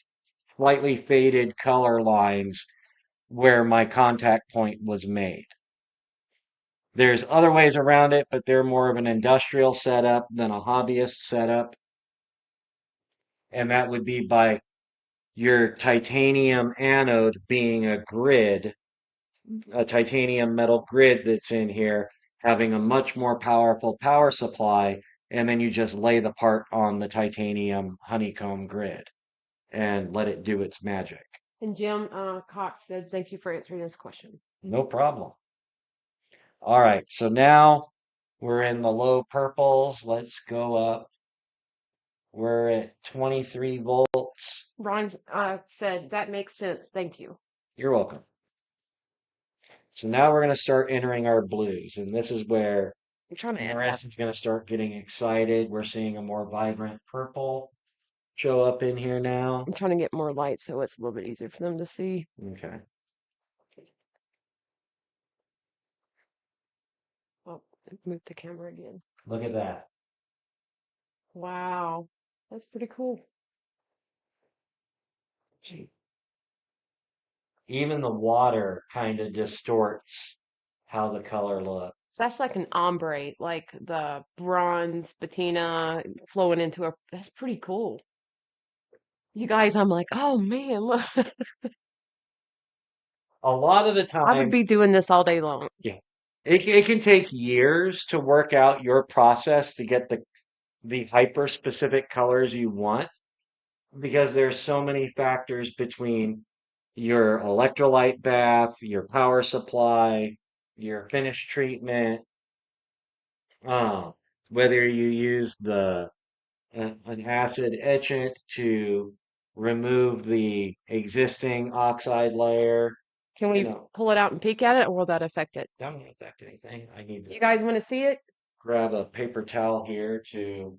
Speaker 2: slightly faded color lines where my contact point was made. There's other ways around it, but they're more of an industrial setup than a hobbyist setup. And that would be by your titanium anode being a grid, a titanium metal grid that's in here, having a much more powerful power supply. And then you just lay the part on the titanium honeycomb grid and let it do its magic.
Speaker 1: And Jim Cox said, thank you for answering this question.
Speaker 2: No problem. All right, so now we're in the low purples. Let's go up. We're at 23 volts.
Speaker 1: Ron said, that makes sense. Thank you.
Speaker 2: You're welcome. So now we're going to start entering our blues, and this is where
Speaker 1: I'm trying to add
Speaker 2: Marissa's going to start getting excited. We're seeing a more vibrant purple show up in here now.
Speaker 1: I'm trying to get more light so it's a little bit easier for them to see.
Speaker 2: Okay.
Speaker 1: Oh, move the camera again.
Speaker 2: Look at that.
Speaker 1: Wow, that's pretty cool.
Speaker 2: Even the water kind of distorts how the color looks.
Speaker 1: That's like an ombre, like the bronze patina flowing into a. That's pretty cool. You guys, I'm like, oh man, look.
Speaker 2: A lot of the
Speaker 1: I would
Speaker 2: times,
Speaker 1: be doing this all day long.
Speaker 2: yeah, it can take years to work out your process to get the hyper specific colors you want because there's so many factors between your electrolyte bath, your power supply, your finish treatment, uh, whether you use an acid etchant to remove the existing oxide layer.
Speaker 1: Can
Speaker 2: You
Speaker 1: we
Speaker 2: know,
Speaker 1: pull it out and peek at it, or will that affect it?
Speaker 2: that won't affect anything. I need to
Speaker 1: You guys want to see it?
Speaker 2: grab a paper towel here to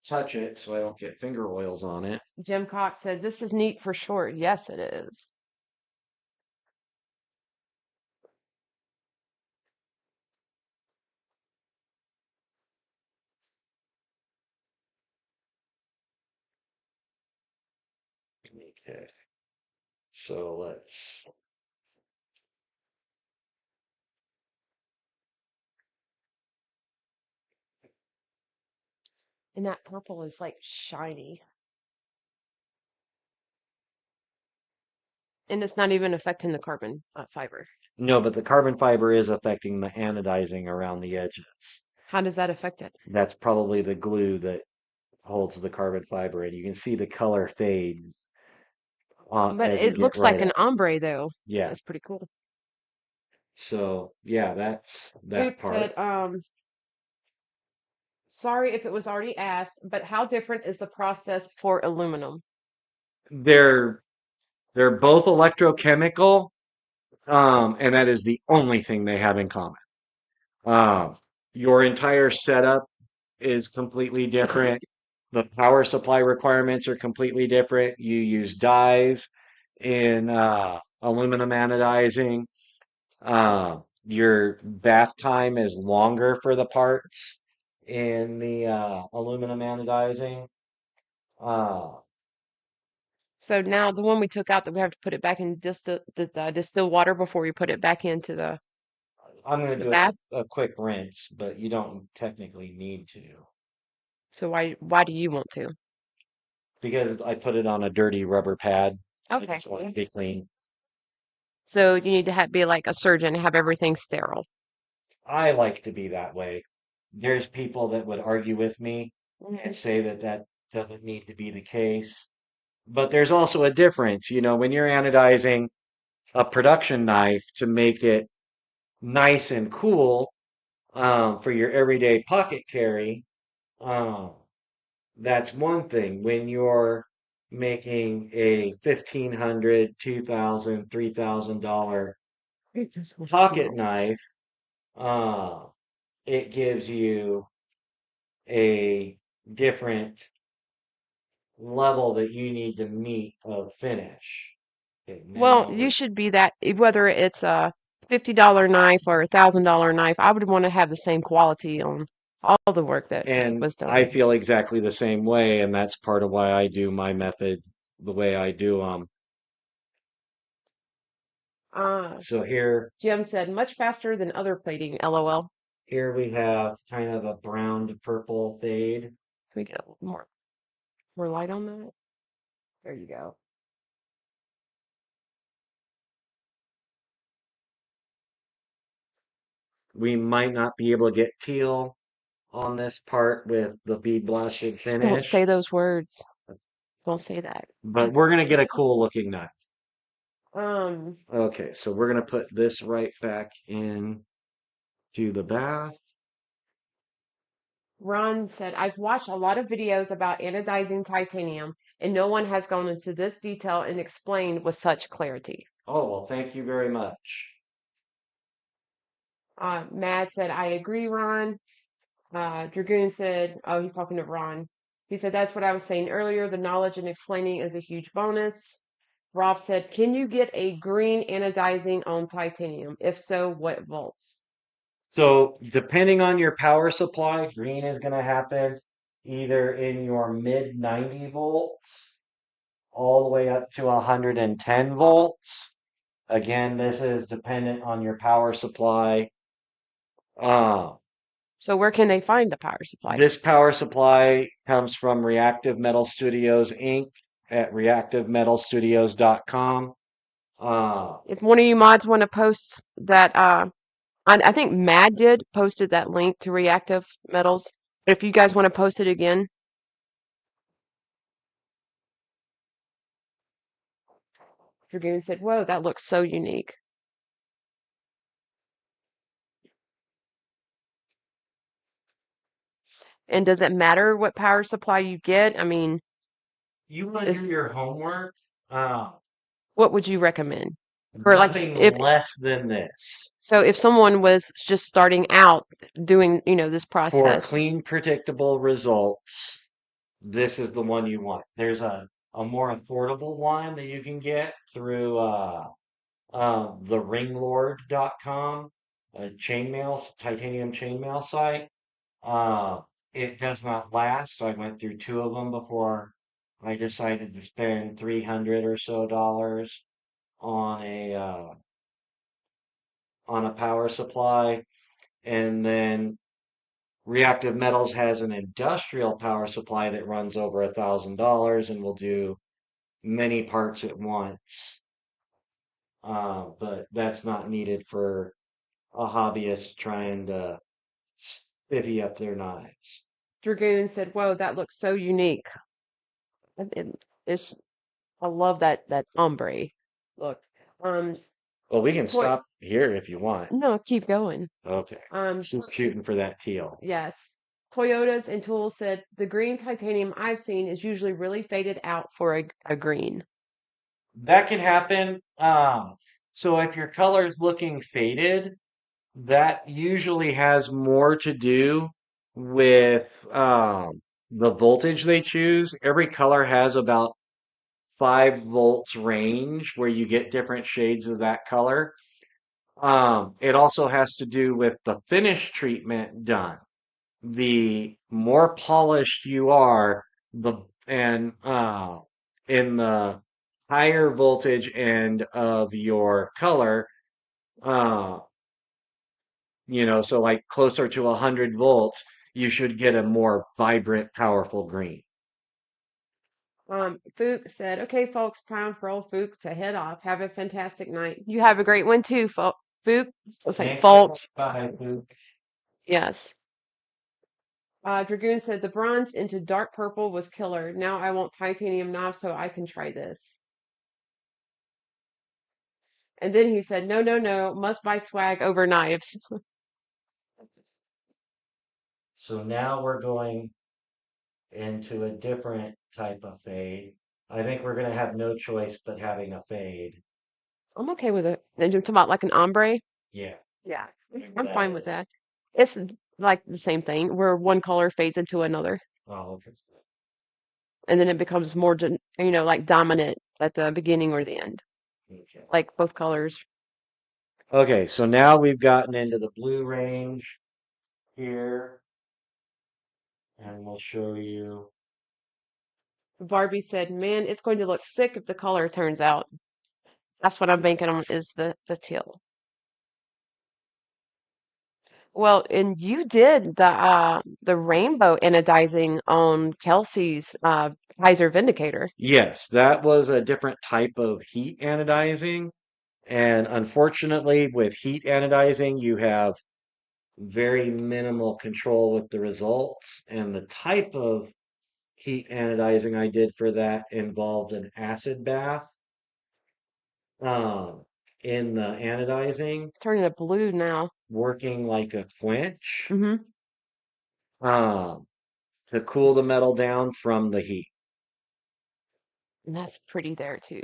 Speaker 2: touch it so I don't get finger oils on it.
Speaker 1: Jim Cox said, this is neat for short. Yes, it is.
Speaker 2: Okay. So let's
Speaker 1: And that purple is like shiny. And it's not even affecting the carbon fiber.
Speaker 2: no, but the carbon fiber is affecting the anodizing around the edges.
Speaker 1: How does that affect it?
Speaker 2: That's probably the glue that holds the carbon fiber in. You can see the color fade
Speaker 1: But
Speaker 2: as you
Speaker 1: it
Speaker 2: get
Speaker 1: looks like
Speaker 2: right
Speaker 1: an
Speaker 2: up.
Speaker 1: ombre though.
Speaker 2: Yeah.
Speaker 1: That's pretty cool.
Speaker 2: So yeah, that's that
Speaker 1: Ruth
Speaker 2: part.
Speaker 1: said, sorry if it was already asked, but how different is the process for aluminum?
Speaker 2: They're they're both electrochemical, and that is the only thing they have in common. Um, your entire setup is completely different. The power supply requirements are completely different. You use dyes in aluminum anodizing. Your bath time is longer for the parts in the aluminum anodizing. Uh,
Speaker 1: So now the one we took out that we have to put it back in the distilled water before we put it back into
Speaker 2: I'm going to
Speaker 1: the
Speaker 2: do
Speaker 1: bath.
Speaker 2: a quick rinse, but you don't technically need to
Speaker 1: So why do you want to?
Speaker 2: because I put it on a dirty rubber pad. I
Speaker 1: Okay.
Speaker 2: just want it to be clean.
Speaker 1: So you need to be like a surgeon and have everything sterile.
Speaker 2: I like to be that way. There's people that would argue with me and
Speaker 1: Mhm.
Speaker 2: say that that doesn't need to be the case. But there's also a difference, when you're anodizing a production knife to make it nice and cool for your everyday pocket carry, um, that's one thing. When you're making a $1,500, $2,000, $3,000
Speaker 1: It's just what it
Speaker 2: pocket
Speaker 1: smells.
Speaker 2: knife, uh, it gives you a different level that you need to meet of finish. Okay,
Speaker 1: Well,
Speaker 2: now
Speaker 1: you should be that whether it's a $50 knife or $1,000 knife, I would want to have the same quality on all the work that
Speaker 2: and
Speaker 1: was
Speaker 2: I
Speaker 1: done.
Speaker 2: feel exactly the same way, and that's part of why I do my method the way I do.
Speaker 1: Uh,
Speaker 2: So
Speaker 1: Jim said much faster than other plating, LOL.
Speaker 2: here we have kind of a brown to purple fade.
Speaker 1: Can we get a little more light on that? There you go.
Speaker 2: We might not be able to get teal on this part with the bead blasted
Speaker 1: Don't say
Speaker 2: finish,
Speaker 1: those words. Don't say that.
Speaker 2: but we're gonna get a cool looking knife.
Speaker 1: Um,
Speaker 2: Okay, so we're gonna put this right back in to the bath.
Speaker 1: Ron said, I've watched a lot of videos about anodizing titanium, and no one has gone into this detail and explained with such clarity.
Speaker 2: Oh, well, thank you very much.
Speaker 1: Mad said, I agree, Ron. Dragoon said, oh, he's talking to Ron. He said, that's what I was saying earlier. The knowledge and explaining is a huge bonus. Rob said, can you get a green anodizing on titanium? If so, what volts?
Speaker 2: So, depending on your power supply, green is going to happen either in your mid 90 volts all the way up to 110 volts. Again, this is dependent on your power supply. Uh,
Speaker 1: So where can they find the power supply?
Speaker 2: this power supply comes from Reactive Metal Studios Inc. at reactivemetalstudios.com. Uh,
Speaker 1: If one of you mods want to post that, I think Mad did posted that link to reactive metals. But if you guys want to post it again, Dragoon said, whoa, that looks so unique. And does it matter what power supply you get? I mean,
Speaker 2: you want to do
Speaker 1: is
Speaker 2: your homework? Uh,
Speaker 1: what would you recommend for like
Speaker 2: Nothing
Speaker 1: if
Speaker 2: less than this.
Speaker 1: so if someone was just starting out doing, this
Speaker 2: For
Speaker 1: process.
Speaker 2: clean, predictable results, this is the one you want. There's a more affordable one that you can get through the ringlord.com, a chainmail, titanium chainmail site. Uh, it does not last. So I went through two of them before I decided to spend 300 or so dollars on a power supply. And then Reactive Metals has an industrial power supply that runs over $1,000 and will do many parts at once. But that's not needed for a hobbyist trying to spiffy up their knives.
Speaker 1: Dragoon said, "Whoa, that looks so unique." It's I love that ombre look. Um,
Speaker 2: Well, we can
Speaker 1: toy.
Speaker 2: stop here if you want.
Speaker 1: No, keep going.
Speaker 2: Okay.
Speaker 1: Um,
Speaker 2: She's shooting for that teal.
Speaker 1: yes. Toyotas and Tools said the green titanium I've seen is usually really faded out for a green.
Speaker 2: That can happen. So if your color's looking faded, that usually has more to do with the voltage they choose. Every color has about 5 volts range where you get different shades of that color. It also has to do with the finish treatment done. The more polished you are, the and in the higher voltage end of your color, uh, so like closer to 100 volts, you should get a more vibrant, powerful green.
Speaker 1: Fook said, "Okay, folks, time for old Fook to head off. Have a fantastic night. You have a great one too, Fook." I was like,
Speaker 2: Thanks for coming
Speaker 1: folks.
Speaker 2: by, Luke.
Speaker 1: Yes. Dragoon said the bronze into dark purple was killer. Now I want titanium knob so I can try this. And then he said, "No, no, no, must buy swag over knives."
Speaker 2: So now we're going into a different type of fade. I think we're going to have no choice but having a fade.
Speaker 1: I'm okay with it. And you're talking about like an ombre?
Speaker 2: Yeah,
Speaker 1: Yeah,
Speaker 2: whatever
Speaker 1: I'm
Speaker 2: that
Speaker 1: fine with
Speaker 2: is.
Speaker 1: that. It's like the same thing where one color fades into another,
Speaker 2: Oh, okay.
Speaker 1: and then it becomes more, like dominant at the beginning or the end,
Speaker 2: Okay.
Speaker 1: like both colors.
Speaker 2: Okay, so now we've gotten into the blue range here, and we'll show you.
Speaker 1: Barbie said, "Man, it's going to look sick if the color turns out." That's what I'm banking on is the teal. Well, and you did the rainbow anodizing on Kelsey's Kaiser Vindicator.
Speaker 2: Yes, that was a different type of heat anodizing. And unfortunately, with heat anodizing, you have very minimal control with the results. And the type of heat anodizing I did for that involved an acid bath um, in the anodizing,
Speaker 1: It's turning it blue now.
Speaker 2: working like a quench
Speaker 1: Hmm.
Speaker 2: um, to cool the metal down from the heat.
Speaker 1: And that's pretty there too.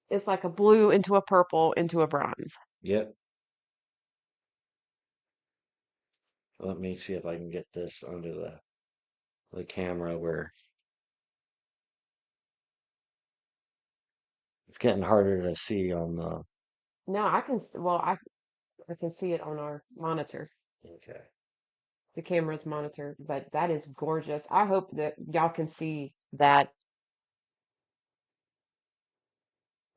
Speaker 1: It's like a blue into a purple into a bronze.
Speaker 2: Yep. Let me see if I can get this under the camera where it's getting harder to see on the.
Speaker 1: No, I can see it on our monitor,
Speaker 2: Okay.
Speaker 1: the camera's monitor, but that is gorgeous. I hope that y'all can see that.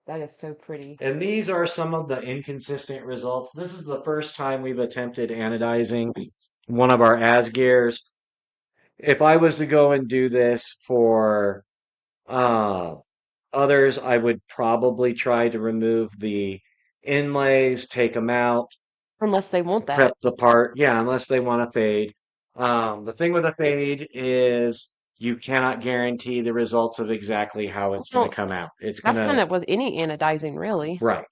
Speaker 1: That is so pretty.
Speaker 2: And these are some of the inconsistent results. This is the first time we've attempted anodizing one of our Asgeirs. If I was to go and do this for uh, others, I would probably try to remove the inlays, take them out,
Speaker 1: Unless they want
Speaker 2: prep
Speaker 1: that.
Speaker 2: the part. Yeah, unless they want to fade. The thing with a fade is you cannot guarantee the results of exactly how it's going to
Speaker 1: Well,
Speaker 2: come out. It's going
Speaker 1: that's kind
Speaker 2: to,
Speaker 1: of with any anodizing, really.
Speaker 2: right.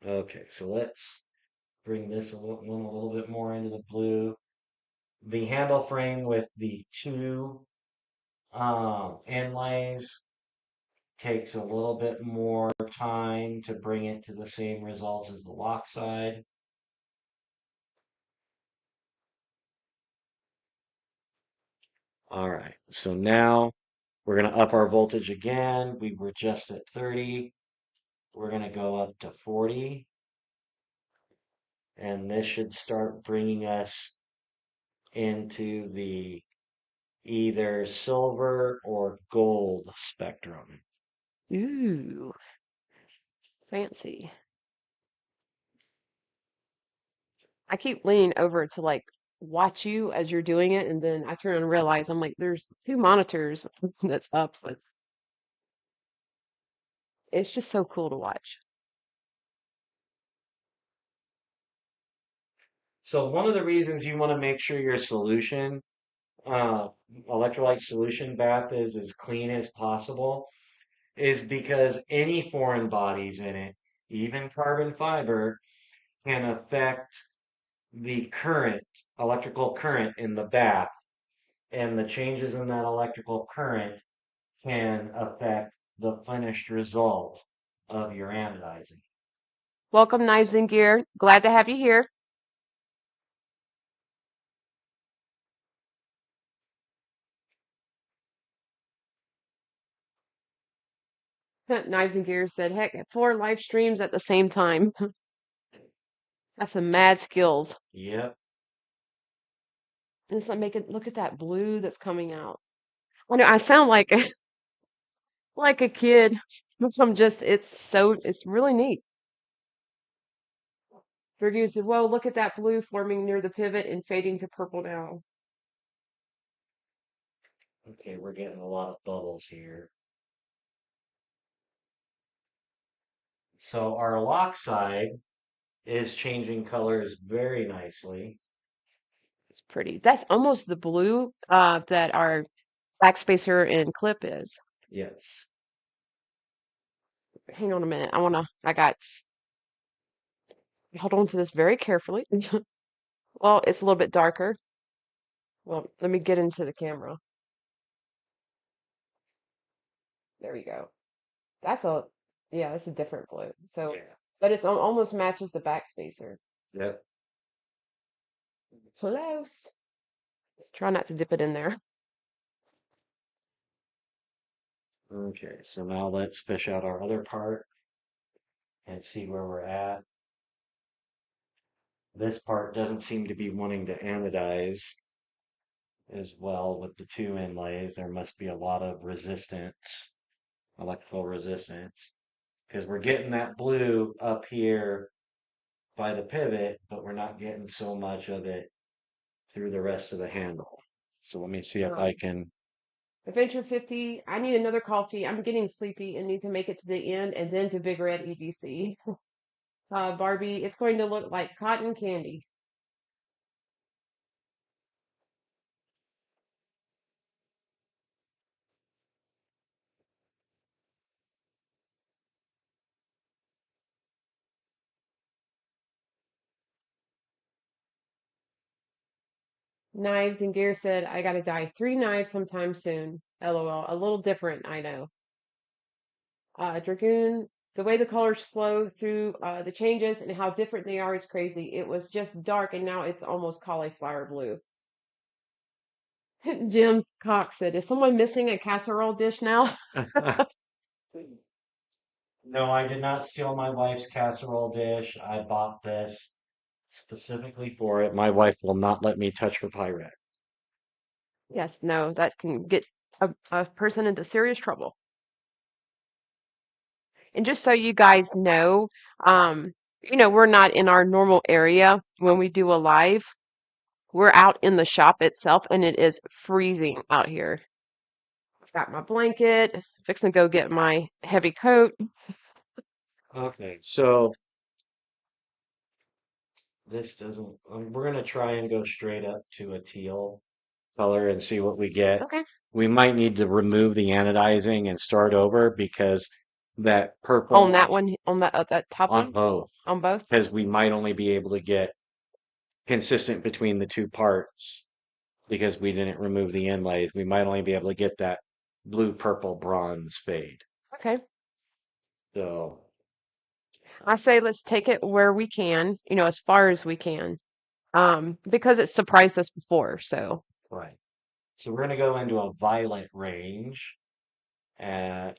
Speaker 2: Okay, so let's bring this one a little bit more into the blue. The handle frame with the two inlays takes a little bit more time to bring it to the same results as the lock side. All right, so now we're going to up our voltage again. We were just at 30. We're going to go up to 40. And this should start bringing us into the either silver or gold spectrum.
Speaker 1: Ooh, fancy. I keep leaning over to like watch you as you're doing it, and then I turn and realize I'm like, there's two monitors that's up, but it's just so cool to watch.
Speaker 2: So one of the reasons you want to make sure your solution, uh, electrolyte solution bath is as clean as possible is because any foreign bodies in it, even carbon fiber, can affect the current, electrical current in the bath. And the changes in that electrical current can affect the finished result of your anodizing.
Speaker 1: Welcome, Knives and Gear. Glad to have you here. Knives and Gear said, heck, 4 live streams at the same time. That's some mad skills.
Speaker 2: Yep.
Speaker 1: Just make it look at that blue that's coming out. I know I sound like like a kid. I'm just it's really neat. Virgil said, whoa, look at that blue forming near the pivot and fading to purple now.
Speaker 2: Okay, we're getting a lot of bubbles here. So our lock side is changing colors very nicely.
Speaker 1: It's pretty. That's almost the blue that our backspacer and clip is.
Speaker 2: Yes.
Speaker 1: Hang on a minute. Hold on to this very carefully. Well, it's a little bit darker. Well, let me get into the camera. There we go. That's a, yeah, that's a different blue. So,
Speaker 2: Yeah.
Speaker 1: but it's almost matches the backspacer.
Speaker 2: Yep.
Speaker 1: Close. Just try not to dip it in there.
Speaker 2: Okay, so now let's fish out our other part and see where we're at. This part doesn't seem to be wanting to anodize as well with the 2 inlays. There must be a lot of resistance, electrical resistance, because we're getting that blue up here by the pivot, but we're not getting so much of it through the rest of the handle. So let me see if I can.
Speaker 1: Adventure 50, I need another coffee. I'm getting sleepy and need to make it to the end and then to Big Red EDC. Barbie, it's going to look like cotton candy. Knives and Gear said, I gotta dye 3 knives sometime soon. LOL. A little different, I know. Dragoon, the way the colors flow through the changes and how different they are is crazy. It was just dark and now it's almost cauliflower blue. Jim Cox said, is someone missing a casserole dish now?
Speaker 2: No, I did not steal my wife's casserole dish. I bought this specifically for it. My wife will not let me touch her Pyrex.
Speaker 1: Yes, no, that can get a person into serious trouble. And just so you guys know, we're not in our normal area when we do a live. We're out in the shop itself, and it is freezing out here. I've got my blanket, fixing to go get my heavy coat.
Speaker 2: Okay, so this doesn't, we're going to try and go straight up to a teal color and see what we get.
Speaker 1: Okay.
Speaker 2: We might need to remove the anodizing and start over because that purple
Speaker 1: On that one, on that top
Speaker 2: on
Speaker 1: one,
Speaker 2: both,
Speaker 1: on both.
Speaker 2: because we might only be able to get consistent between the 2 parts because we didn't remove the inlays. We might only be able to get that blue, purple, bronze fade.
Speaker 1: Okay.
Speaker 2: So,
Speaker 1: I say let's take it where we can, as far as we can, because it surprised us before. So,
Speaker 2: right. So we're going to go into a violet range at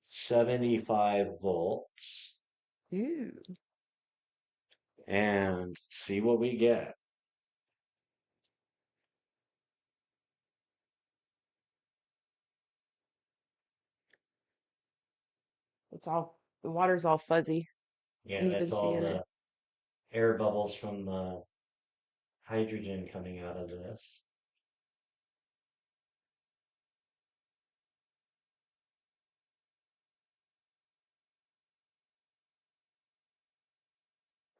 Speaker 2: 75 volts
Speaker 1: ooh,
Speaker 2: and see what we get.
Speaker 1: the water's all fuzzy.
Speaker 2: Yeah,
Speaker 1: You can
Speaker 2: that's
Speaker 1: see
Speaker 2: all
Speaker 1: in it.
Speaker 2: the air bubbles from the hydrogen coming out of this.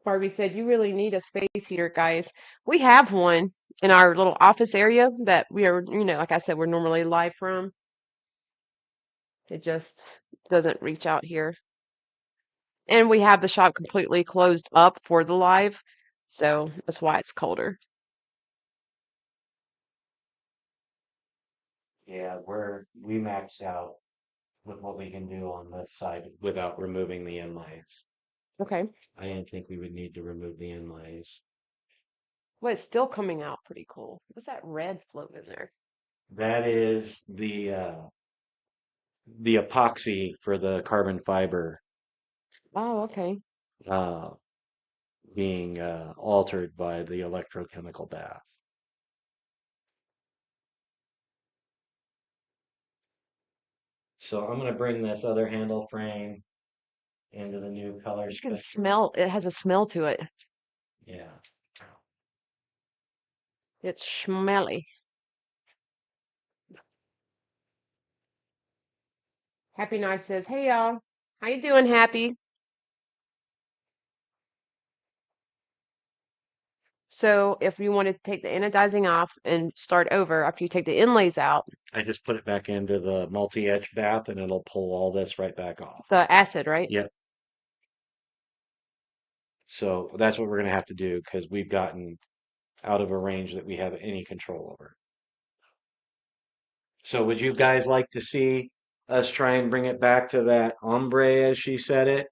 Speaker 1: Barbie said, "You really need a space heater, guys. We have one in our little office area that we are, like I said, we're normally live from. It just doesn't reach out here. And we have the shop completely closed up for the live, so that's why it's colder."
Speaker 2: Yeah, we maxed out with what we can do on this side without removing the inlays.
Speaker 1: Okay.
Speaker 2: I didn't think we would need to remove the inlays.
Speaker 1: Well, it's still coming out pretty cool. What's that red float in there?
Speaker 2: That is the epoxy for the carbon fiber
Speaker 1: Oh, okay.
Speaker 2: uh, being altered by the electrochemical bath. So I'm going to bring this other handle frame into the new color
Speaker 1: You can
Speaker 2: spectrum.
Speaker 1: smell, it has a smell to it.
Speaker 2: Yeah.
Speaker 1: It's smelly. Happy Knife says, "Hey y'all, how you doing, Happy?" So if you want to take the anodizing off and start over after you take the inlays out,
Speaker 2: I just put it back into the multi-edge bath and it'll pull all this right back off.
Speaker 1: the acid, right?
Speaker 2: Yep. So that's what we're going to have to do because we've gotten out of a range that we have any control over. So would you guys like to see us try and bring it back to that ombre as she said it?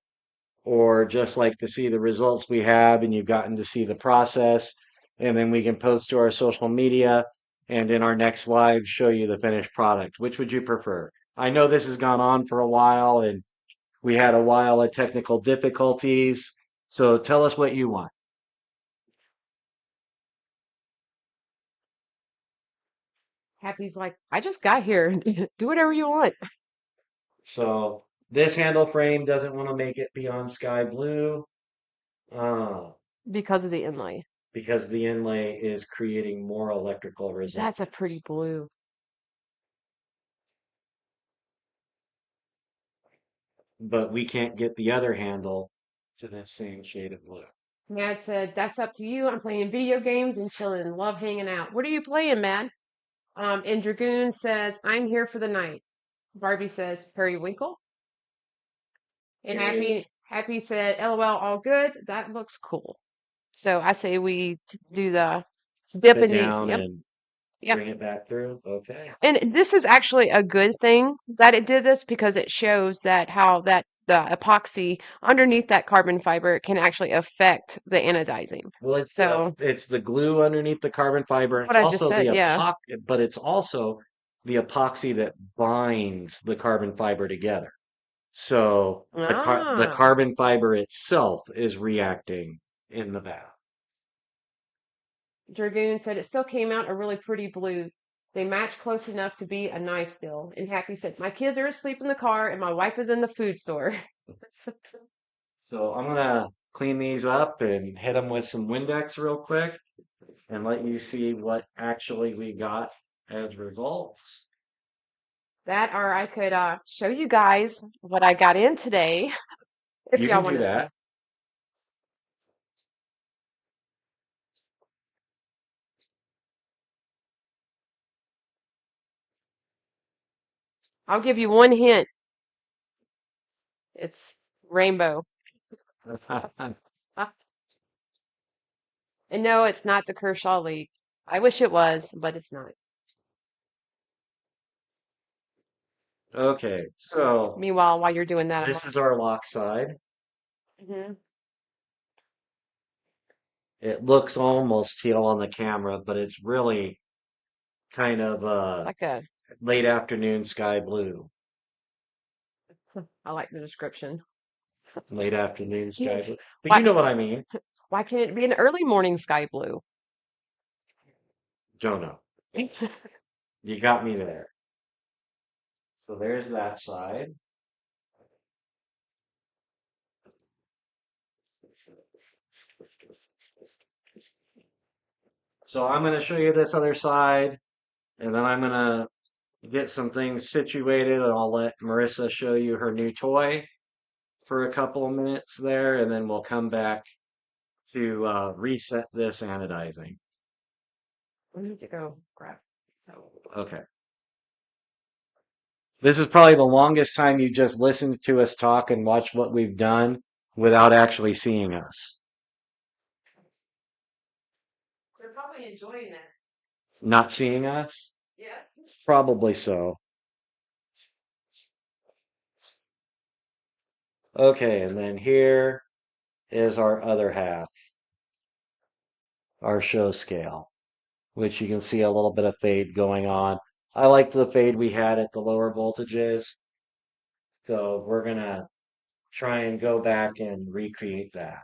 Speaker 2: Or just like to see the results we have and you've gotten to see the process and then we can post to our social media and in our next live show you the finished product. Which would you prefer? I know this has gone on for a while and we had a while of technical difficulties. So tell us what you want.
Speaker 1: Happy's like, "I just got here. Do whatever you want."
Speaker 2: So this handle frame doesn't want to make it beyond sky blue uh,
Speaker 1: Because of the inlay.
Speaker 2: because the inlay is creating more electrical
Speaker 1: That's a pretty
Speaker 2: resistance.
Speaker 1: blue.
Speaker 2: But we can't get the other handle to that same shade of blue.
Speaker 1: Matt said, "That's up to you. I'm playing video games and chilling. Love hanging out." What are you playing, Matt? And Dragoon says, "I'm here for the night." Barbie says, "Periwinkle." And
Speaker 2: Here it is.
Speaker 1: Happy said, "LOL, all good. That looks cool." So I say we do the dip
Speaker 2: Sit
Speaker 1: in the,
Speaker 2: down
Speaker 1: yep,
Speaker 2: and
Speaker 1: yep.
Speaker 2: bring it back through. Okay.
Speaker 1: And this is actually a good thing that it did this because it shows that how that the epoxy underneath that carbon fiber can actually affect the anodizing.
Speaker 2: Well,
Speaker 1: So
Speaker 2: it's the glue underneath the carbon fiber.
Speaker 1: what
Speaker 2: It's
Speaker 1: I just
Speaker 2: also the
Speaker 1: said, yeah.
Speaker 2: epoxy, but it's also the epoxy that binds the carbon fiber together. So the
Speaker 1: Ah,
Speaker 2: carbon fiber itself is reacting in the bath.
Speaker 1: Dragoon said it still came out a really pretty blue. They match close enough to be a knife still. And Happy said, "My kids are asleep in the car and my wife is in the food store."
Speaker 2: So I'm gonna clean these up and hit them with some Windex real quick and let you see what actually we got as results.
Speaker 1: That, or I could show you guys what I got in today if
Speaker 2: You
Speaker 1: y'all
Speaker 2: can
Speaker 1: want
Speaker 2: do
Speaker 1: to see.
Speaker 2: that.
Speaker 1: I'll give you one hint. It's rainbow. Ah, and no, it's not the Kershaw League. I wish it was, but it's not.
Speaker 2: Okay, so
Speaker 1: Meanwhile, while you're doing that, I'm
Speaker 2: this is our lock side.
Speaker 1: Mhm.
Speaker 2: It looks almost teal on the camera, but it's really kind of
Speaker 1: Like a,
Speaker 2: late afternoon sky blue.
Speaker 1: I like the description.
Speaker 2: Late afternoon
Speaker 1: Yeah.
Speaker 2: sky blue. But you
Speaker 1: Why,
Speaker 2: know what I mean.
Speaker 1: why can't it be an early morning sky blue?
Speaker 2: Don't know. You got me there. So there's that side. So I'm going to show you this other side, and then I'm going to get some things situated, and I'll let Marissa show you her new toy for a couple of minutes there, and then we'll come back to reset this anodizing.
Speaker 1: I need to go grab. So
Speaker 2: Okay. This is probably the longest time you just listened to us talk and watch what we've done without actually seeing us.
Speaker 1: they're probably enjoying it.
Speaker 2: Not seeing us?
Speaker 1: Yeah.
Speaker 2: Probably so. Okay, and then here is our other half, our show scale, which you can see a little bit of fade going on. I liked the fade we had at the lower voltages, so we're gonna try and go back and recreate that.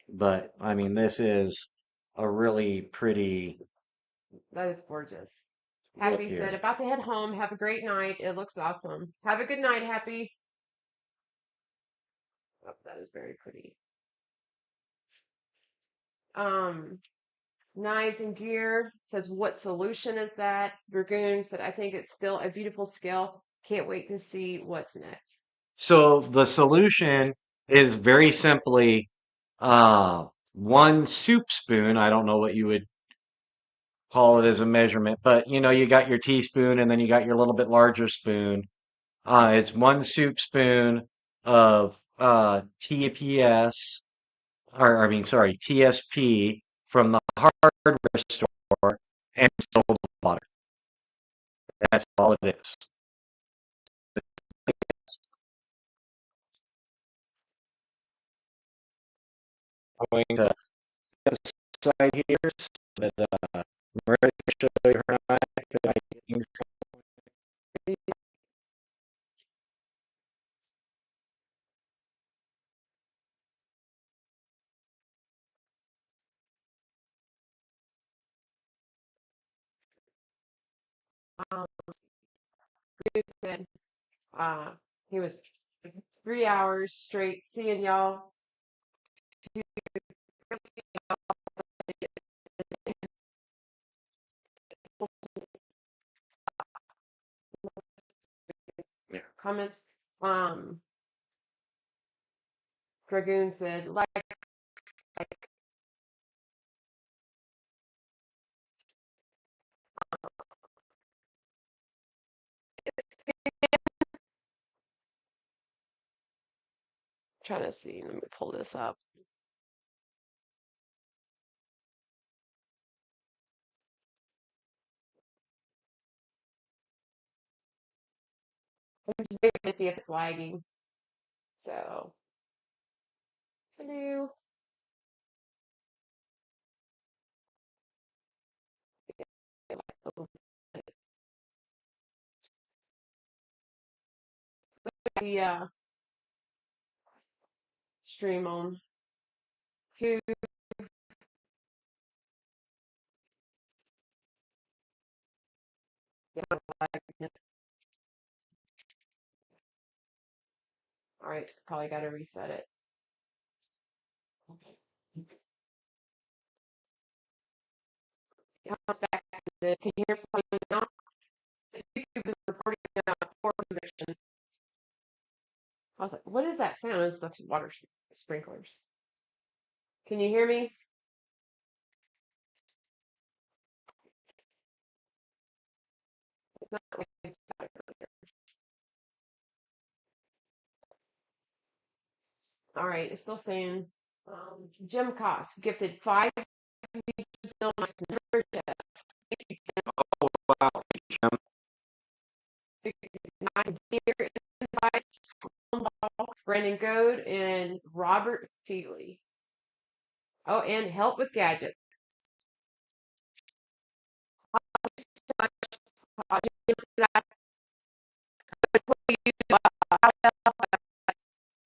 Speaker 2: But I mean, this is a really pretty
Speaker 1: That is gorgeous.
Speaker 2: look
Speaker 1: Happy said,
Speaker 2: here.
Speaker 1: about to head home. Have a great night. It looks awesome. Have a good night, Happy. Oh, that is very pretty. Um, Knives and Gear says, what solution is that? Dragoon said, I think it's still a beautiful scale. Can't wait to see what's next.
Speaker 2: So the solution is very simply one soup spoon. I don't know what you would call it as a measurement, but you know, you got your teaspoon and then you got your little bit larger spoon. It's one soup spoon of TPS, or I mean, sorry, TSP from the hardware store and distilled water. That's all it is. I'm going to step aside here so that Maria can show you her eye.
Speaker 1: Um, Dragoon said, he was 3 hours straight seeing y'all.
Speaker 2: Yeah.
Speaker 1: Comments. Dragoon said, like trying to see. Let me pull this up. I'm just waiting to see if it's lagging. So, hello. The stream on two. All right, probably got to reset it. Comes back. Can you hear from me now? YouTube is reporting poor connection. I was like, what is that sound? It's the water sprinklers. Can you hear me? It's not like it's not earlier. All right, it's still saying Jim Cost gifted 5 memberships.
Speaker 2: Oh, wow.
Speaker 1: Brandon Goad and Robert Feely. Oh, and help with gadgets.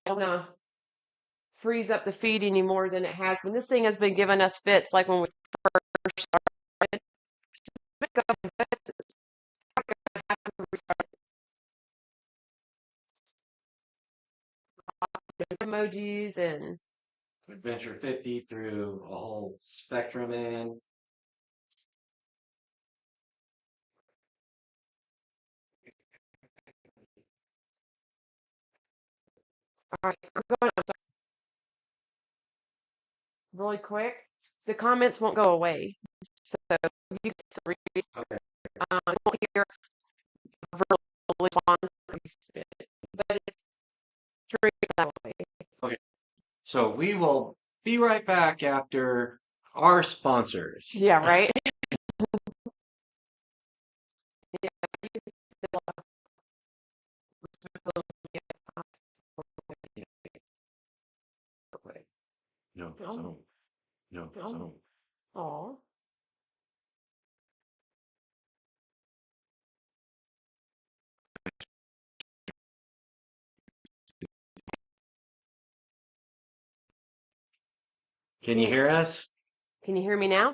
Speaker 1: Don't freeze up the feed any more than it has when this thing has been giving us fits like when we first started. Emojis and
Speaker 2: Adventure 50 through a whole spectrum in.
Speaker 1: all right, I'm going. really quick. The comments won't go away, so you can still read.
Speaker 2: Okay.
Speaker 1: You won't hear us verbally respond, but it's true that way.
Speaker 2: Okay. So we will be right back after our sponsors.
Speaker 1: Yeah, right. Yeah, you can still
Speaker 2: No,
Speaker 1: Oh,
Speaker 2: so, no,
Speaker 1: oh,
Speaker 2: so.
Speaker 1: aw.
Speaker 2: Can you hear us?
Speaker 1: Can you hear me now?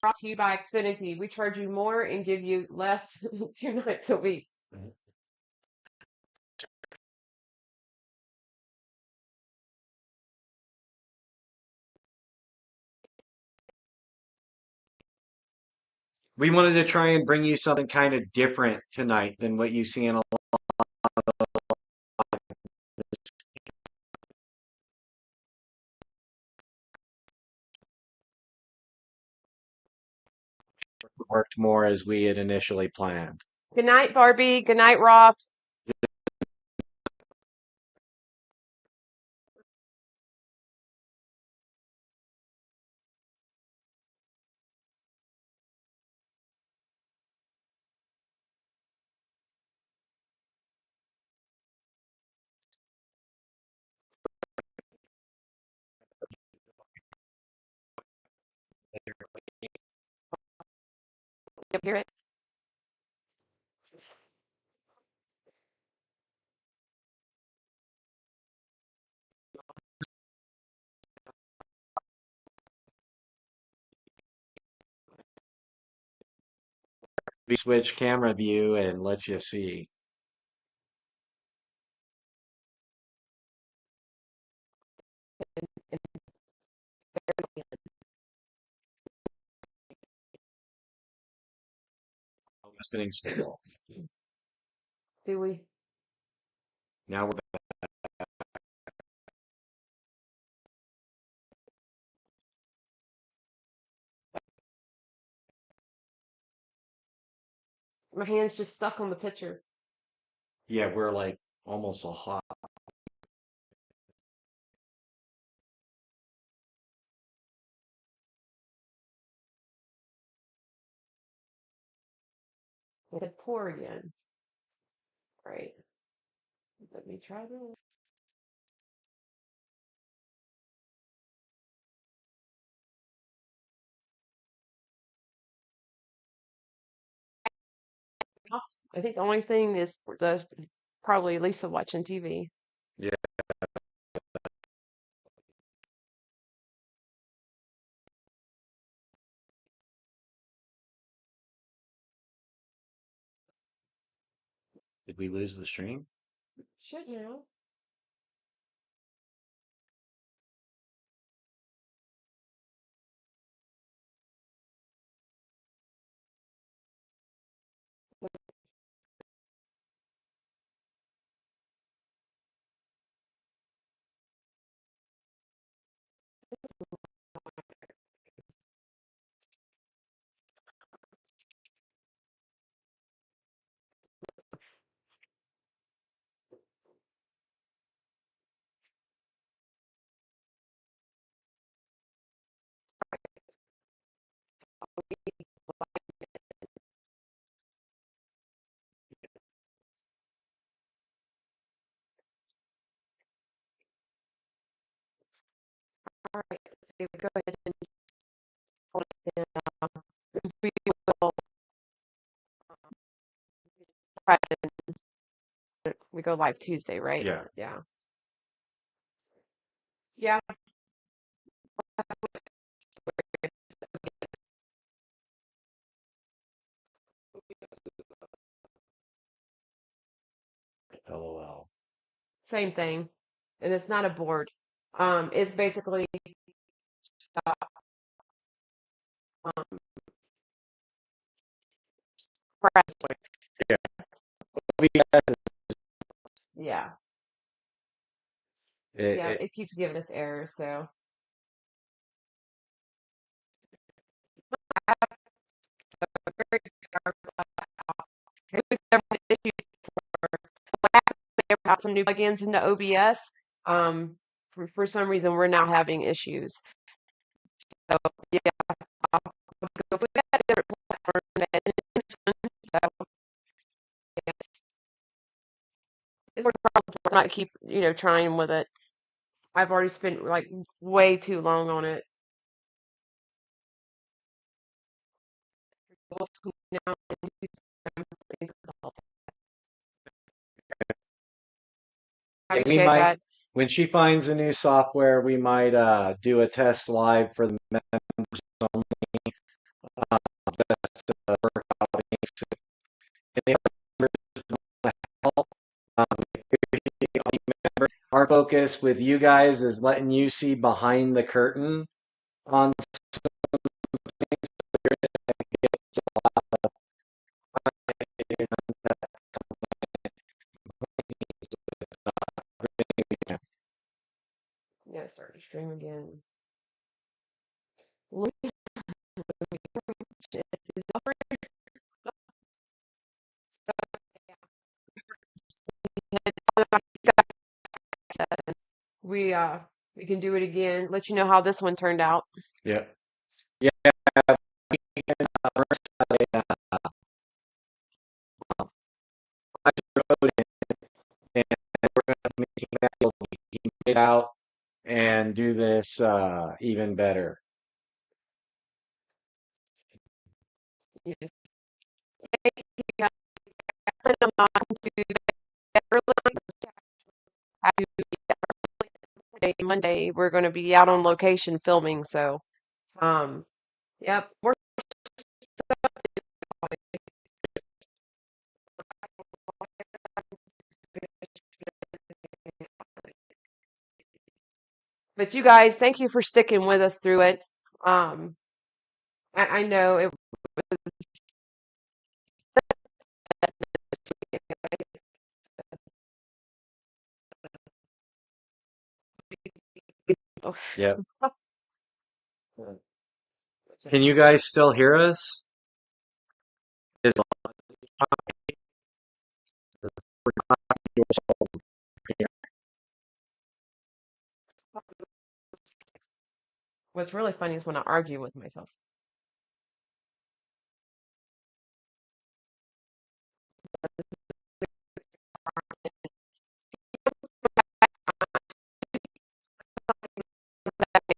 Speaker 1: Brought to you by Xfinity. We charge you more and give you less 2 nights a week.
Speaker 2: We wanted to try and bring you something kind of different tonight than what you see in a worked more as we had initially planned.
Speaker 1: Good night, Barbie. Good night, Roth. You hear it?
Speaker 2: We switch camera view and let you see. Spinning circle.
Speaker 1: Do we?
Speaker 2: Now we're
Speaker 1: My hand's just stuck on the picture.
Speaker 2: yeah, we're like almost a hot.
Speaker 1: I said pour again. Right. Let me try this. I think the only thing is the probably Lisa watching TV.
Speaker 2: Yeah. Did we lose the stream?
Speaker 1: Should now. All right. So go ahead and hold it down. We will try we go live Tuesday, right?
Speaker 2: Yeah.
Speaker 1: Yeah. Yeah.
Speaker 2: LOL.
Speaker 1: Same thing. And it's not a board. It's basically um
Speaker 2: Yeah. OBS,
Speaker 1: Yeah.
Speaker 2: it,
Speaker 1: Yeah,
Speaker 2: it,
Speaker 1: it keeps giving us errors, so very have some new plugins into OBS. For some reason, we're now having issues. So yeah, I'll go with that different platform. And this one, so it's I'm not keep trying with it. I've already spent like way too long on it. Now, I
Speaker 2: yeah, we
Speaker 1: appreciate
Speaker 2: might,
Speaker 1: that.
Speaker 2: when she finds a new software, we might do a test live for the members only. Just to work out things. If the members want to help, we appreciate all you members. Our focus with you guys is letting you see behind the curtain on
Speaker 1: Yeah, start to stream again. We we can do it again. Let you know how this one turned out.
Speaker 2: yeah. Yeah, we can road and we're going to make it out and do this even better.
Speaker 1: Yes. Thank you guys. Happy Monday. We're going to be out on location filming, so yep. But you guys, thank you for sticking with us through it. Um, I know it was.
Speaker 2: Yep. Can you guys still hear us? Is
Speaker 1: What's really funny is when I argue with myself.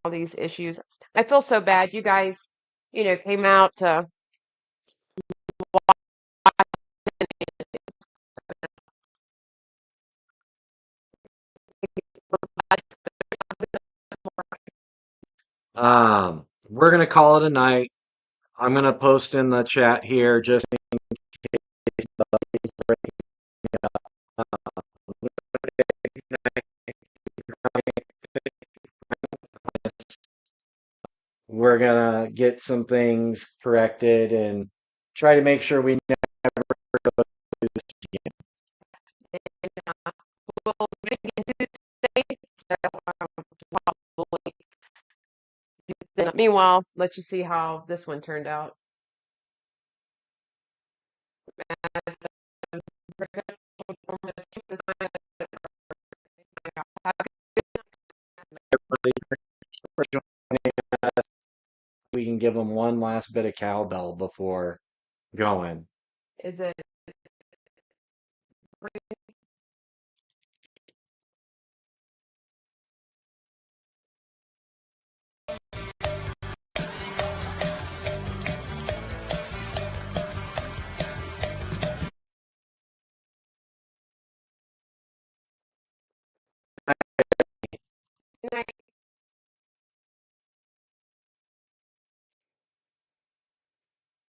Speaker 1: All these issues. I feel so bad. You guys, came out to
Speaker 2: we're gonna call it a night. I'm gonna post in the chat here just in case somebody's breaking up. We're gonna get some things corrected and try to make sure we never go through this again.
Speaker 1: well, Tuesday, so probably. Meanwhile, let you see how this one turned out.
Speaker 2: For joining us. We can give them one last bit of cowbell before going.
Speaker 1: Is it? Good night.